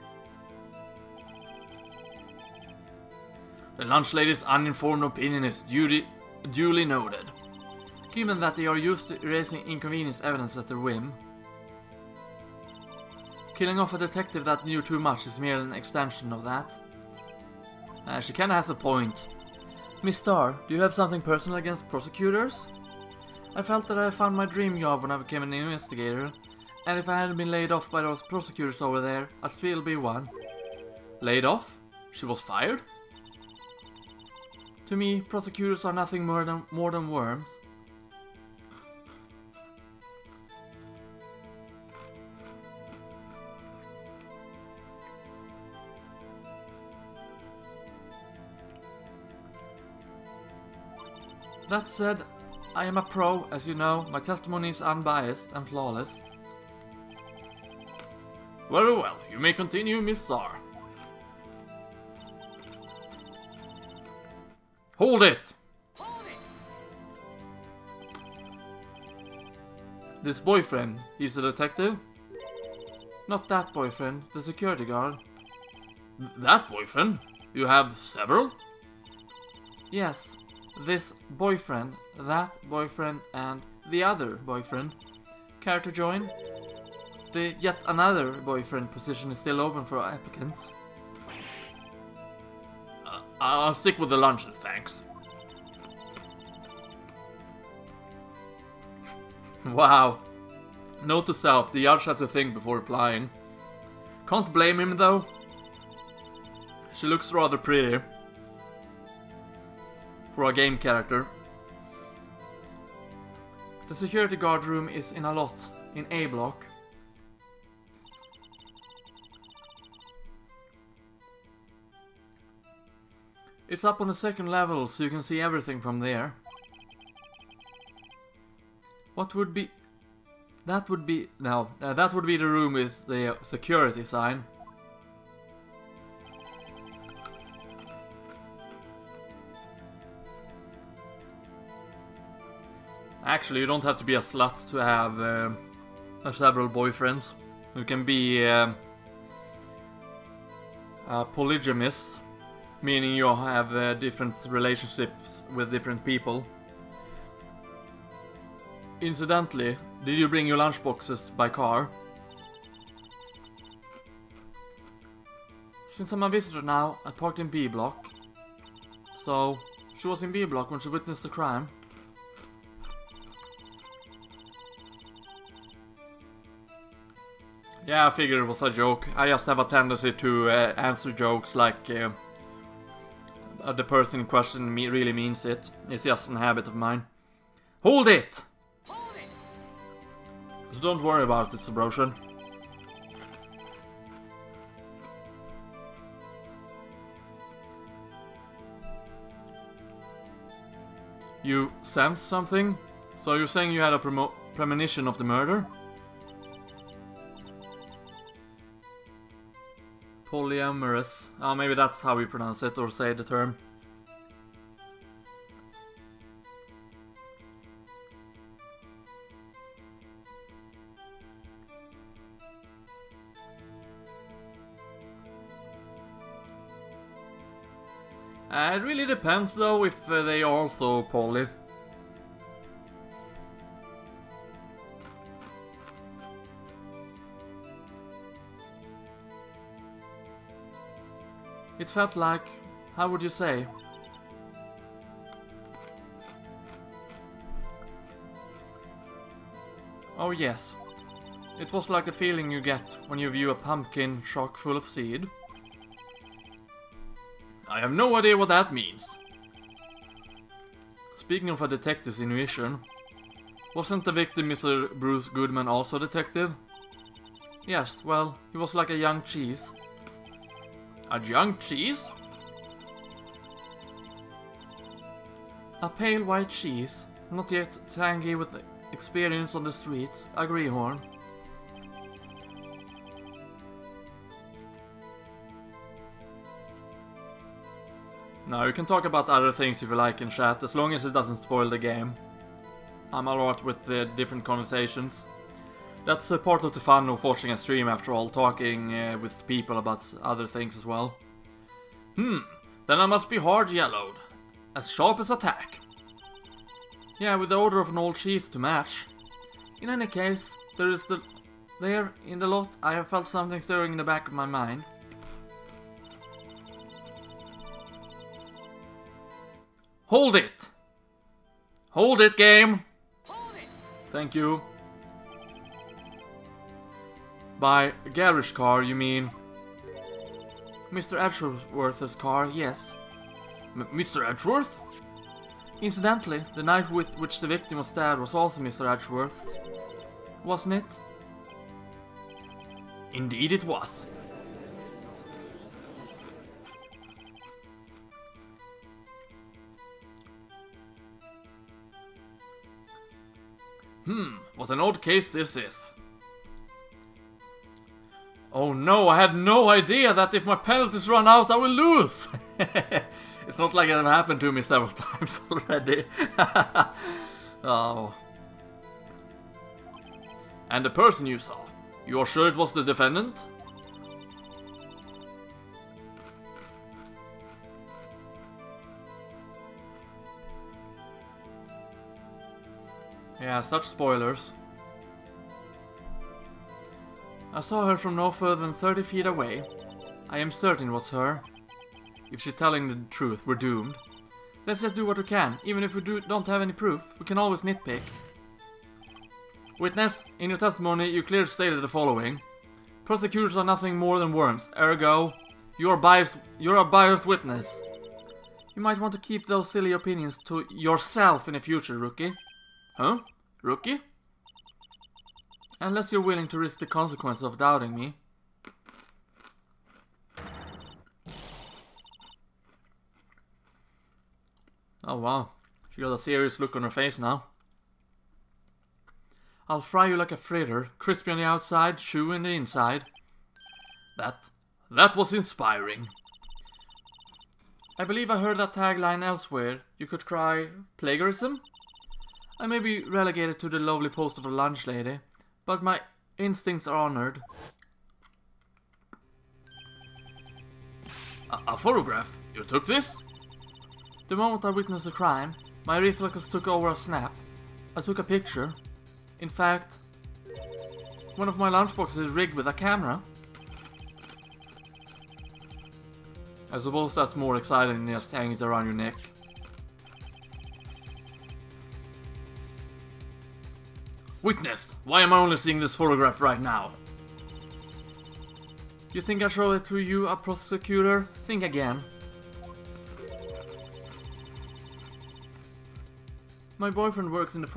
The lunch lady's uninformed opinion is duly noted. Given that they are used to erasing inconvenience evidence at their whim. Killing off a detective that knew too much is merely an extension of that. She kinda has a point. Miss Starr, do you have something personal against prosecutors? I felt that I found my dream job when I became an investigator, and if I hadn't been laid off by those prosecutors over there, I'd still be one. Laid off? She was fired? To me, prosecutors are nothing more than worms. That said, I am a pro, as you know. My testimony is unbiased and flawless. Very well, you may continue, Miss Starr. Hold it! This boyfriend, he's a detective? Not that boyfriend, the security guard. That boyfriend? You have several? Yes. This boyfriend, that boyfriend, and the other boyfriend. Care to join? The yet another boyfriend position is still open for applicants. I'll stick with the lunches, thanks. Wow. Note to self, the judge had to think before replying. Can't blame him though. She looks rather pretty. For a game character. The security guard room is in a lot, in A block. It's up on the second level, so you can see everything from there. What would be That would be... no, that would be the room with the security sign. Actually, you don't have to be a slut to have several boyfriends. You can be a polygamist, meaning you have different relationships with different people. Incidentally, did you bring your lunchboxes by car? Since I'm a visitor now, I parked in B block. So, she was in B block when she witnessed the crime. Yeah, I figured it was a joke. I just have a tendency to answer jokes like the person in question really means it. It's just a habit of mine. Hold it! Hold it! So don't worry about it, Subroshan. You sense something? So you're saying you had a premonition of the murder? Polyamorous. Oh, maybe that's how we pronounce it or say the term. It really depends though if they are also poly. It felt like, how would you say? Oh yes, it was like the feeling you get when you view a pumpkin chock full of seed. I have no idea what that means. Speaking of a detective's intuition, wasn't the victim Mr. Bruce Goodman also a detective? Yes, well, he was like a young cheese. A young cheese? A pale white cheese, not yet tangy with experience on the streets, a greenhorn. Now you can talk about other things if you like in chat, as long as it doesn't spoil the game. I'm alright with the different conversations. That's part of the fun of watching a stream after all, talking with people about other things as well. Then I must be hard yellowed. As sharp as a tack. Yeah, with the order of an old cheese to match. In any case, there in the lot I have felt something stirring in the back of my mind. Hold it! Hold it, game! Hold it! Thank you. By garage car, you mean Mr. Edgeworth's car, yes. Mr. Edgeworth? Incidentally, the knife with which the victim was stabbed was also Mr. Edgeworth's, wasn't it? Indeed it was. What an odd case this is. Oh no, I had no idea that if my penalties run out, I will lose! It's not like it happened to me several times already. Oh. And the person you saw, you are sure it was the defendant? Yeah, such spoilers. I saw her from no further than 30 feet away. I am certain it was her. If she's telling the truth, we're doomed. Let's just do what we can. Even if we don't have any proof, we can always nitpick. Witness, in your testimony, you clearly stated the following. Prosecutors are nothing more than worms. Ergo, you're a biased witness. You might want to keep those silly opinions to yourself in the future, rookie. Huh? Rookie? Unless you're willing to risk the consequences of doubting me. Oh wow, she got a serious look on her face now. I'll fry you like a fritter, crispy on the outside, chewy on the inside. That was inspiring. I believe I heard that tagline elsewhere. You could cry plagiarism? I may be relegated to the lovely post of a lunch lady, but my instincts are honored. A photograph? You took this? The moment I witnessed a crime, my reflexes took over a snap. I took a picture. In fact, one of my lunchboxes is rigged with a camera. I suppose that's more exciting than just hanging it around your neck. Witness, why am I only seeing this photograph right now? You think I showed it to you, a prosecutor? Think again. My boyfriend works in the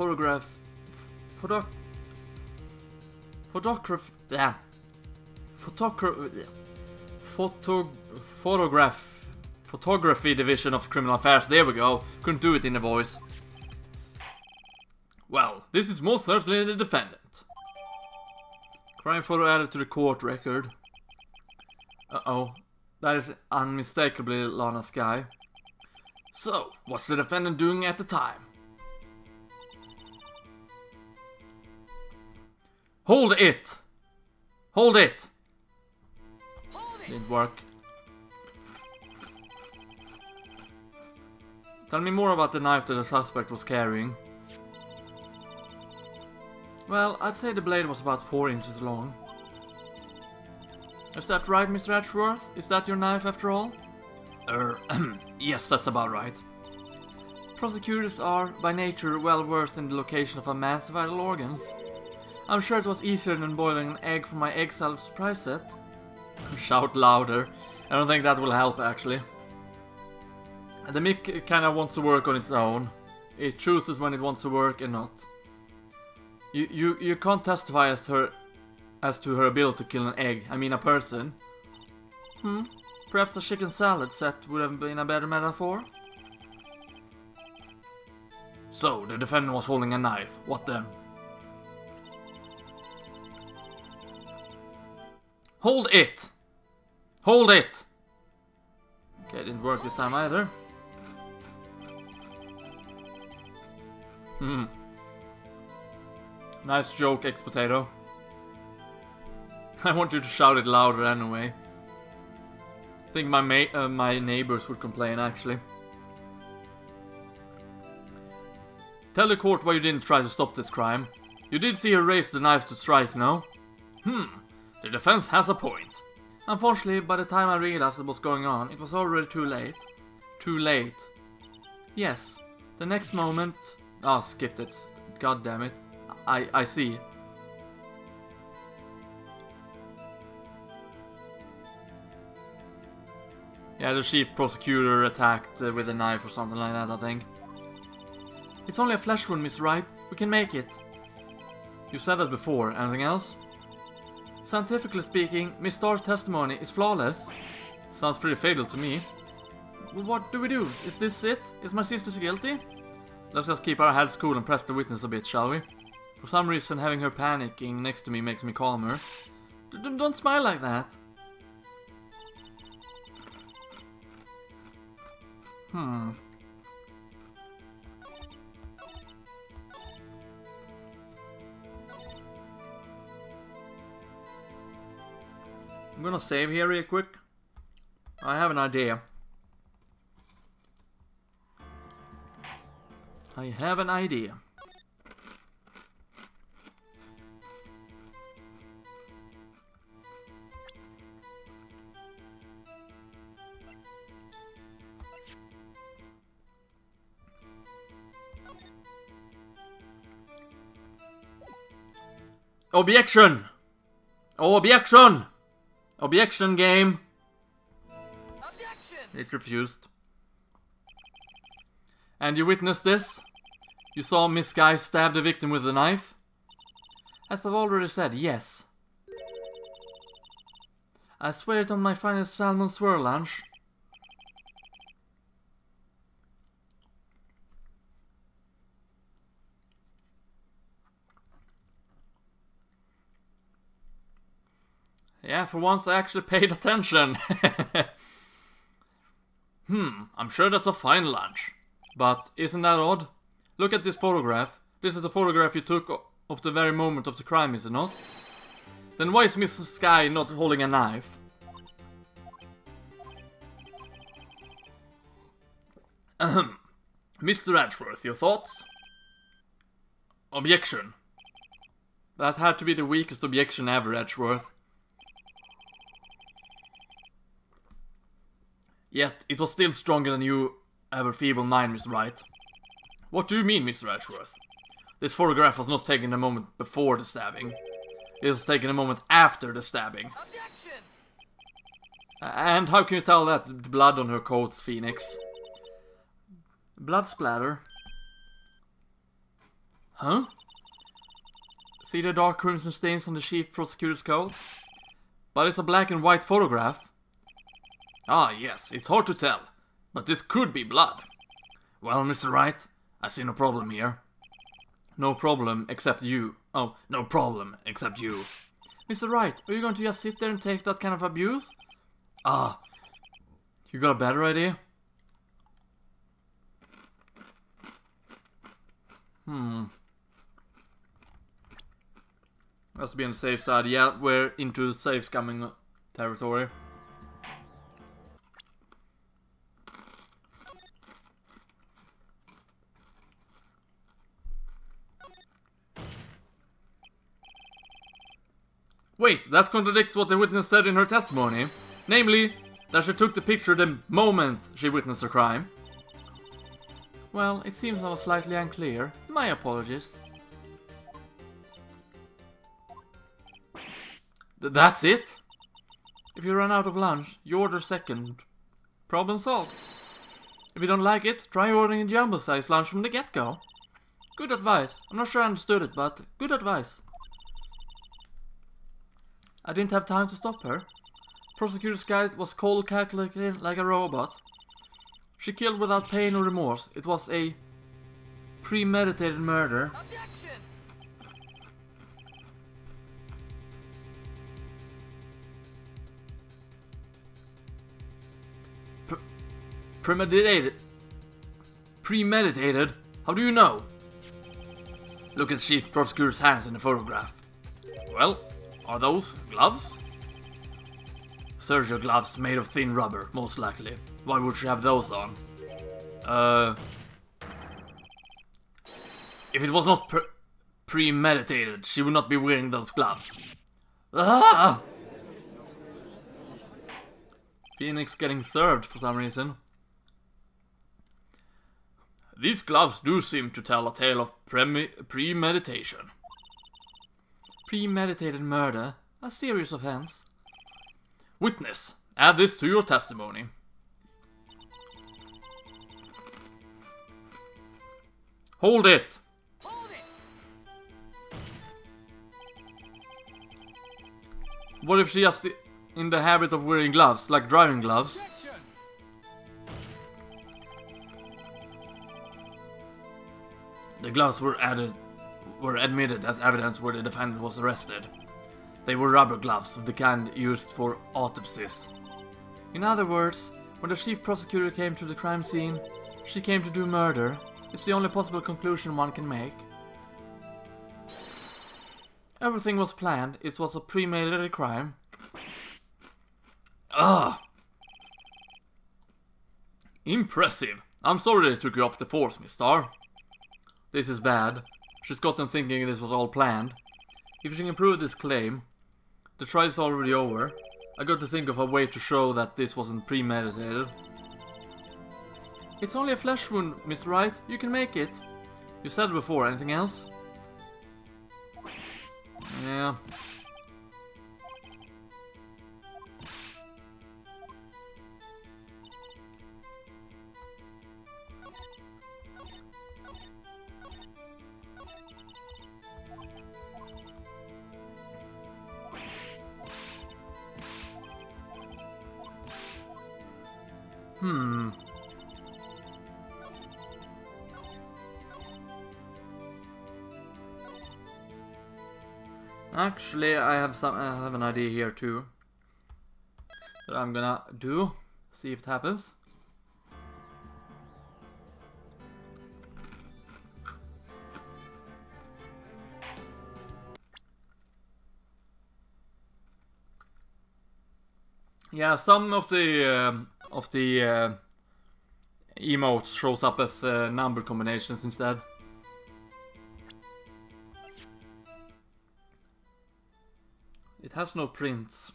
photography division of criminal affairs. There we go. Couldn't do it in a voice. Well, this is most certainly the defendant. Crime photo added to the court record. Uh-oh. That is unmistakably Lana Skye. So, what's the defendant doing at the time? Hold it! Hold it! Didn't work. Tell me more about the knife that the suspect was carrying. Well, I'd say the blade was about 4 inches long. Is that right, Mr. Edgeworth? Is that your knife after all? Yes, that's about right. Prosecutors are, by nature, well versed in the location of a man's vital organs. I'm sure it was easier than boiling an egg for my egg salad surprise set. Shout louder. I don't think that will help, actually. The mic kinda wants to work on its own. It chooses when it wants to work and not. You can't testify as to her ability to kill an egg. I mean a person. Perhaps a chicken salad set would have been a better metaphor? So, the defendant was holding a knife. What then? Hold it! Hold it! Okay, it didn't work this time either. Nice joke, ex-potato. I want you to shout it louder anyway. I think my neighbors would complain, actually. Tell the court why you didn't try to stop this crime. You did see her raise the knife to strike, no? The defense has a point. Unfortunately, by the time I realized what was going on, it was already too late. Too late? Yes. The next moment... Ah, skipped it. God damn it. I see. Yeah, the chief prosecutor attacked with a knife or something like that, I think. It's only a flesh wound, Miss Wright. We can make it. You said that before. Anything else? Scientifically speaking, Miss Starr's testimony is flawless. Sounds pretty fatal to me. Well, what do we do? Is this it? Is my sister guilty? Let's just keep our heads cool and press the witness a bit, shall we? For some reason, having her panicking next to me makes me calmer. Don't smile like that. I'm gonna save here real quick. I have an idea. Objection! Objection! Objection, game! Objection! It refused. And you witnessed this? You saw Miss Skye stab the victim with a knife? As I've already said, yes. I swear it on my finest salmon swirl lunch. Yeah, for once I actually paid attention. I'm sure that's a fine lunch. But isn't that odd? Look at this photograph. This is the photograph you took of the very moment of the crime, is it not? Then why is Miss Sky not holding a knife? Mr. Edgeworth, your thoughts? Objection. That had to be the weakest objection ever, Edgeworth. Yet, it was still stronger than you ever feeble mind, Miss Wright. What do you mean, Mr. Edgeworth? This photograph was not taken a moment before the stabbing. It was taken a moment after the stabbing. Objection! And how can you tell that the blood on her coat's Phoenix? Blood splatter? Huh? See the dark crimson stains on the chief prosecutor's coat? But it's a black and white photograph. Ah, yes, it's hard to tell. But this could be blood. Well, Mr. Wright, I see no problem here. No problem, except you. Oh, no problem, except you. Mr. Wright, are you going to just sit there and take that kind of abuse? Ah, you got a better idea? Let's be on the safe side. Yeah, we're into safe scumming territory. Wait, that contradicts what the witness said in her testimony. Namely, that she took the picture the moment she witnessed the crime. Well, it seems I was slightly unclear. My apologies. That's it? If you run out of lunch, you order second. Problem solved. If you don't like it, try ordering a jumbo-sized lunch from the get-go. Good advice. I'm not sure I understood it, but good advice. I didn't have time to stop her. Prosecutor's guide was cold, calculating like a robot. She killed without pain or remorse. It was a premeditated murder. Objection! Premeditated? Premeditated? How do you know? Look at Chief Prosecutor's hands in the photograph. Well, are those gloves? Surgical gloves made of thin rubber, most likely. Why would she have those on? If it was not premeditated, she would not be wearing those gloves. Ah! Phoenix getting served for some reason. These gloves do seem to tell a tale of premeditation. Premeditated murder? A serious offense. Witness, add this to your testimony. Hold it! Hold it! What if she just in the habit of wearing gloves, like driving gloves? Objection! The gloves were admitted as evidence where the defendant was arrested. They were rubber gloves of the kind used for autopsies. In other words, when the chief prosecutor came to the crime scene, she came to do murder. It's the only possible conclusion one can make. Everything was planned. It was a premeditated crime. Ah! Impressive. I'm sorry they took you off the force, Miss Starr. This is bad. She's got them thinking this was all planned. If she can prove this claim, the trial is already over. I got to think of a way to show that this wasn't premeditated. It's only a flesh wound, Mr. Wright. You can make it. You said it before. Anything else? Yeah. Actually, I have an idea here too. that I'm gonna do. See if it happens. Yeah, some of the emotes shows up as number combinations instead. It has no prints.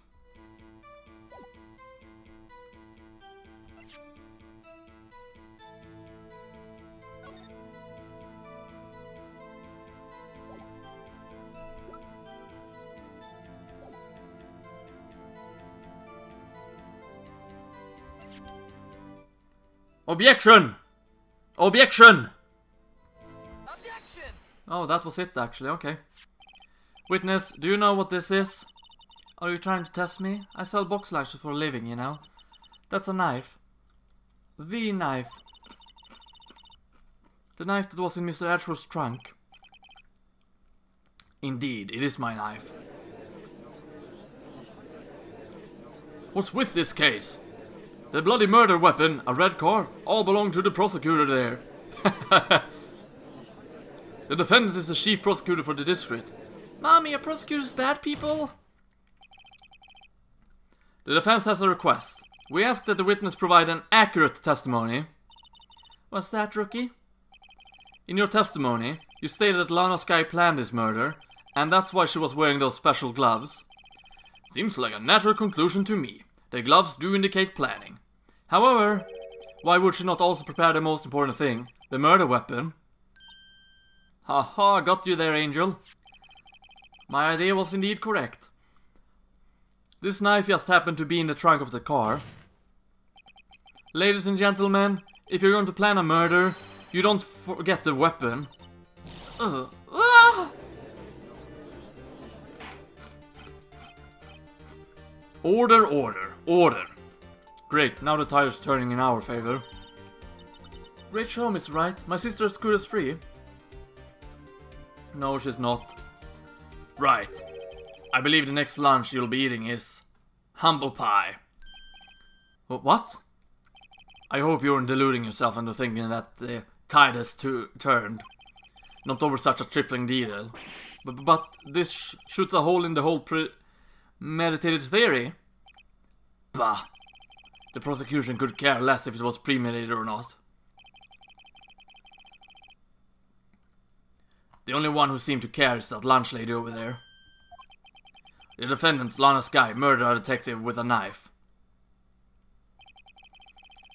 Objection! Objection! Objection! Oh, that was it actually, okay. Witness, do you know what this is? Are you trying to test me? I sell box lashes for a living, you know. That's a knife. The knife. The knife that was in Mr. Edgeworth's trunk. Indeed, it is my knife. What's with this case? The bloody murder weapon, a red car, all belong to the prosecutor there. The defendant is the chief prosecutor for the district. Mommy, are prosecutors bad people? The defense has a request. We ask that the witness provide an accurate testimony. What's that, rookie? In your testimony, you stated that Lana Skye planned this murder, and that's why she was wearing those special gloves. Seems like a natural conclusion to me. The gloves do indicate planning. However, why would she not also prepare the most important thing, the murder weapon? Haha, got you there, Angel. My idea was indeed correct. This knife just happened to be in the trunk of the car. Ladies and gentlemen, if you're going to plan a murder, you don't forget the weapon. Order, order, order. Great, now the tide's turning in our favor. Great show, Miss Wright. My sister is good as free. No, she's not. Right. I believe the next lunch you'll be eating is humble pie. What? I hope you aren't deluding yourself into thinking that the tide has turned. Not over such a trifling detail. But this shoots a hole in the whole premeditated theory. Bah. The prosecution could care less if it was premeditated or not. The only one who seemed to care is that lunch lady over there. The defendant, Lana Skye, murdered a detective with a knife.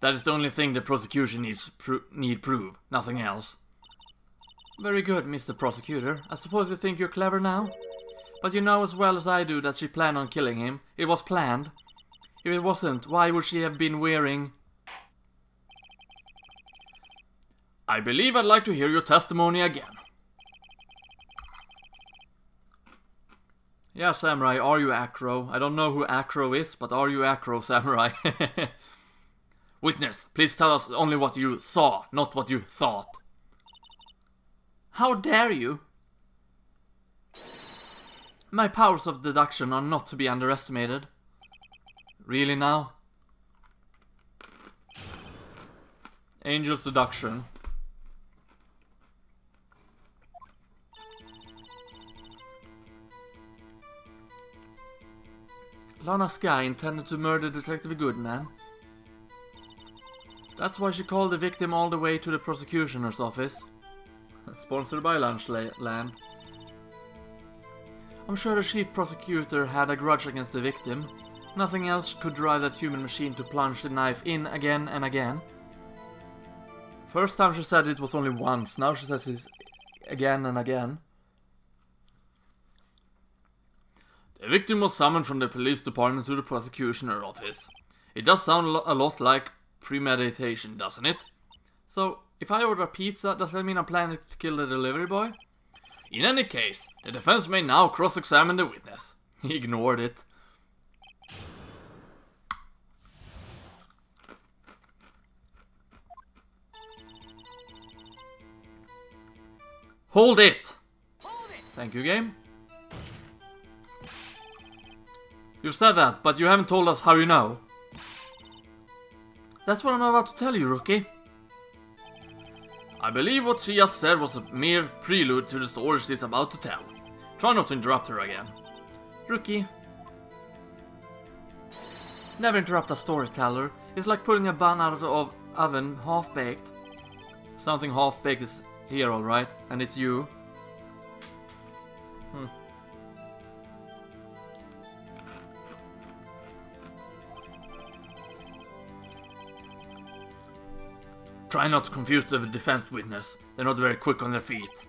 That is the only thing the prosecution need prove, nothing else. Very good, Mr. Prosecutor. I suppose you think you're clever now? But you know as well as I do that she planned on killing him. It was planned. If it wasn't, why would she have been wearing... I believe I'd like to hear your testimony again. Yeah, Samurai, are you Acro? I don't know who Acro is, but are you Acro, Samurai? Witness, please tell us only what you saw, not what you thought. How dare you? My powers of deduction are not to be underestimated. Really now? Angel's deduction. Lana Skye intended to murder Detective Goodman. That's why she called the victim all the way to the prosecutioner's office. Sponsored by Lunchland. I'm sure the chief prosecutor had a grudge against the victim. Nothing else could drive that human machine to plunge the knife in again and again. First time she said it was only once, now she says it again and again. The victim was summoned from the police department to the prosecutioner's office. It does sound a lot like premeditation, doesn't it? So, if I order a pizza, does that mean I'm planning to kill the delivery boy? In any case, the defense may now cross-examine the witness. He ignored it. Hold it! Hold it! Thank you, game. You said that, but you haven't told us how you know. That's what I'm about to tell you, Rookie. I believe what she just said was a mere prelude to the story she's about to tell. Try not to interrupt her again. Rookie. Never interrupt a storyteller. It's like pulling a bun out of the oven half-baked. Something half-baked is here, alright, and it's you. Try not to confuse the defense witness. They're not very quick on their feet.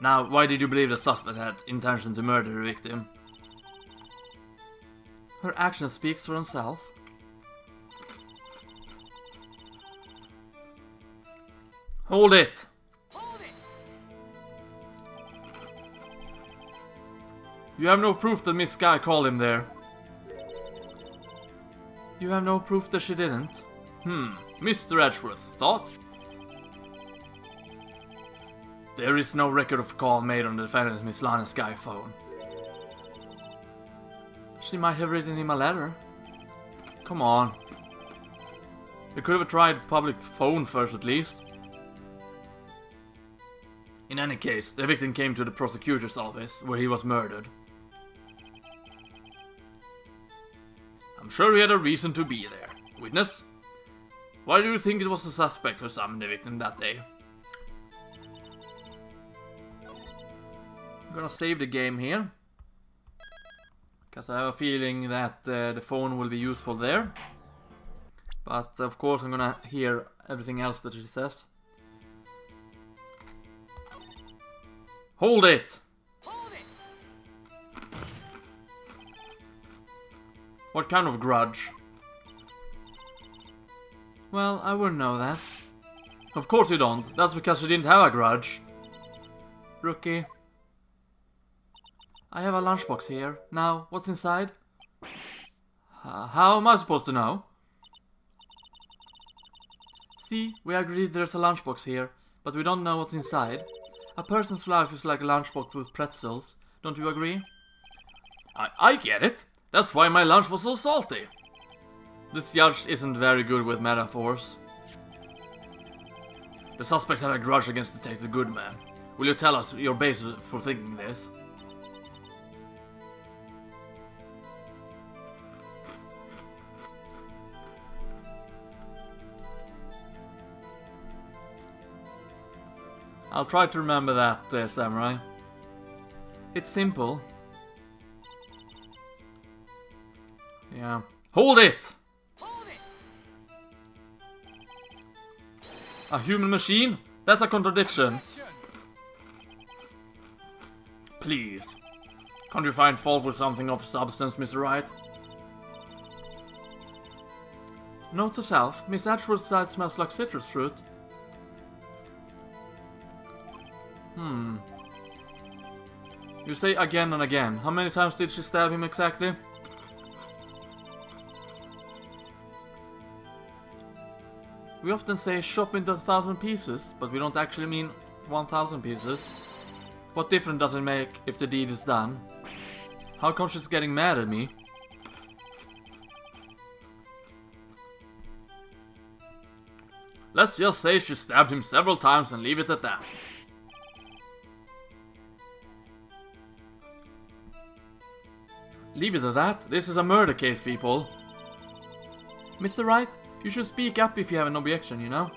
Now, why did you believe the suspect had intention to murder the victim? Her action speaks for himself. Hold it! Hold it! You have no proof that Miss Sky called him there. You have no proof that she didn't. Mr. Edgeworth, thought? There is no record of call made on the defendant Miss Lana's Sky phone. She might have written him a letter. Come on. You could have tried public phone first at least. In any case, the victim came to the prosecutor's office where he was murdered. I'm sure he had a reason to be there. Witness? Why do you think it was the suspect who summoned the victim that day? I'm gonna save the game here. Because I have a feeling that the phone will be useful there. But of course I'm gonna hear everything else that she says. Hold it! Hold it! What kind of grudge? Well, I wouldn't know that. Of course you don't. That's because she didn't have a grudge. Rookie. I have a lunchbox here. Now, what's inside? How am I supposed to know? See, we agreed there's a lunchbox here, but we don't know what's inside. A person's life is like a lunchbox with pretzels. Don't you agree? I get it. That's why my lunch was so salty. This judge isn't very good with metaphors. The suspect had a grudge against Detective Goodman. Will you tell us your basis for thinking this? I'll try to remember that, Samurai. It's simple. Yeah. Hold it! Hold it! A human machine? That's a contradiction. Action! Please. Can't you find fault with something of substance, Mr. Wright? Note to self, Miss Edgeworth's side smells like citrus fruit. You say again and again. How many times did she stab him exactly? We often say chop into 1,000 pieces, but we don't actually mean 1,000 pieces. What difference does it make if the deed is done? How come she's getting mad at me? Let's just say she stabbed him several times and leave it at that. Leave it at that? This is a murder case, people. Mr. Wright, you should speak up if you have an objection, you know?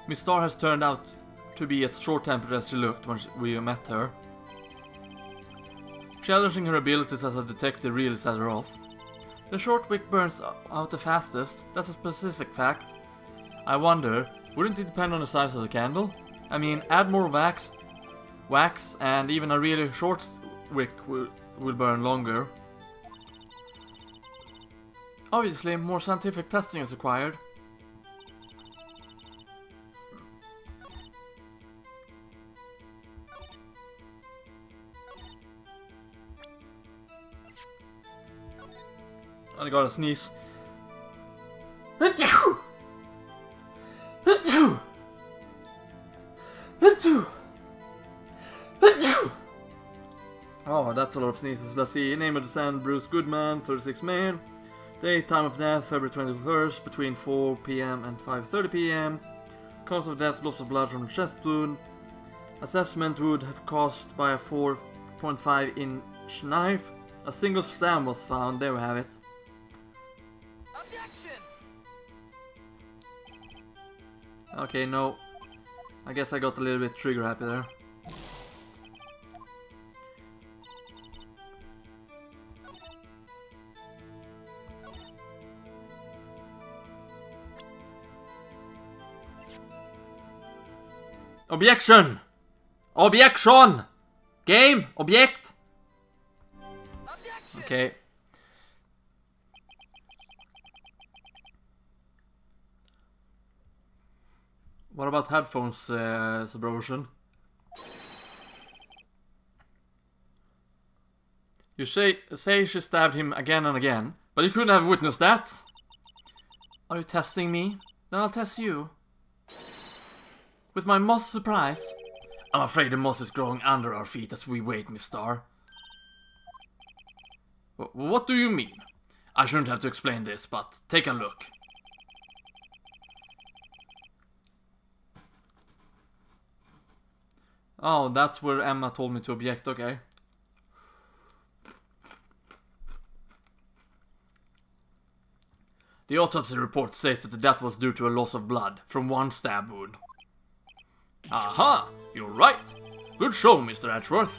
Miss Starr has turned out to be as short-tempered as she looked when we met her. Challenging her abilities as a detective really set her off. The short wick burns out the fastest, that's a specific fact. I wonder, wouldn't it depend on the size of the candle? I mean, add more wax, and even a really short wick will burn longer. Obviously, more scientific testing is required. I gotta sneeze. Oh, that's a lot of sneezes. Let's see. Name of the Sand, Bruce Goodman, 36 male. Date, time of death, February 21st, between 4 p.m. and 5:30 p.m. Cause of death, loss of blood from a chest wound. Assessment would have caused by a 4.5-inch knife. A single stab was found, there we have it. Objection! Okay, no. I guess I got a little bit trigger happy there. Objection! Objection! Game! Object! Objection! Okay. What about headphones, Subrosion? You say she stabbed him again and again, but you couldn't have witnessed that? Are you testing me? Then I'll test you. With my moss surprise. I'm afraid the moss is growing under our feet as we wait, Miss Star. What do you mean? I shouldn't have to explain this, but take a look. Oh, that's where Emma told me to object, okay. The autopsy report says that the death was due to a loss of blood from one stab wound. Aha! You're right! Good show, Mr. Edgeworth.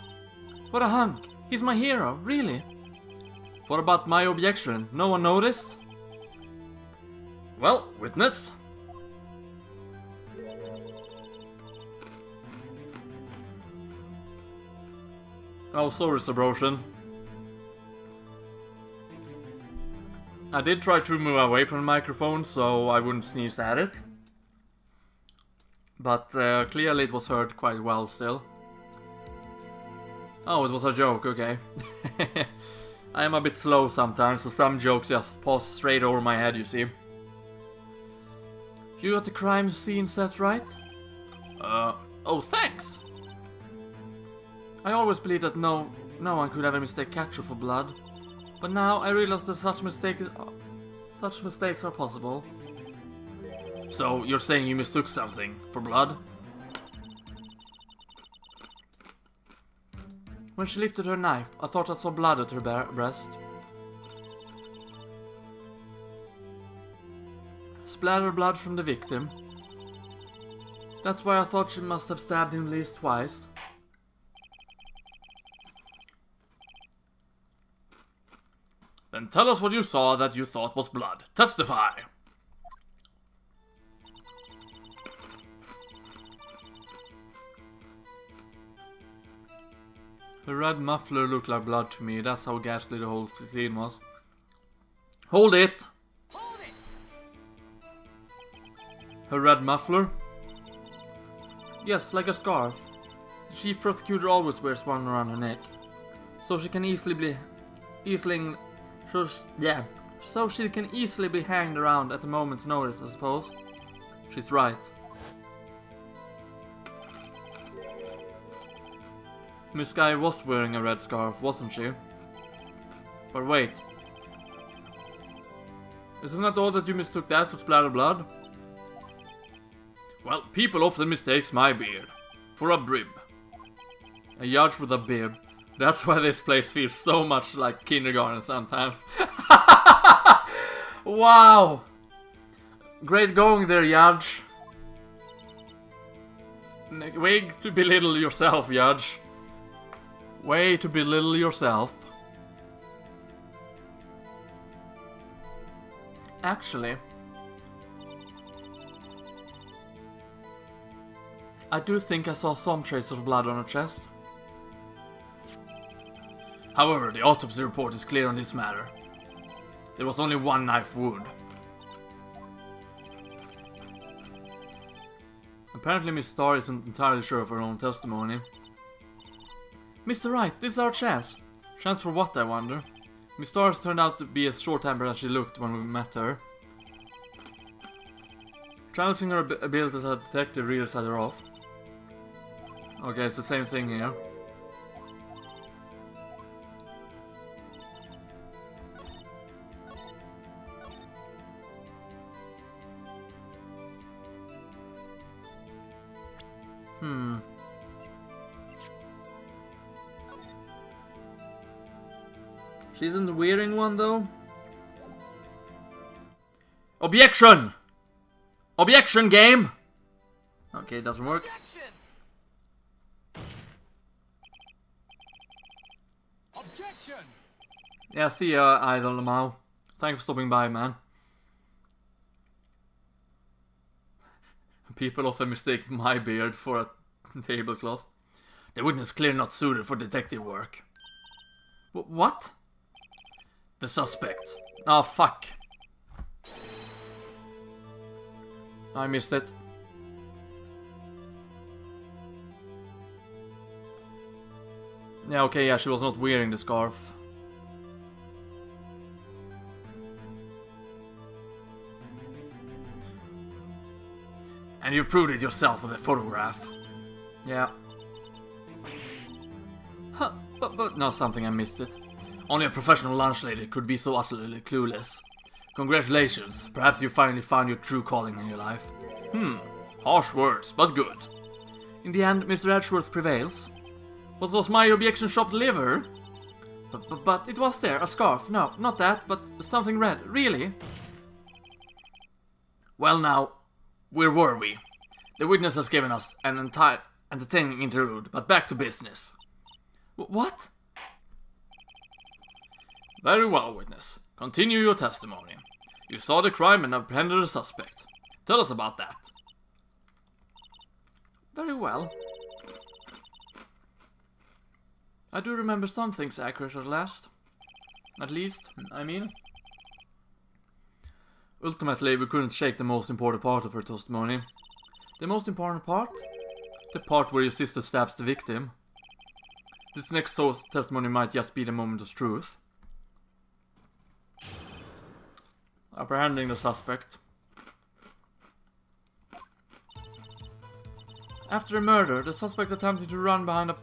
What a hunk! He's my hero, really? What about my objection? No one noticed? Well, witness. Oh, sorry, Subrosion. I did try to move away from the microphone so I wouldn't sneeze at it. But clearly it was heard quite well still. Oh, it was a joke, okay. I am a bit slow sometimes, so some jokes just pass straight over my head, you see. You got the crime scene set right? Oh, thanks! I always believed that no one could ever mistake capture for blood. But now I realize that such mistakes are possible. So, you're saying you mistook something for blood? When she lifted her knife, I thought I saw blood at her breast. Splatter blood from the victim. That's why I thought she must have stabbed him at least twice. Then tell us what you saw that you thought was blood. Testify! Her red muffler looked like blood to me. That's how ghastly the whole scene was. Hold it! Hold it! Her red muffler? Yes, like a scarf. The chief prosecutor always wears one around her neck. So she can easily be hanged around at a moment's notice, I suppose. She's right. Miss Guy was wearing a red scarf, wasn't she? But wait. Isn't that all that you mistook that for splatter blood? Well, people often mistake my beard for a bib. A judge with a bib. That's why this place feels so much like kindergarten sometimes. Wow! Great going there, Judge. Way to belittle yourself, Judge. Way to belittle yourself. Actually, I do think I saw some trace of blood on her chest. However, the autopsy report is clear on this matter. There was only one knife wound. Apparently Miss Starr isn't entirely sure of her own testimony. Mr. Wright, this is our chance. Chance for what, I wonder? Miss Starr turned out to be as short-tempered as she looked when we met her. Challenging her ability as a detective really set her off. Okay, it's the same thing here. She isn't wearing one though. Objection! Objection, game! Okay, it doesn't work. Objection! Objection! Yeah, see ya, Idol Mao. Thanks for stopping by, man. People often mistake my beard for a tablecloth. The witness clearly not suited for detective work. What? The suspect. Oh, fuck. I missed it. Yeah, okay, yeah, she was not wearing the scarf. And you proved it yourself with a photograph. Yeah. Huh, but no, something I missed it. Only a professional lunch lady could be so utterly clueless. Congratulations, perhaps you finally found your true calling in your life. Harsh words, but good. In the end, Mr. Edgeworth prevails. What was my objection shop liver? But it was there, a scarf. No, not that, but something red. Really? Well now, where were we? The witness has given us an entertaining interlude, but back to business. What? Very well, witness. Continue your testimony. You saw the crime and apprehended the suspect. Tell us about that. Very well. I do remember some things accurate at last. At least, I mean. Ultimately, we couldn't shake the most important part of her testimony. The most important part? The part where your sister stabs the victim. This next testimony might just be the moment of truth. Apprehending the suspect. After the murder, the suspect attempted to run behind a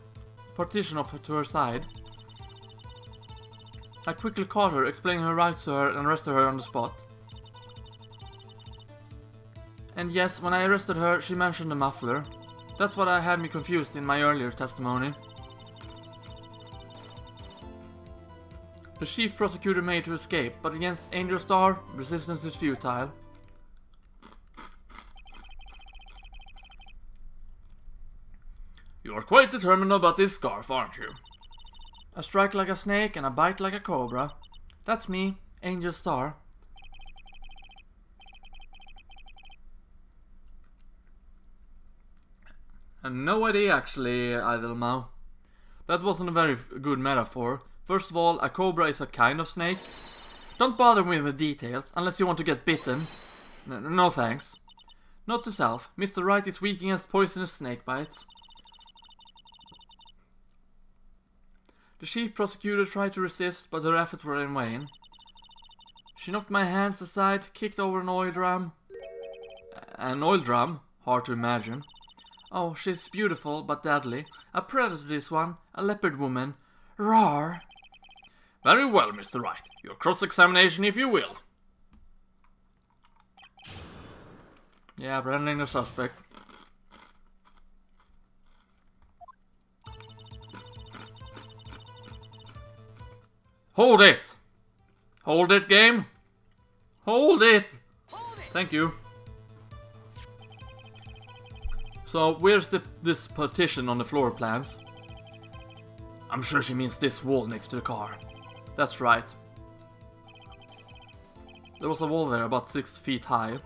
partition to her side. I quickly caught her, explaining her rights to her and arrested her on the spot. And yes, when I arrested her, she mentioned the muffler. That's what had me confused in my earlier testimony. The chief prosecutor made to escape, but against Angel Star, resistance is futile. You are quite determined about this scarf, aren't you? I strike like a snake and I bite like a cobra. That's me, Angel Star. And no idea actually, Idle Mao. That wasn't a very good metaphor. First of all, a cobra is a kind of snake. Don't bother me with details, unless you want to get bitten. No thanks. Note to self, Mr. Wright is weak against poisonous snake bites. The chief prosecutor tried to resist, but her efforts were in vain. She knocked my hands aside, kicked over an oil drum. An oil drum? Hard to imagine. Oh, she's beautiful, but deadly. A predator this one, a leopard woman. Roar! Very well, Mr. Wright. Your cross-examination, if you will. Yeah, apprehending the suspect. Hold it! Hold it, game! Hold it! Hold it! Thank you. So, where's this partition on the floor plans? I'm sure she means this wall next to the car. That's right. There was a wall there about 6 feet high.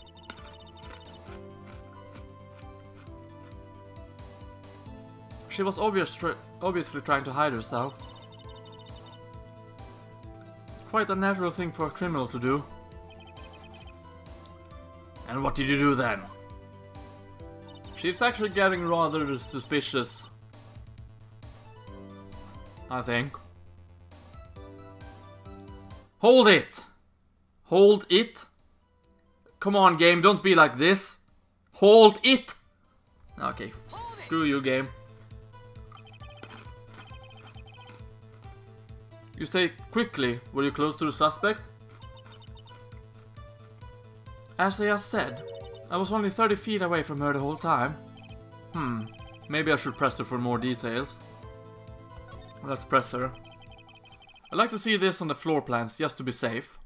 She was obviously trying to hide herself. Quite a natural thing for a criminal to do. And what did you do then? She's actually getting rather suspicious, I think. Hold it! Hold it! Come on, game, don't be like this. Hold it! Okay, screw you, game. You say quickly, were you close to the suspect? As I just said, I was only 30 feet away from her the whole time. Maybe I should press her for more details. Let's press her. I'd like to see this on the floor plans just to be safe.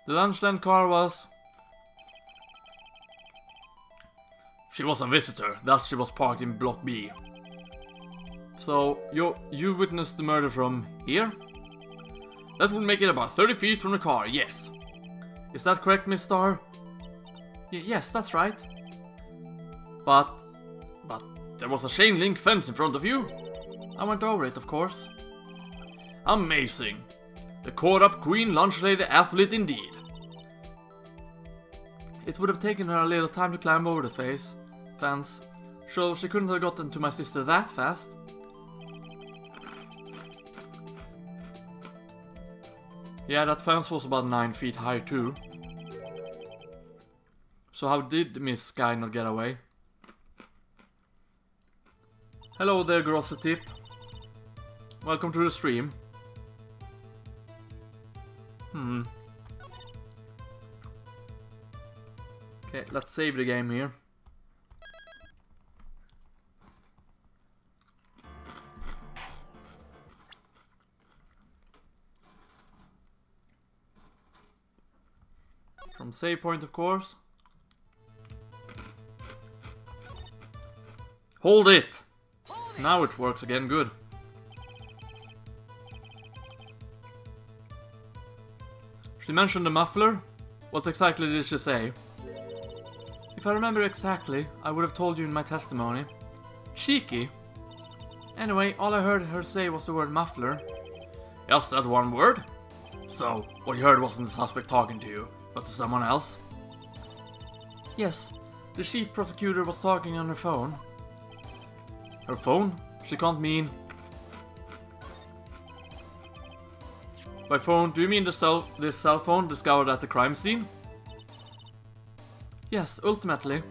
The lunchland car was... She was a visitor, thus she was parked in block B. So, you witnessed the murder from here? That would make it about 30 feet from the car, yes. Is that correct, Miss Starr? Yes, that's right. But there was a chain link fence in front of you? I went over it, of course. Amazing. The caught-up queen lunch lady athlete indeed. It would have taken her a little time to climb over the fence, so she couldn't have gotten to my sister that fast. Yeah, that fence was about 9 feet high too. So how did Miss Sky not get away? Hello there, Grossatip. Welcome to the stream. Okay, let's save the game here. From save point, of course. Hold it! Now it works again, good. She mentioned the muffler. What exactly did she say? If I remember exactly, I would have told you in my testimony. Cheeky. Anyway, all I heard her say was the word muffler. Just that one word? So, what you heard wasn't the suspect talking to you, but to someone else? Yes, the chief prosecutor was talking on her phone. Her phone? She can't mean... By phone, do you mean this cell phone discovered at the crime scene? Yes, ultimately.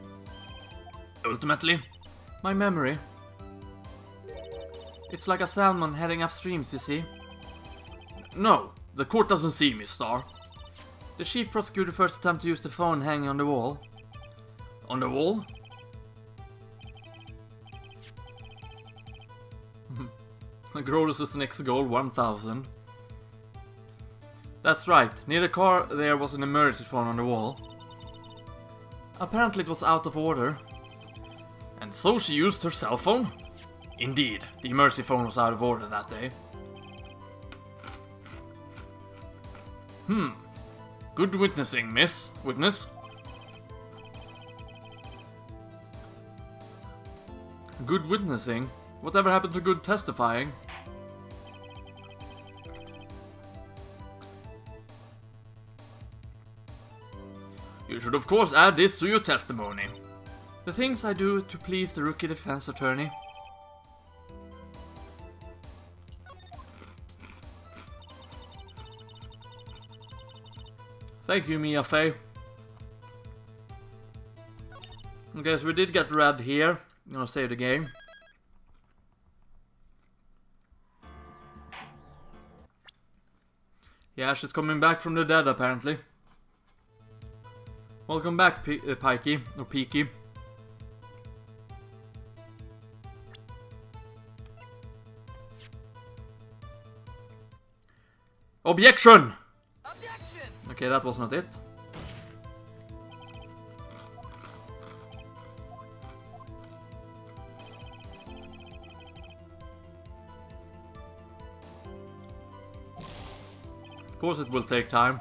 Ultimately? My memory. It's like a salmon heading upstreams, you see. No, the court doesn't see, Miss Starr. The chief prosecutor first attempted to use the phone hanging on the wall. On the wall? Grodus' next goal, 1000. That's right, near the car there was an emergency phone on the wall. Apparently it was out of order. And so she used her cell phone? Indeed, the emergency phone was out of order that day. Good witnessing, Miss Witness. Good witnessing? Whatever happened to good testifying? You should of course add this to your testimony. The things I do to please the rookie defense attorney. Thank you, Mia Fey. Okay, so we did get red here. I'm gonna save the game. Yeah, she's coming back from the dead apparently. Welcome back, Pikey, or Peaky. Objection! Objection! Okay, that was not it. Of course it will take time.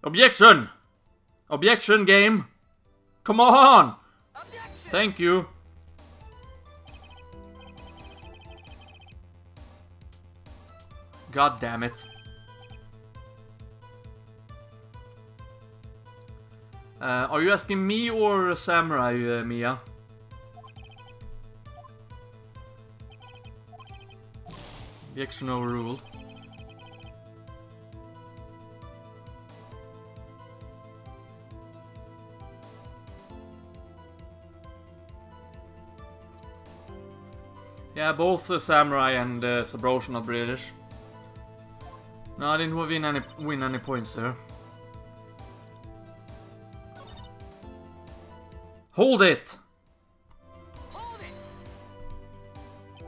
Objection! Objection, game! Come on! Objection! Thank you. God damn it. Are you asking me or Samurai, Mia? Objection overruled. Yeah, both the Samurai and Sabrotion are British. No, I didn't win any points there. Hold it! Hold it!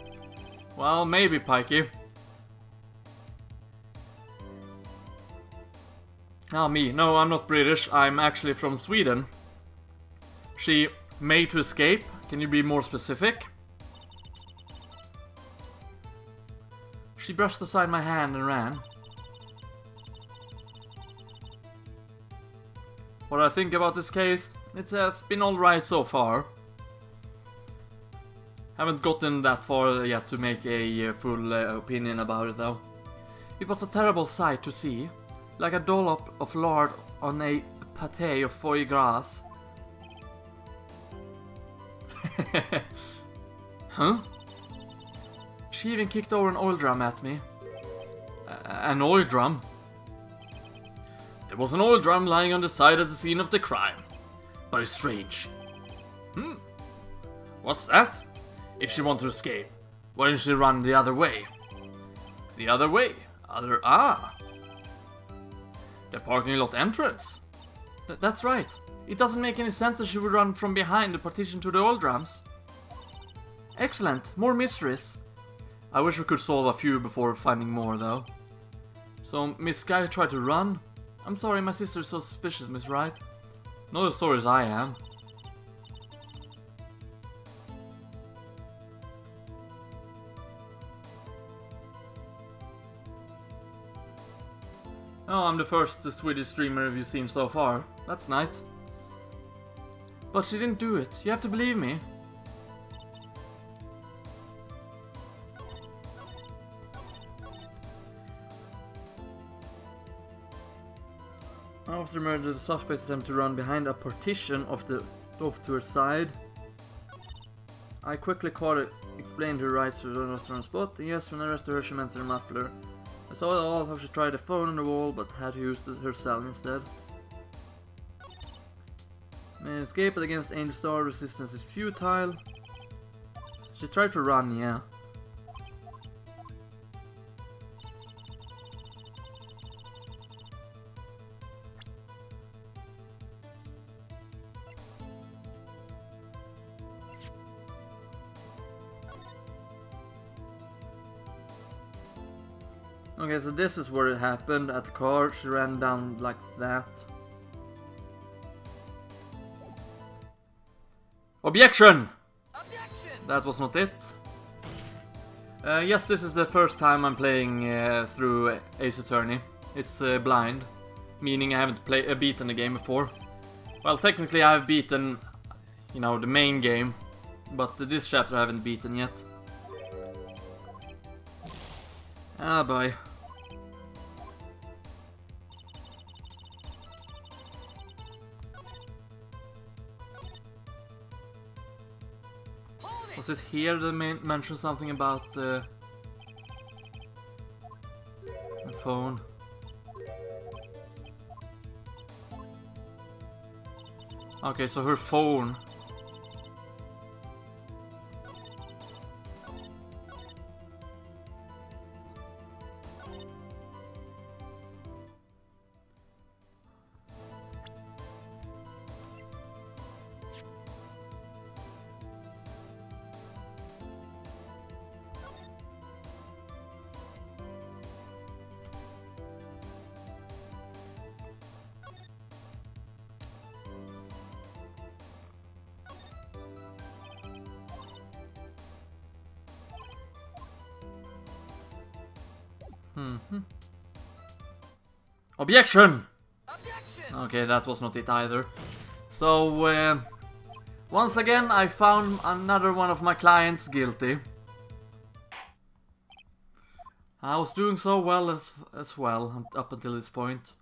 Well, maybe, Pikey. Ah, me. No, I'm not British. I'm actually from Sweden. She made to escape. Can you be more specific? She brushed aside my hand and ran. What I think about this case, it has been alright so far. Haven't gotten that far yet to make a full opinion about it though. It was a terrible sight to see, like a dollop of lard on a pâté of foie gras. Huh? She even kicked over an oil drum at me. An oil drum? There was an oil drum lying on the side of the scene of the crime. Very strange. What's that? If she wants to escape, why didn't she run the other way? The other way? The parking lot entrance. That's right. It doesn't make any sense that she would run from behind the partition to the oil drums. Excellent. More mysteries. I wish we could solve a few before finding more, though. So, Miss Sky tried to run? I'm sorry, my sister is so suspicious, Miss Wright. Not as sorry as I am. Oh, I'm the first Swedish streamer you've seen so far. That's nice. But she didn't do it. You have to believe me. After murder, the suspect attempted to run behind a partition off to her side. I quickly caught it, explained her rights to the restaurant spot, and yes, when I arrested her, she meant her muffler. I saw all how she tried the phone on the wall, but had to use her cell instead. Man, escape against Angel Star, resistance is futile. She tried to run, yeah. Okay, so this is where it happened, at the car. She ran down like that. Objection! Objection! That was not it. Yes, this is the first time I'm playing through Ace Attorney. It's blind, meaning I haven't beaten the game before. Well, technically I've beaten, you know, the main game, but this chapter I haven't beaten yet. Ah boy. Was it here they mentioned something about the phone? Okay, so her phone. Objection! Objection! Okay, that was not it either. So, once again, I found another one of my clients guilty. I was doing so well as well up until this point.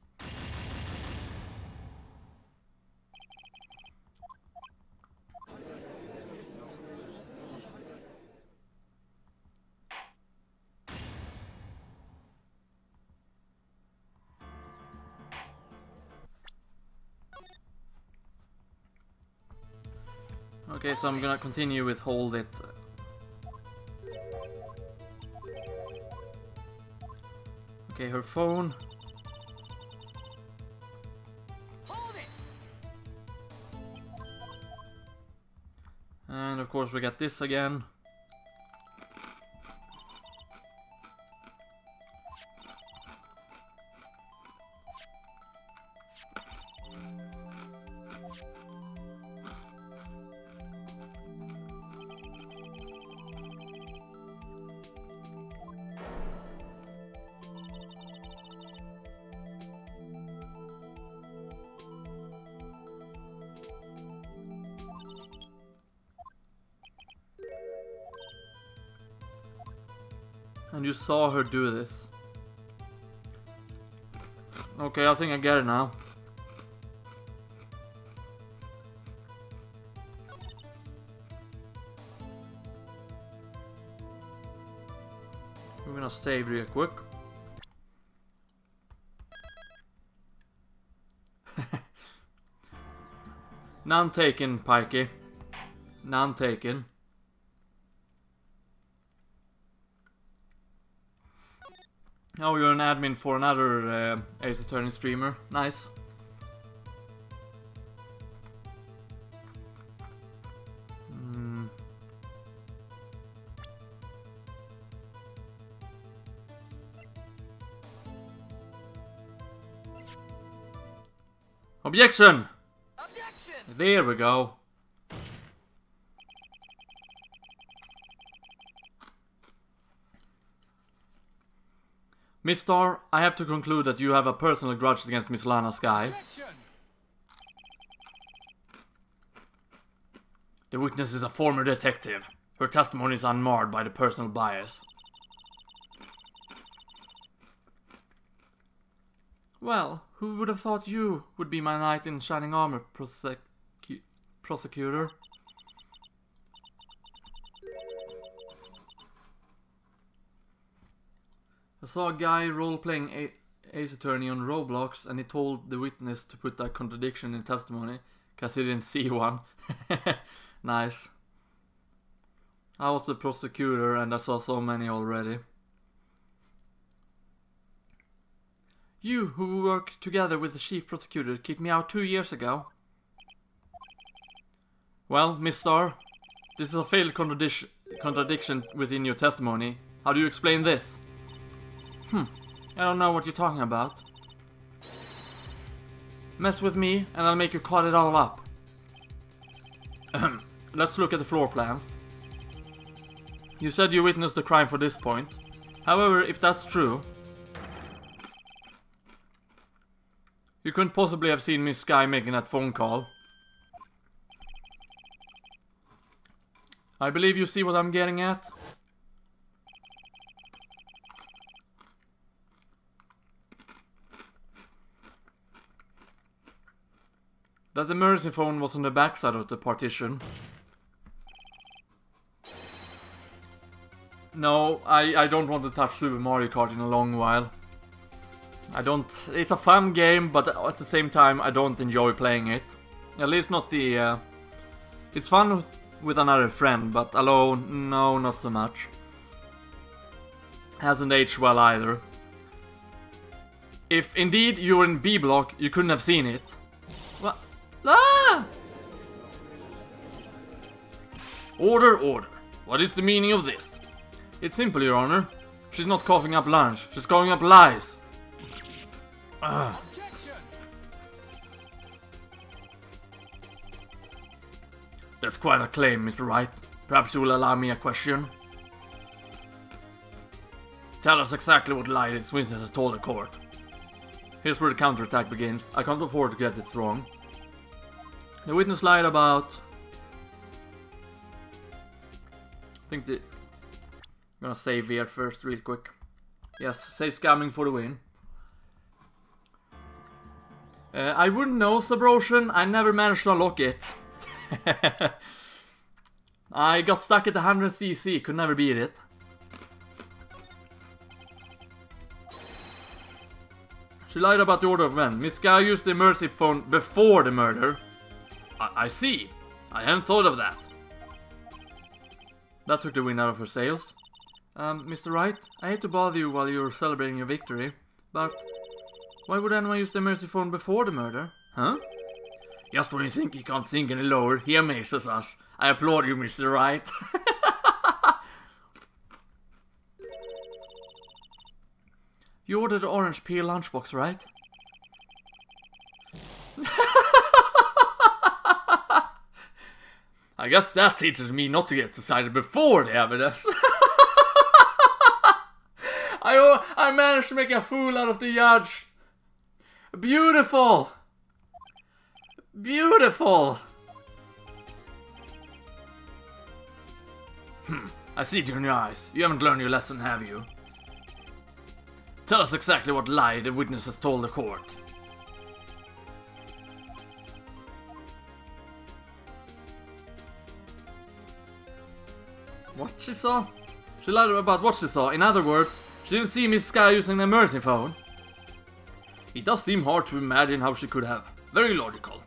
Okay, so I'm gonna continue with Hold It. Okay, her phone. Hold it. And of course we got this again. And you saw her do this. Okay, I think I get it now. We're gonna save real quick. None taken, Pikey. None taken. Oh, you're an admin for another Ace Attorney streamer. Nice. Objection! Objection. There we go. Miss Star, I have to conclude that you have a personal grudge against Miss Lana Sky. Objection. The witness is a former detective. Her testimony is unmarred by the personal bias. Well, who would have thought you would be my knight in shining armor, prosecutor? I saw a guy role-playing Ace Attorney on Roblox, and he told the witness to put that contradiction in testimony, cause he didn't see one. Nice. I was the prosecutor, and I saw so many already. You, who work together with the chief prosecutor, kicked me out 2 years ago. Well, Miss Star, this is a failed contradiction within your testimony. How do you explain this? I don't know what you're talking about. Mess with me, and I'll make you cut it all up. Let's look at the floor plans. You said you witnessed the crime for this point. However, if that's true, you couldn't possibly have seen Miss Sky making that phone call. I believe you see what I'm getting at. That the emergency phone was on the backside of the partition. No, I don't want to touch Super Mario Kart in a long while. I don't... It's a fun game, but at the same time I don't enjoy playing it. At least not the... It's fun with another friend, but alone, no, not so much. Hasn't aged well either. If indeed you were in B block, you couldn't have seen it. What? Ah! Order, order. What is the meaning of this? It's simple, Your Honor. She's not coughing up lunch. She's coughing up lies. Objection. That's quite a claim, Mr. Wright. Perhaps you will allow me a question? Tell us exactly what lie this witness has told the court. Here's where the counterattack begins. I can't afford to get this wrong. The witness lied about... I think the... I'm gonna save here first, real quick. Yes, save scamming for the win. I wouldn't know, Subrosian. I never managed to unlock it. I got stuck at the 100cc, could never beat it. She lied about the order of men. Miss Guy used the emergency phone before the murder. I see. I hadn't thought of that. That took the wind out of her sails. Mr. Wright, I hate to bother you while you're celebrating your victory, But why would anyone use the emergency phone before the murder? Huh? Just when you think he can't sink any lower, he amazes us. I applaud you, Mr. Wright. You ordered the orange peel lunchbox, right? I guess that teaches me not to get decided before the evidence. I managed to make a fool out of the judge. Beautiful! Beautiful! I see it in your eyes. You haven't learned your lesson, have you? Tell us exactly what lie the witness has told the court. What she saw? She lied about what she saw. In other words, she didn't see Miss Sky using the emergency phone. It does seem hard to imagine how she could have. Very logical.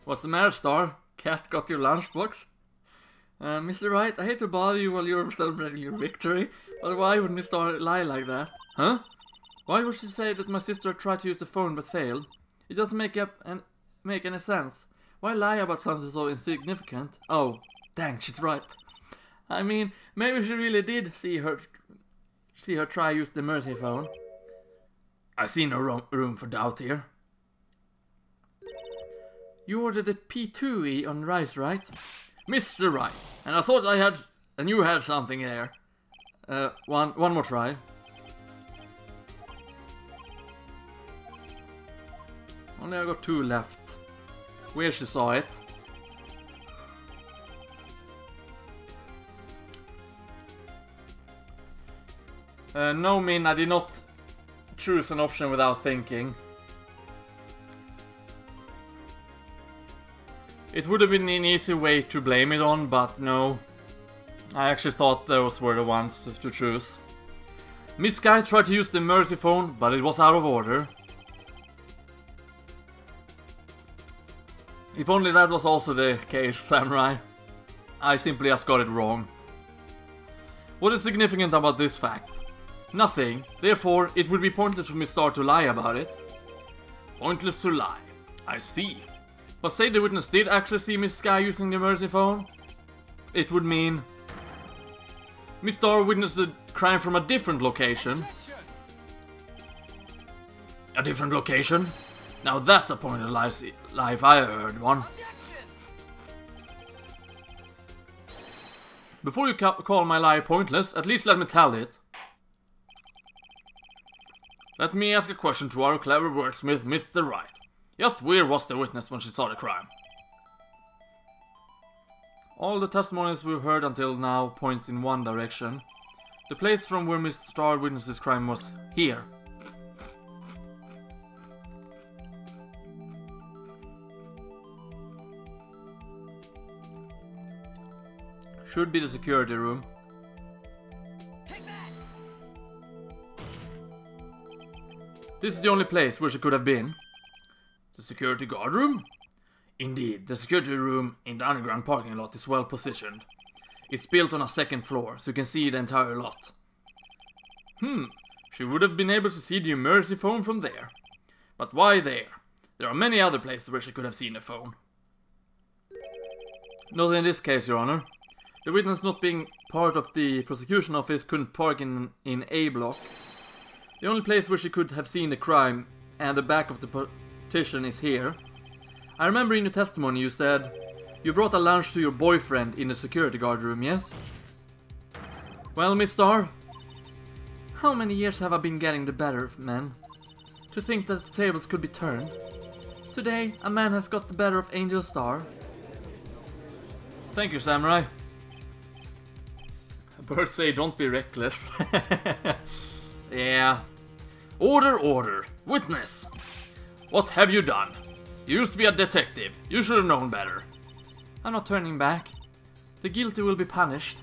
What's the matter, Star? Cat got your lunchbox? Mr. Wright, I hate to bother you while you're celebrating your victory, but why would Miss Star lie like that? Huh? Why would she say that my sister tried to use the phone but failed? It doesn't make any sense. Why lie about something so insignificant? Oh, dang, she's right. I mean, maybe she really did see her try use the emergency phone. I see no room for doubt here. You ordered a P2E on rice, right? Mr. Wright, and I thought you had something there. One more try. Only I got 2 left. Where she saw it. No, Min, I did not choose an option without thinking. It would have been an easy way to blame it on, but no. I actually thought those were the ones to choose. Miss Sky tried to use the emergency phone, but it was out of order. If only that was also the case, Samurai. I simply just got it wrong. What is significant about this fact? Nothing. Therefore, it would be pointless for Miss Star to lie about it. Pointless to lie. I see. But say the witness did actually see Miss Sky using the emergency phone? It would mean Miss Star witnessed the crime from a different location. A different location? Now that's a pointed lie if I heard one. Before you call my lie pointless, at least let me tell it. Let me ask a question to our clever wordsmith, Mr. Wright. Just where was the witness when she saw the crime? All the testimonies we've heard until now points in one direction. The place from where Miss Star witnessed this crime was here. Should be the security room. This is the only place where she could have been. The security guard room? Indeed, the security room in the underground parking lot is well positioned. It's built on a second floor, so you can see the entire lot. She would have been able to see the emergency phone from there. But why there? There are many other places where she could have seen the phone. Not in this case, Your Honor. The witness, not being part of the prosecution office, couldn't park in A block. The only place where she could have seen the crime and the back of the petition is here. I remember in your testimony you said you brought a lunch to your boyfriend in the security guard room, yes? Well, Miss Star, how many years have I been getting the better of men? To think that the tables could be turned. Today, a man has got the better of Angel Star. Thank you, Samurai. Birds say don't be reckless. Yeah. Order, order. Witness. What have you done? You used to be a detective. You should have known better. I'm not turning back. The guilty will be punished,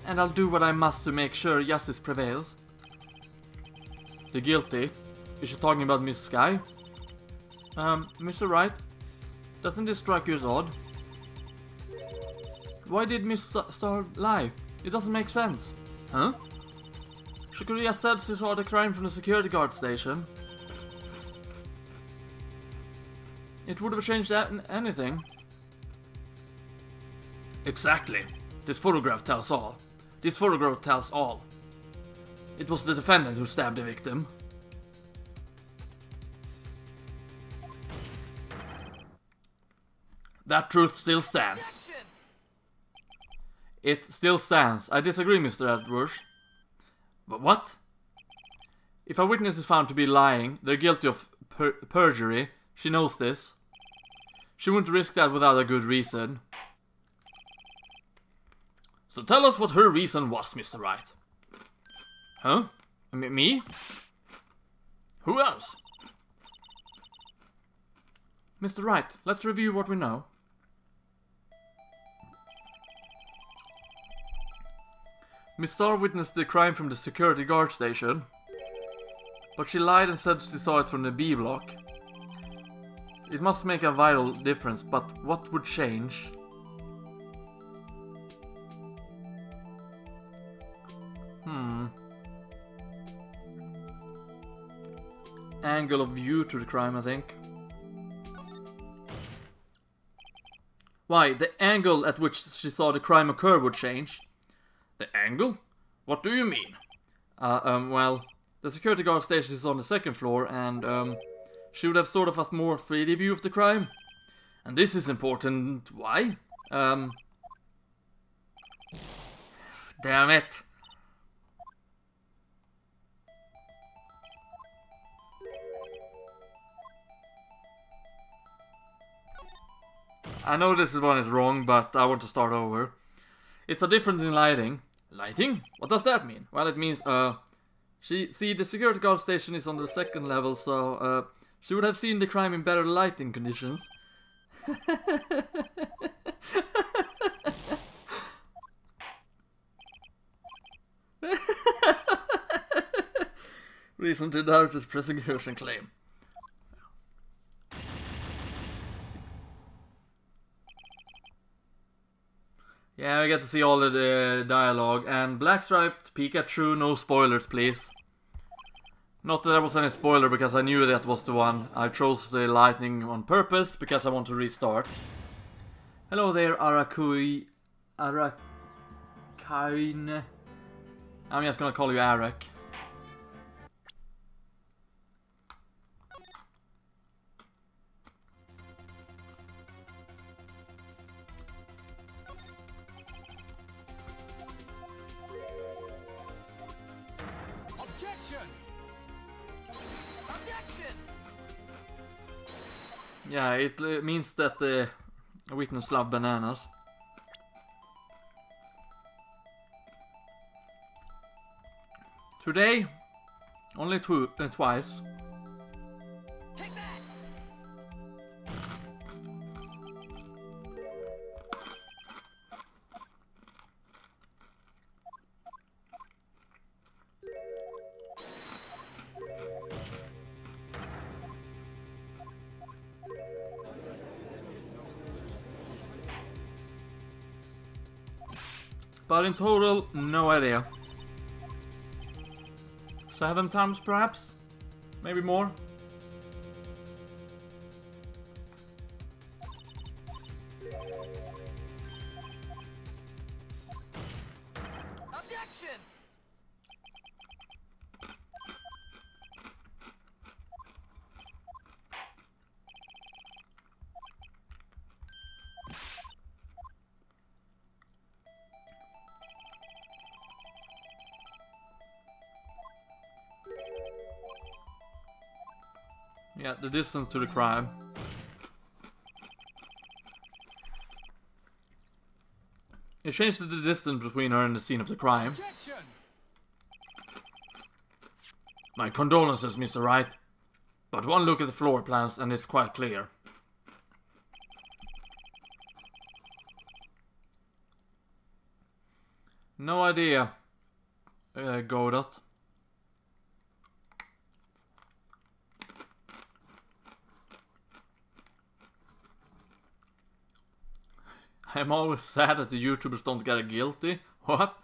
and I'll do what I must to make sure justice prevails. The guilty? Is she talking about Miss Sky? Mr. Wright, doesn't this strike you as odd? Why did Miss Star lie? It doesn't make sense. Huh? She could have just said she saw the crime from the security guard station. It would have changed anything. Exactly. This photograph tells all. This photograph tells all. It was the defendant who stabbed the victim. That truth still stands. Objection! It still stands. I disagree, Mr. Edwards. But what? If a witness is found to be lying, they're guilty of perjury. She knows this. She wouldn't risk that without a good reason. So tell us what her reason was, Mr. Wright. Huh? Me? Who else? Mr. Wright, let's review what we know. Miss Starr witnessed the crime from the security guard station, but she lied and said she saw it from the B block. It must make a vital difference, but what would change? Angle of view to the crime, I think. Why, the angle at which she saw the crime occur would change. The angle? What do you mean? Well, the security guard station is on the second floor, and, she would have sort of a more 3D view of the crime. And this is important. Why? Damn it. I know this one is wrong, but I want to start over. It's a difference in lighting. Lighting? What does that mean? Well, it means, the security guard station is on the second level, so, she would have seen the crime in better lighting conditions. Reason to doubt this prosecution claim. Yeah, we get to see all the dialogue. And Black Striped Pikachu, no spoilers, please. Not that there was any spoiler, because I knew that was the one. I chose the lightning on purpose, because I want to restart. Hello there, Arakine. I'm just gonna call you Arak. Yeah, it means that the witness love bananas. Today, only twice. Take that! But in total, no idea. 7 times perhaps? Maybe more? Objection! Yeah, the distance to the crime. It changed the distance between her and the scene of the crime. Objection! My condolences, Mr. Wright. But one look at the floor plans and it's quite clear. No idea, Godot. I'm always sad that the YouTubers don't get guilty. What?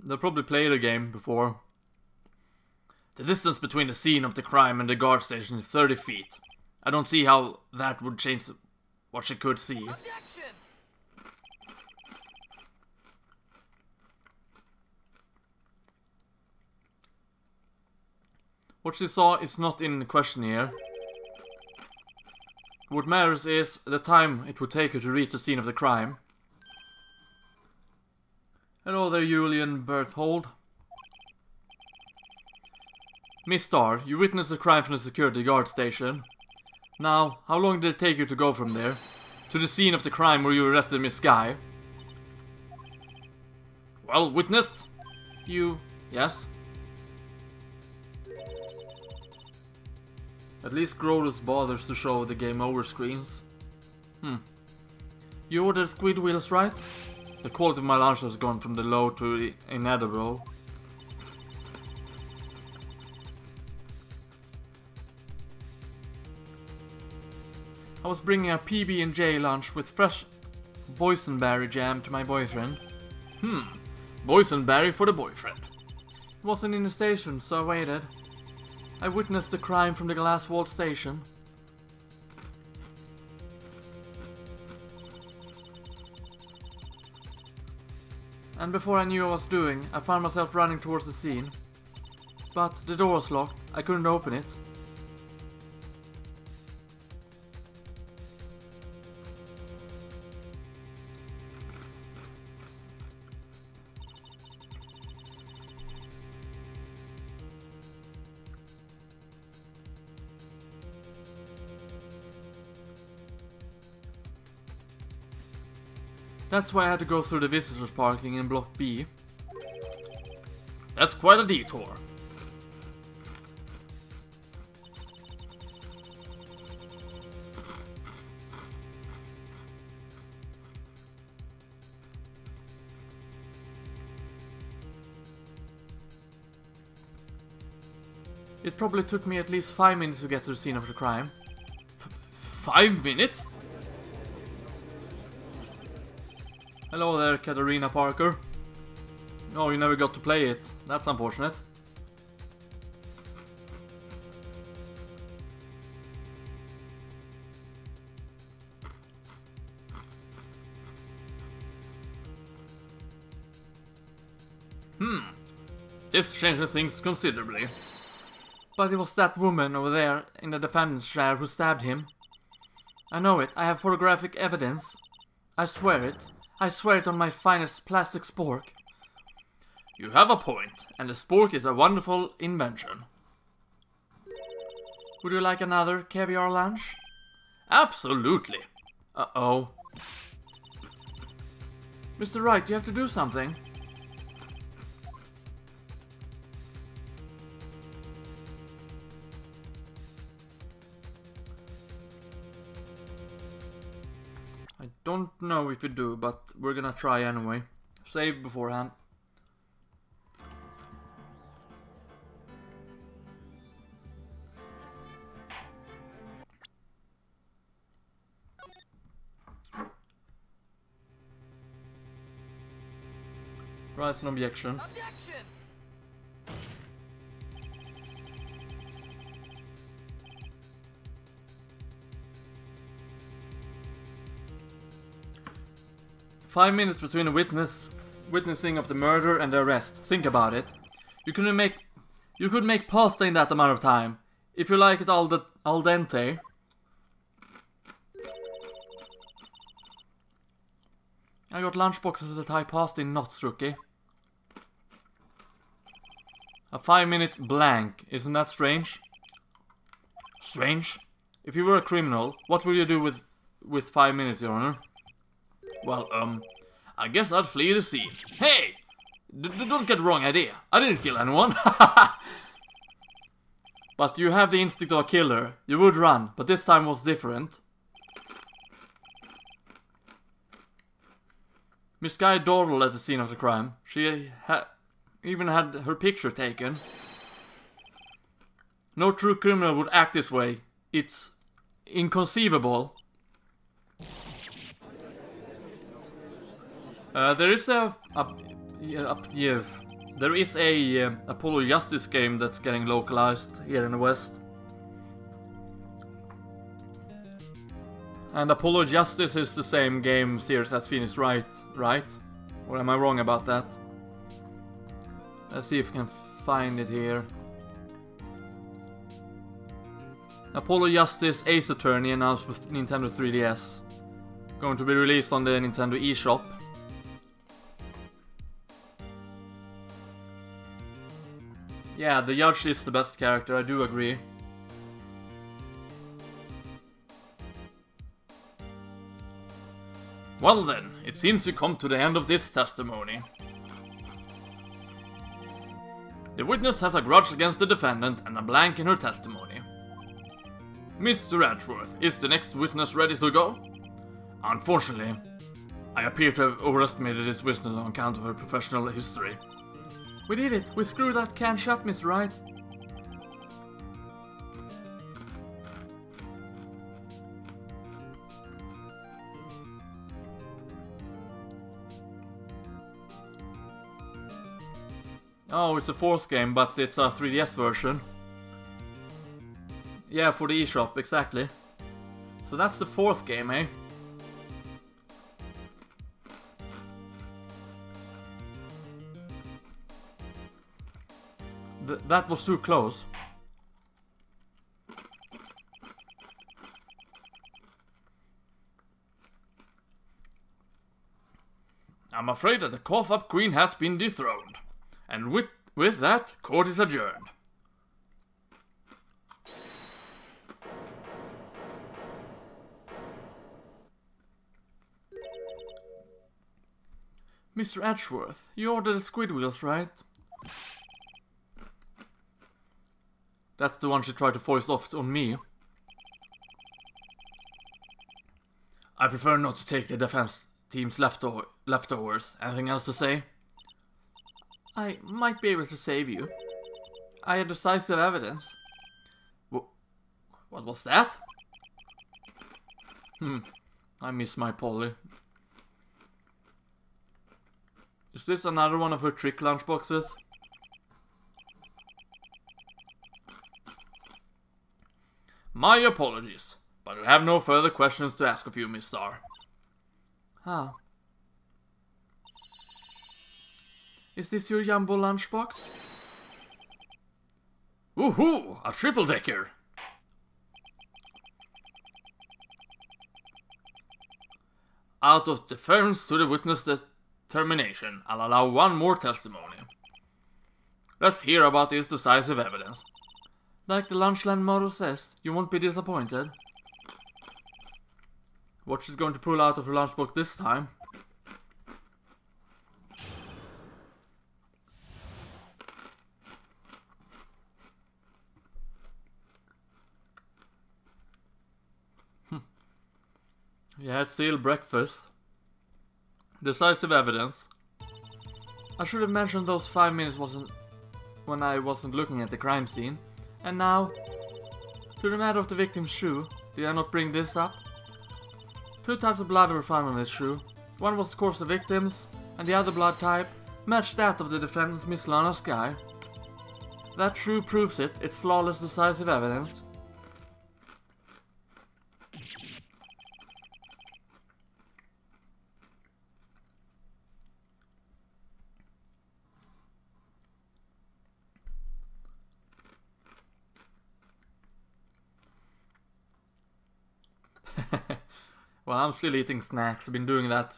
They probably played the game before. The distance between the scene of the crime and the guard station is 30 feet. I don't see how that would change what she could see. Objection! What she saw is not in question here. What matters is the time it would take her to reach the scene of the crime. Hello there, Julian Berthold. Miss Starr, you witnessed a crime from the security guard station. Now, how long did it take you to go from there to the scene of the crime where you arrested Miss Guy? Well, witnessed? Yes? At least Grodus bothers to show the game over screens. You ordered squid wheels, right? The quality of my lunch has gone from the low to the inedible. I was bringing a PB&J lunch with fresh boysenberry jam to my boyfriend. Boysenberry for the boyfriend. He wasn't in the station, so I waited. I witnessed the crime from the glass-walled station. And before I knew what I was doing, I found myself running towards the scene. But the door was locked. I couldn't open it. That's why I had to go through the visitors parking in Block B. That's quite a detour. It probably took me at least 5 minutes to get to the scene of the crime. 5 minutes? Hello there, Katarina Parker. Oh, you never got to play it. That's unfortunate. This changes things considerably. But it was that woman over there in the defendant's chair who stabbed him. I know it. I have photographic evidence. I swear it. I swear it on my finest plastic spork. You have a point, and the spork is a wonderful invention. Would you like another caviar lunch? Absolutely. Uh-oh. Mr. Wright, you have to do something. I don't know if you do, but we're gonna try anyway. Save beforehand. Rise an objection. Objection! Five minutes between the witnessing of the murder and the arrest. Think about it. You could make pasta in that amount of time. If you like it al dente. I got lunchboxes that tie pasta in knots, rookie. A 5-minute blank. Isn't that strange? Strange? If you were a criminal, what would you do with 5 minutes, Your Honor? Well, I guess I'd flee the scene. Hey! Don't get the wrong idea. I didn't kill anyone. But you have the instinct of a killer. You would run, but this time was different. Miss Guy dawdled at the scene of the crime. She even had her picture taken. No true criminal would act this way. It's inconceivable. There is a There is a Apollo Justice game that's getting localized here in the West. And Apollo Justice is the same game series as Phoenix Wright, right? Or am I wrong about that? Let's see if we can find it here. Apollo Justice Ace Attorney announced with Nintendo 3DS. Going to be released on the Nintendo eShop. Yeah, the judge is the best character, I do agree. Well then, it seems we come to the end of this testimony. The witness has a grudge against the defendant and a blank in her testimony. Mr. Edgeworth, is the next witness ready to go? Unfortunately, I appear to have overestimated this witness on account of her professional history. We did it! We screwed that can shut, Mr. Wright. Oh, it's a fourth game, but it's a 3DS version. Yeah, for the eShop, exactly. So that's the fourth game, eh? That was too close. I'm afraid that the cough-up queen has been dethroned. And with that, court is adjourned. Mr. Edgeworth, you ordered the squid wheels, right? That's the one she tried to foist off on me. I prefer not to take the defense team's leftovers. Anything else to say? I might be able to save you. I have decisive evidence. What was that? I miss my Polly. Is this another one of her trick lunchboxes? My apologies, but we have no further questions to ask of you, Miss Star. Ah. Is this your jumbo lunchbox? Woohoo! A triple-decker! Out of deference to the witness determination, I'll allow one more testimony. Let's hear about this decisive evidence. Like the Lunchland motto says, you won't be disappointed. What she's going to pull out of her lunchbox this time? Yeah, it's still breakfast. Decisive evidence. I should have mentioned those 5 minutes when I wasn't looking at the crime scene. And now, to the matter of the victim's shoe, did I not bring this up? 2 types of blood were found on this shoe. One was of course the victim's, and the other blood type matched that of the defendant Miss Lana Sky. That shoe proves it, it's flawless decisive evidence. Well, I'm still eating snacks. I've been doing that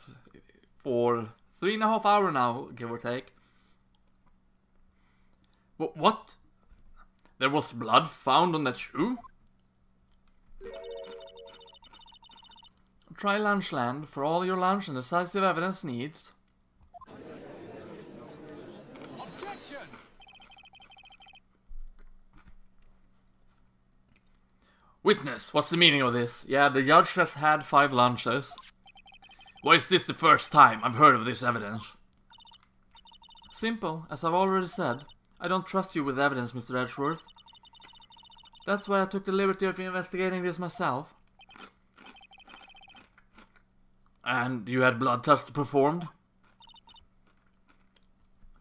for 3.5 hours now, give or take. What? There was blood found on that shoe? Try Lunchland for all your lunch and decisive evidence needs. Objection! Witness, what's the meaning of this? Yeah, the judge has had 5 lunches. Why is this the first time I've heard of this evidence? Simple, as I've already said. I don't trust you with evidence, Mr. Edgeworth. That's why I took the liberty of investigating this myself. And you had blood tests performed?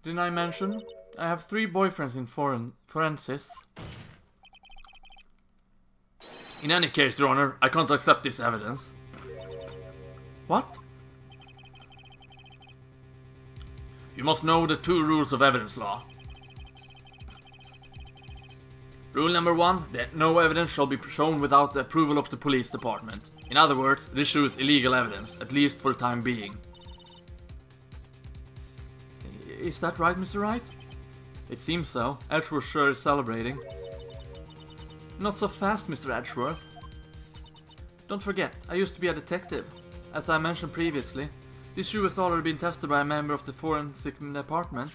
Didn't I mention? I have 3 boyfriends in forensics. In any case, Your Honor, I can't accept this evidence. What? You must know the 2 rules of evidence law. Rule number 1, that no evidence shall be shown without the approval of the police department. In other words, this shows illegal evidence, at least for the time being. Is that right, Mr. Wright? It seems so. Edgeworth sure is celebrating. Not so fast, Mr. Edgeworth. Don't forget, I used to be a detective. As I mentioned previously, this shoe has already been tested by a member of the forensic department.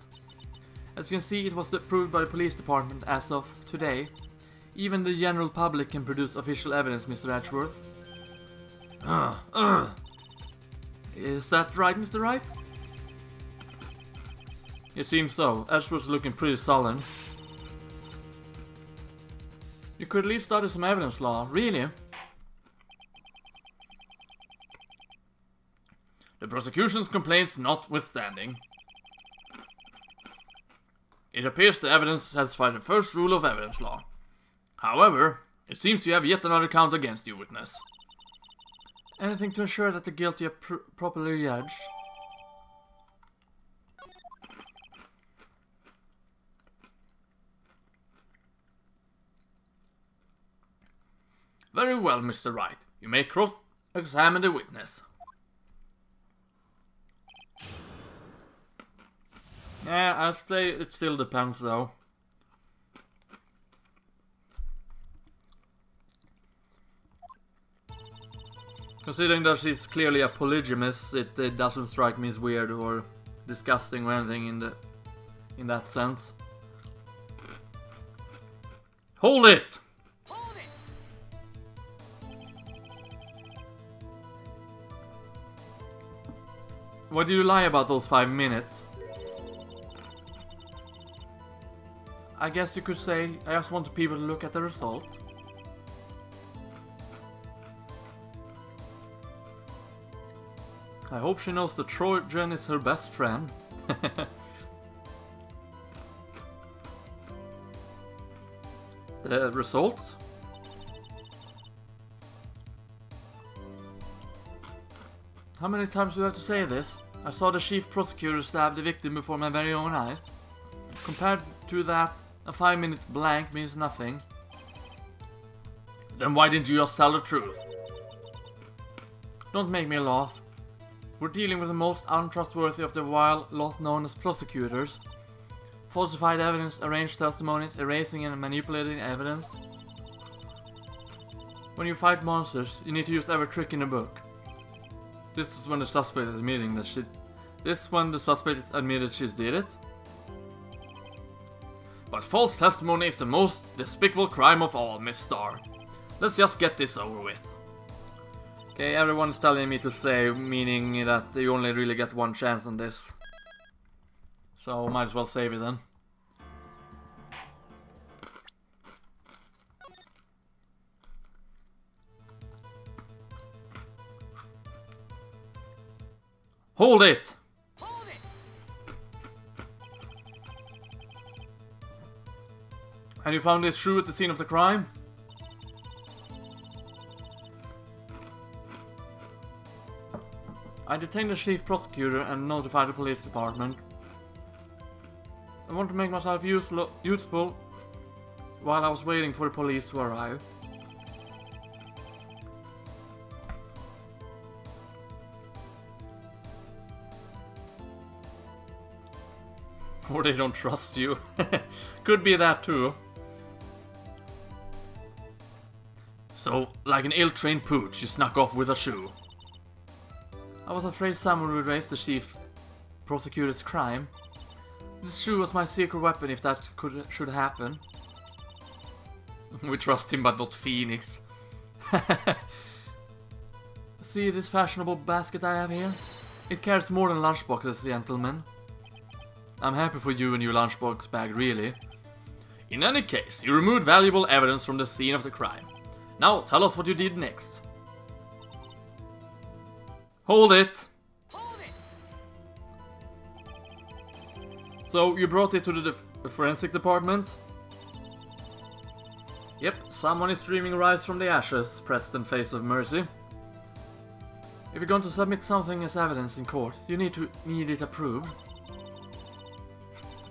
As you can see, it was approved by the police department as of today. Even the general public can produce official evidence, Mr. Edgeworth. Is that right, Mr. Wright? It seems so. Edgeworth's looking pretty sullen. You could at least study some evidence law, really? The prosecution's complaints notwithstanding, it appears the evidence satisfies the first rule of evidence law. However, it seems you have yet another count against you, witness. Anything to ensure that the guilty are properly judged? Very well, Mr. Wright. You may cross-examine the witness. Yeah, I'd say it still depends, though. Considering that she's clearly a polygamist, it doesn't strike me as weird or disgusting or anything in that sense. Hold it! Hold it! Why do you lie about those 5 minutes? I guess you could say, I just wanted people to look at the result. I hope she knows the Trojan is her best friend. The results? How many times do I have to say this? I saw the chief prosecutor stab the victim before my very own eyes. Compared to that, a 5-minute blank means nothing. Then why didn't you just tell the truth? Don't make me laugh. We're dealing with the most untrustworthy of the vile lot known as prosecutors. Falsified evidence, arranged testimonies, erasing and manipulating evidence. When you fight monsters, you need to use every trick in the book. This is when the suspect is admitting that she did it. But false testimony is the most despicable crime of all, Miss Starr. Let's just get this over with. Okay, everyone's telling me to say, meaning that you only really get 1 chance on this. So might as well save it then. Hold it! Hold it! And you found this shoe at the scene of the crime? I detained the chief prosecutor and notified the police department. I want to make myself useful while I was waiting for the police to arrive. Or they don't trust you. Could be that too. So, like an ill-trained pooch, you snuck off with a shoe. I was afraid someone would raise the chief prosecutor's crime. This shoe was my secret weapon if that should happen. We trust him, but not Phoenix. See this fashionable basket I have here? It carries more than lunchboxes, gentlemen. I'm happy for you and your lunchbox bag, really. In any case, you removed valuable evidence from the scene of the crime. Now, tell us what you did next. Hold it! Hold it! So, you brought it to the forensic department? Yep, someone is streaming Rise from the Ashes, Preston Face of Mercy. If you're going to submit something as evidence in court, you need it approved.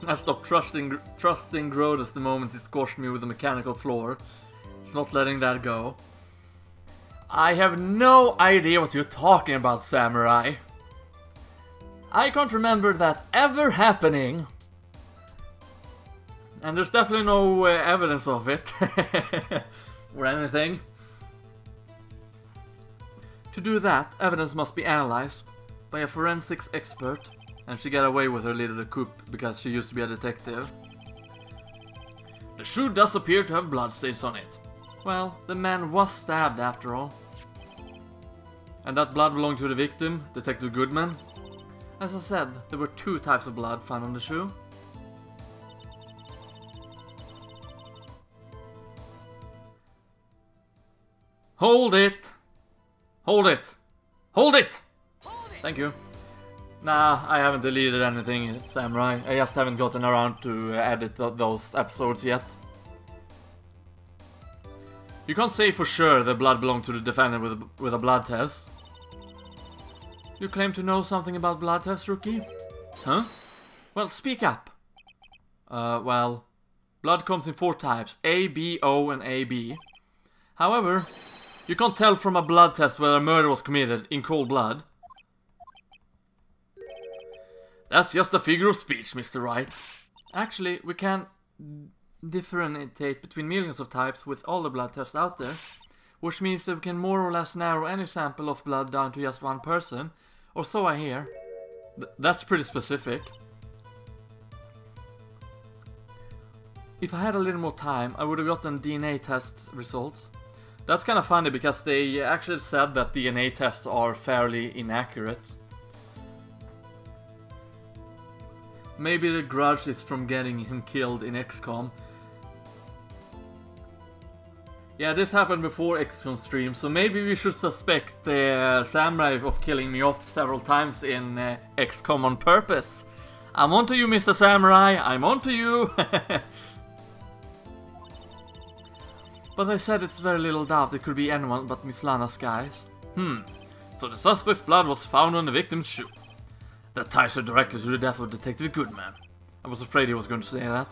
I stopped trusting Grodus the moment it squashed me with a mechanical floor. It's not letting that go. I have no idea what you're talking about, Samurai. I can't remember that ever happening. And there's definitely no evidence of it. Or anything. To do that, evidence must be analyzed by a forensics expert. And she got away with her little coup because she used to be a detective. The shoe does appear to have bloodstains on it. Well, the man was stabbed after all. And that blood belonged to the victim, Detective Goodman. As I said, there were 2 types of blood found on the shoe. Hold it! Hold it! Hold it! Thank you. Nah, I haven't deleted anything, Samurai. I just haven't gotten around to edit those episodes yet. You can't say for sure the blood belonged to the defendant with a blood test. You claim to know something about blood tests, Rookie? Huh? Well, speak up. Well, blood comes in 4 types, A, B, O, and AB. However, you can't tell from a blood test whether a murder was committed in cold blood. That's just a figure of speech, Mr. Wright. Actually, we can differentiate between millions of types with all the blood tests out there, which means that we can more or less narrow any sample of blood down to just one person, or so I hear. That's pretty specific. If I had a little more time, I would have gotten DNA test results. That's kind of funny because they actually said that DNA tests are fairly inaccurate. Maybe the grudge is from getting him killed in XCOM. Yeah, this happened before XCOM stream, so maybe we should suspect the Samurai of killing me off several times in XCOM on purpose. I'm onto you, Mr. Samurai, I'm onto you! But they said it's very little doubt it could be anyone but Miss Lana's guys. So the suspect's blood was found on the victim's shoe. That ties her directly to the death of Detective Goodman. I was afraid he was going to say that.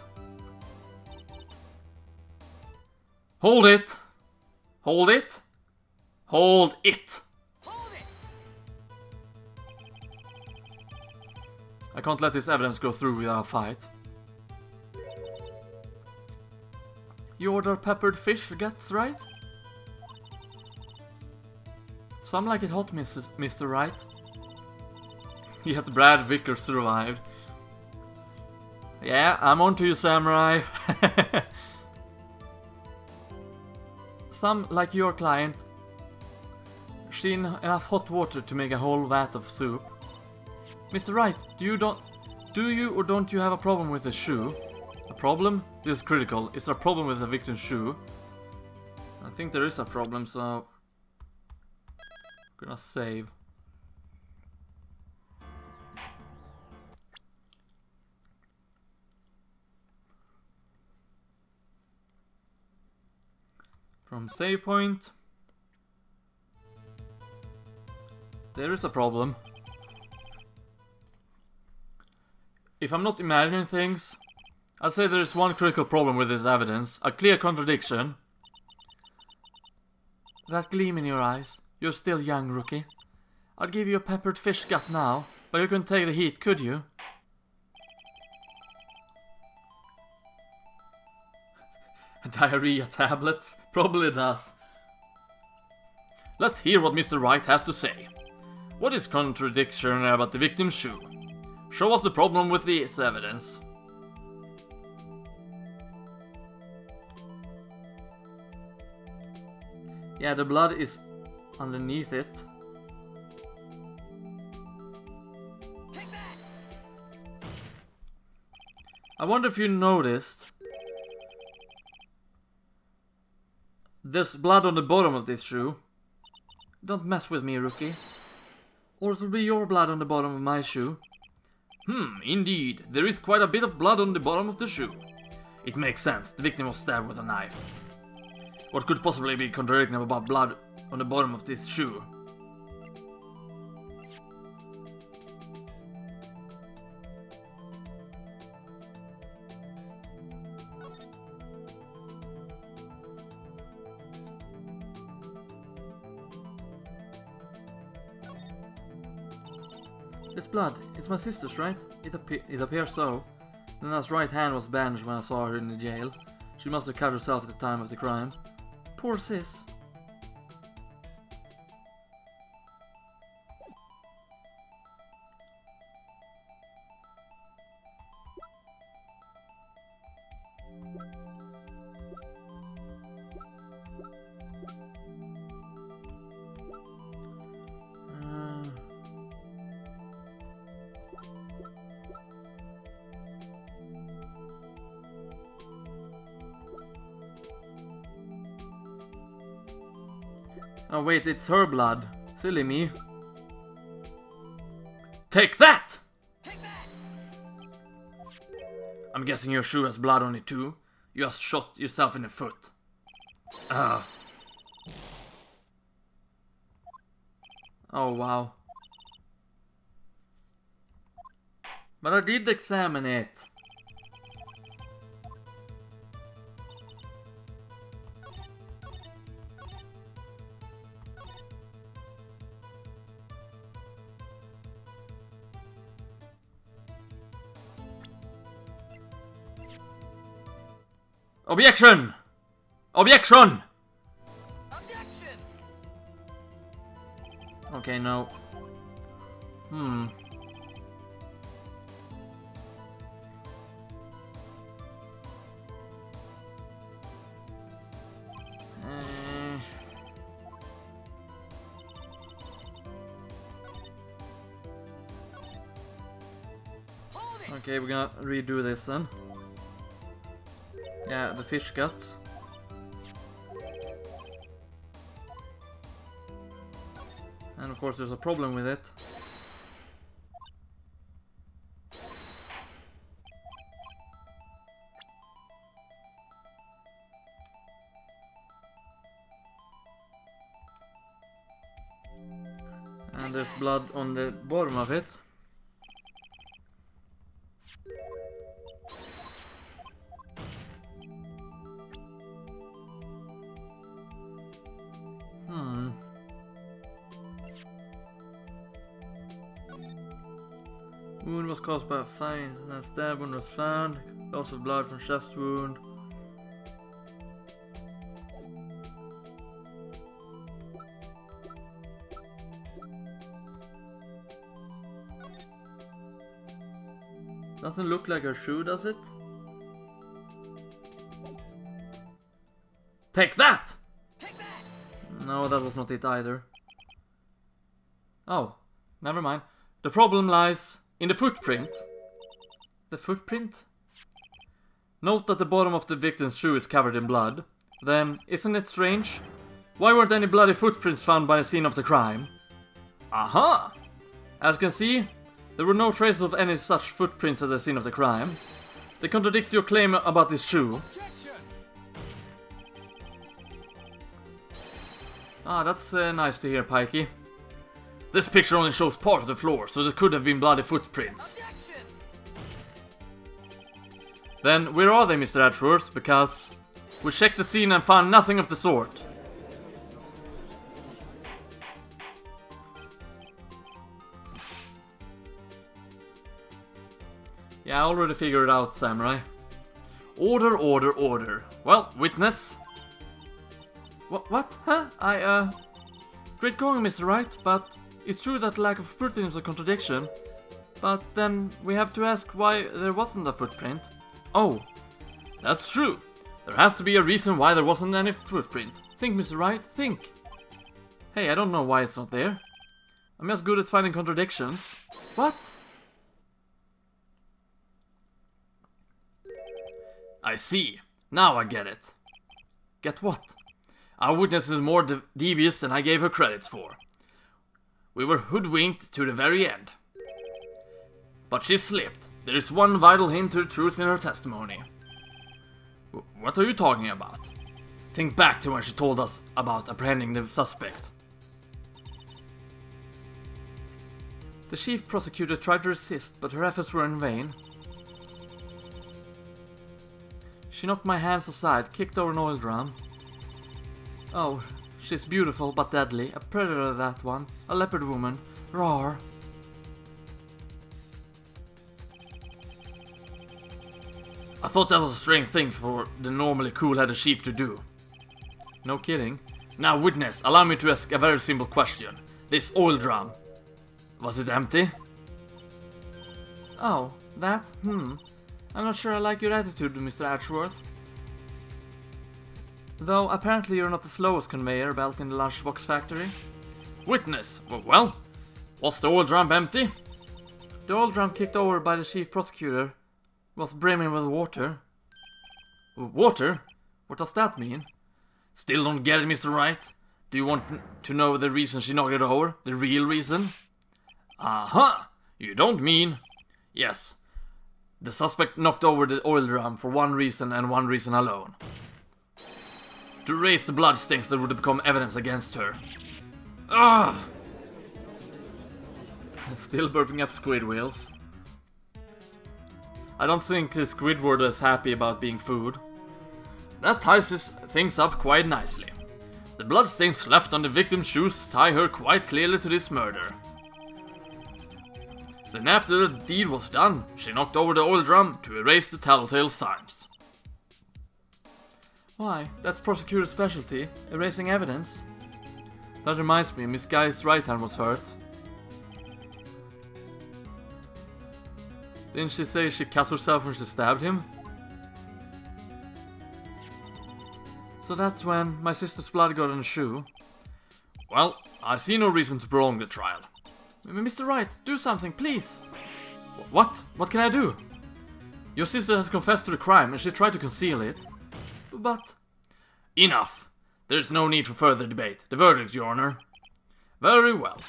Hold it! Hold it! Hold it! Hold it! I can't let this evidence go through without a fight. You order peppered fish guts, right? Some like it hot, Mr. Wright. Yet Brad Vickers survived. Yeah, I'm on to you, Samurai. Some, like your client, seen enough hot water to make a whole vat of soup. Mr. Wright, do you or don't you have a problem with the shoe? A problem? This is critical. Is there a problem with the victim's shoe? I think there is a problem, so I'm gonna save. From save point. There is a problem. If I'm not imagining things, I'd say there is one critical problem with this evidence. A clear contradiction. That gleam in your eyes. You're still young, Rookie. I'd give you a peppered fish gut now, but you couldn't take the heat, could you? Diarrhea tablets? Probably does. Let's hear what Mr. Wright has to say. What is contradiction about the victim's shoe? Show us the problem with this evidence. Yeah, the blood is underneath it. Take that! I wonder if you noticed. There's blood on the bottom of this shoe. Don't mess with me, Rookie. Or it will be your blood on the bottom of my shoe. Indeed. There is quite a bit of blood on the bottom of the shoe. It makes sense. The victim was stabbed with a knife. What could possibly be contradicting about blood on the bottom of this shoe? This blood, it's my sister's, right? It appears so. Nana's right hand was bandaged when I saw her in the jail. She must have cut herself at the time of the crime. Poor sis. Oh wait, it's her blood. Silly me. Take that! Take that! I'm guessing your shoe has blood on it too. You just shot yourself in the foot. Oh wow. But I did examine it. Objection! Objection! Objection! Okay, no. Hold it! Okay, we're gonna redo this then. Yeah, the fish guts. And of course there's a problem with it. And there's blood on the bottom of it. Wound was caused by a fine and a stab wound was found. Loss of blood from chest wound. Doesn't look like her shoe, does it? Take that! Take that! No, that was not it either. Oh, never mind. The problem lies in the footprint. The footprint? Note that the bottom of the victim's shoe is covered in blood. Then, isn't it strange? Why weren't any bloody footprints found by the scene of the crime? Aha! As you can see, there were no traces of any such footprints at the scene of the crime. That contradicts your claim about this shoe. Objection! Ah, that's nice to hear, Pikey. This picture only shows part of the floor, so there could have been bloody footprints. Objection! Then, where are they, Mr. Edgeworth? Because we checked the scene and found nothing of the sort. Yeah, I already figured it out, Samurai. Order, order, order. Well, witness. What? Huh? Great going, Mr. Wright, but it's true that lack of footprint is a contradiction. But then we have to ask why there wasn't a footprint. Oh, that's true. There has to be a reason why there wasn't any footprint. Think, Mr. Wright, think. Hey, I don't know why it's not there. I'm as good at finding contradictions. What? I see. Now I get it. Get what? Our witness is more devious than I gave her credits for. We were hoodwinked to the very end. but she slipped. There is one vital hint to the truth in her testimony. What are you talking about? Think back to when she told us about apprehending the suspect. The chief prosecutor tried to resist, but her efforts were in vain. She knocked my hands aside, kicked over an oil drum. Oh, she's beautiful but deadly. A predator, that one. A leopard woman. Rawr. I thought that was a strange thing for the normally cool-headed chief to do. No kidding. Now, witness, allow me to ask a very simple question. This oil drum, was it empty? Oh, that? I'm not sure I like your attitude, Mr. Ashworth. Though, apparently you're not the slowest conveyor belt in the lunchbox factory. Witness, well, was the oil drum empty? The oil drum kicked over by the chief prosecutor was brimming with water. Water? What does that mean? Still don't get it, Mr. Wright? Do you want to know the reason she knocked it over? The real reason? Aha! You don't mean... Yes. The suspect knocked over the oil drum for one reason and one reason alone. To raise the bloodstains that would become evidence against her. Ah! Still burping up squid wheels. I don't think the Squidward is happy about being food. That ties things up quite nicely. The bloodstains left on the victim's shoes tie her quite clearly to this murder. Then after the deed was done, she knocked over the oil drum to erase the telltale signs. Why, that's prosecutor's specialty, erasing evidence. That reminds me, Miss Guy's right hand was hurt. Didn't she say she cut herself when she stabbed him? So that's when my sister's blood got on the shoe. Well, I see no reason to prolong the trial. Mr. Wright, do something, please! What? What can I do? Your sister has confessed to the crime and she tried to conceal it. But... Enough! There's no need for further debate. The verdict, Your Honor. Very well.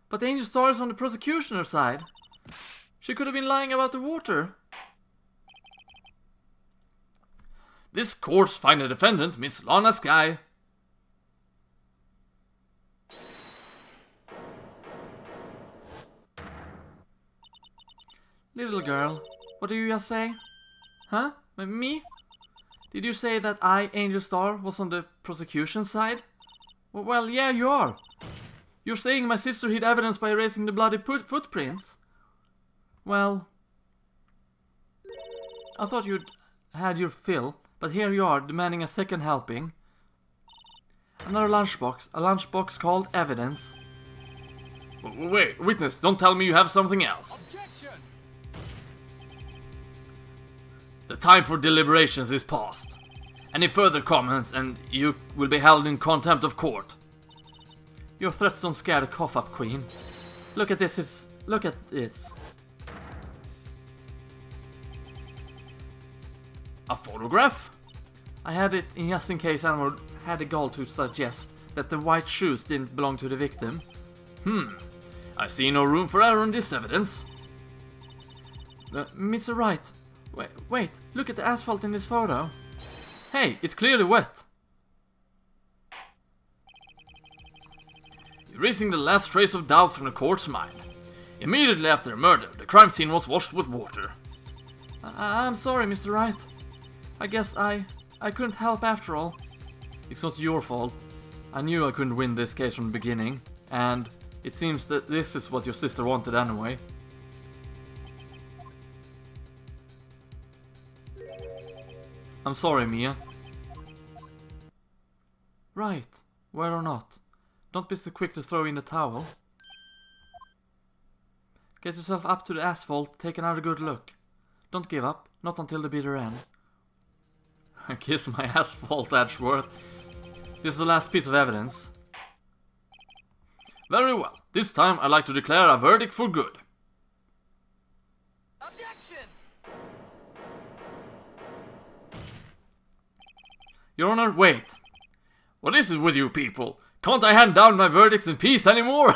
But Angel Star is on the prosecutioner's side. She could have been lying about the water. This court finds the defendant, Miss Lana Skye. Little girl, what did you just say? Huh? Me? Did you say that I, Angel Star, was on the prosecution side? Well, yeah, you are. You're saying my sister hid evidence by erasing the bloody footprints? Well, I thought you'd had your fill, but here you are, demanding a second helping. Another lunchbox, a lunchbox called evidence. Wait, witness, don't tell me you have something else. Objection! The time for deliberations is past. Any further comments and you will be held in contempt of court. Your threats don't scare the cough up, Queen. Look at this, look at this. A photograph? I had it in just in case anyone had the gall to suggest that the white shoes didn't belong to the victim. I see no room for error in this evidence. Mr. Wright, wait, look at the asphalt in this photo. Hey, it's clearly wet. Erasing the last trace of doubt from the court's mind. Immediately after the murder, the crime scene was washed with water. I'm sorry, Mr. Wright. I guess I couldn't help after all. It's not your fault. I knew I couldn't win this case from the beginning, and it seems that this is what your sister wanted anyway. I'm sorry, Mia. Right, where or not. Don't be so quick to throw in the towel. Get yourself up to the asphalt, take another good look. Don't give up, not until the bitter end. Kiss my asphalt, Edgeworth. This is the last piece of evidence. Very well. This time I'd like to declare a verdict for good. Objection! Your Honor, wait. What is it with you people? Can't I hand down my verdicts in peace anymore?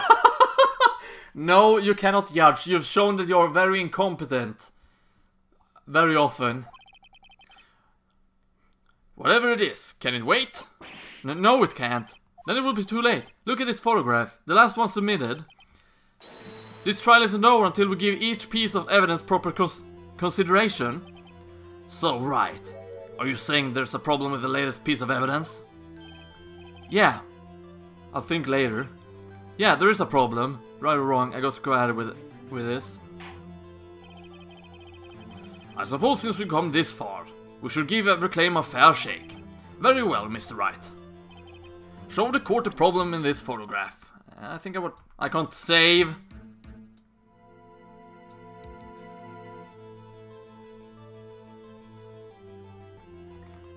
No, you cannot judge. You've shown that you're very incompetent. Very often. Whatever it is, can it wait? No, it can't. Then it will be too late. Look at this photograph. The last one submitted. This trial isn't over until we give each piece of evidence proper consideration. So, right. Are you saying there's a problem with the latest piece of evidence? Yeah. I'll think later. Yeah, there is a problem. Right or wrong, I got to go at it with this. I suppose since we've come this far, we should give every claim a fair shake. Very well, Mr. Wright. Show the court the problem in this photograph. I think I can't save.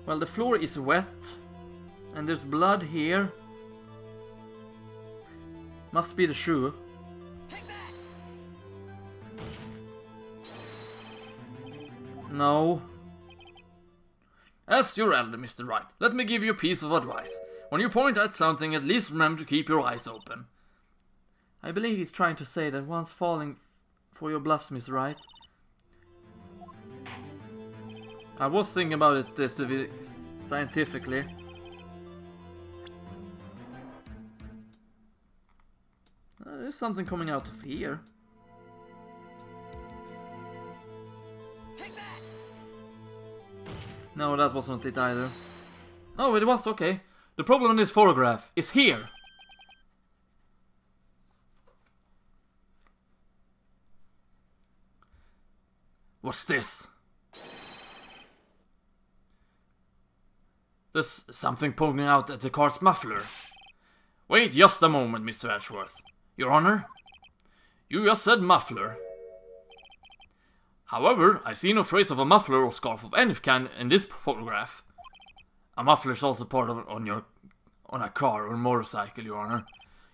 Well, the floor is wet. And there's blood here. Must be the shoe. No. As your elder, Mr. Wright, let me give you a piece of advice. When you point at something, at least remember to keep your eyes open. I believe he's trying to say that one's falling for your bluffs, Mr. Wright. I was thinking about it this scientifically. There's something coming out of here. No, that wasn't it either. Oh, it was, okay. The problem in this photograph is here. What's this? There's something poking out at the car's muffler. Wait just a moment, Mr. Edgeworth. Your Honor? You just said muffler. However, I see no trace of a muffler or scarf of any kind in this photograph. A muffler is also part of on a car or motorcycle, Your Honor.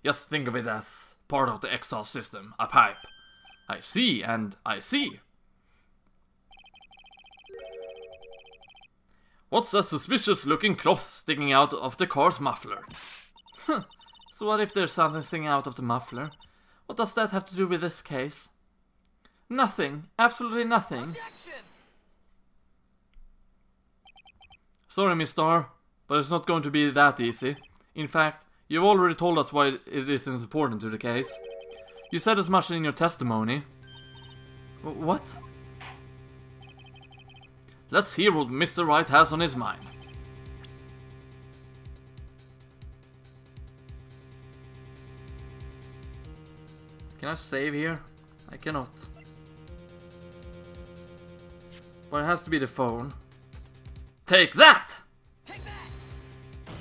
Just think of it as part of the exhaust system, a pipe. I see, and I see. What's that suspicious looking cloth sticking out of the car's muffler? So what if there's something sticking out of the muffler? What does that have to do with this case? Nothing. Absolutely nothing. Objection! Sorry, Miss Starr, but it's not going to be that easy. In fact, you've already told us why it isn't important to the case. You said as much in your testimony. What? Let's hear what Mr. Wright has on his mind. Can I save here? I cannot. But it has to be the phone. Take that! Take that!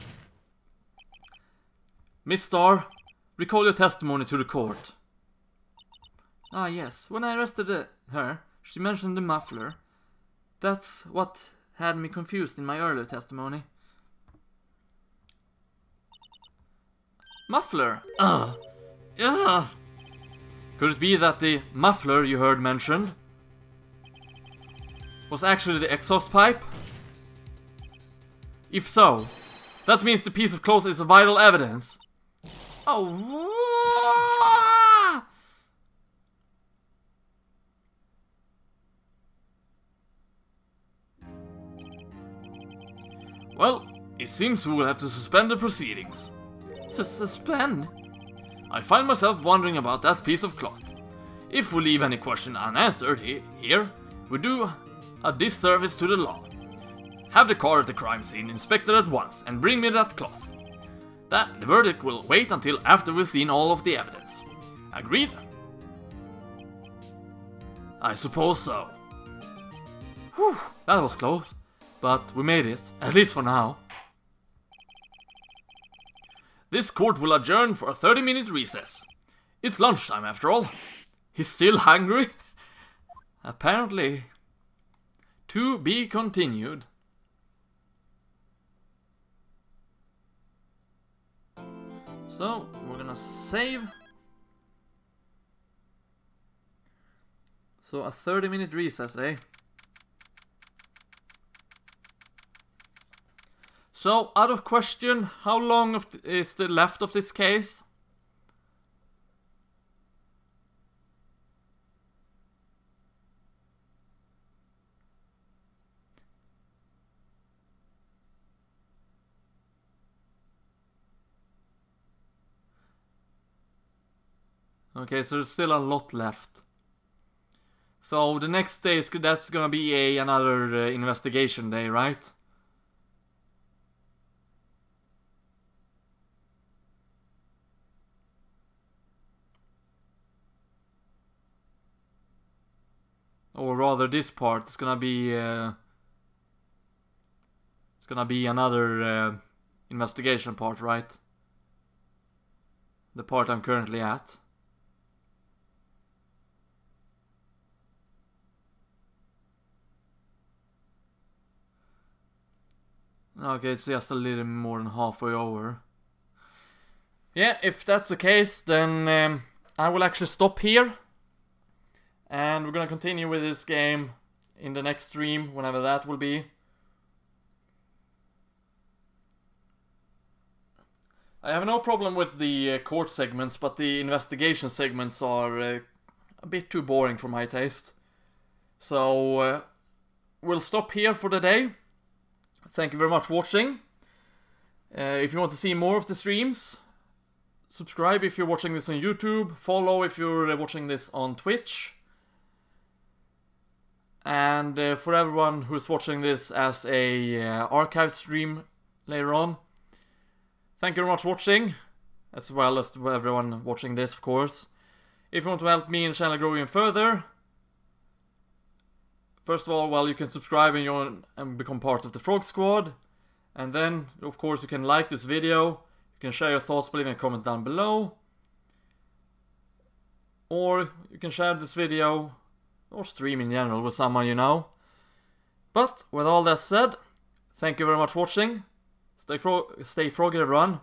Miss Starr, recall your testimony to the court. Ah yes, when I arrested her, she mentioned the muffler. That's what had me confused in my earlier testimony. Muffler? Ugh! Ugh! Could it be that the muffler you heard mentioned was actually the exhaust pipe? If so, that means the piece of cloth is vital evidence. Oh! Well, it seems we will have to suspend the proceedings. Suspend? I find myself wondering about that piece of cloth. If we leave any question unanswered here, we do a disservice to the law. Have the car at the crime scene inspected at once and bring me that cloth. The verdict will wait until after we've seen all of the evidence. Agreed? I suppose so. Whew, that was close. But we made it, at least for now. This court will adjourn for a 30-minute recess. It's lunchtime after all. He's still hungry? Apparently. To be continued. So, we're gonna save. So, a 30-minute recess, eh? So, out of question, how long is the left of this case? Okay, so there's still a lot left. So the next day that's gonna be another investigation day, right? Or rather, this part is gonna be another investigation part, right? The part I'm currently at. Okay, it's just a little more than halfway over. Yeah, if that's the case, then I will actually stop here. And we're gonna continue with this game in the next stream, whenever that will be. I have no problem with the court segments, but the investigation segments are a bit too boring for my taste. So we'll stop here for the day. Thank you very much for watching. If you want to see more of the streams, subscribe if you're watching this on YouTube, follow if you're watching this on Twitch. And for everyone who's watching this as a archive stream later on, thank you very much for watching, as well as to everyone watching this, of course. If you want to help me and the channel grow even further, first of all, well, you can subscribe and become part of the Frog Squad. And then, of course, you can like this video, you can share your thoughts by leaving a comment down below. Or you can share this video, or stream in general, with someone you know. But, with all that said, thank you very much for watching. Stay froggy, everyone.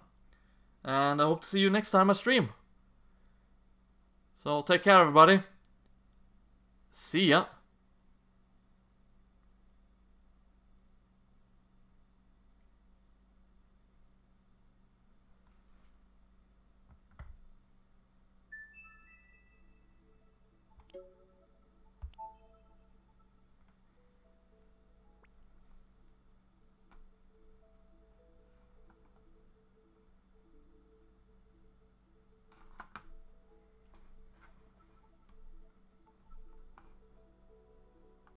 And I hope to see you next time I stream. So, take care, everybody. See ya.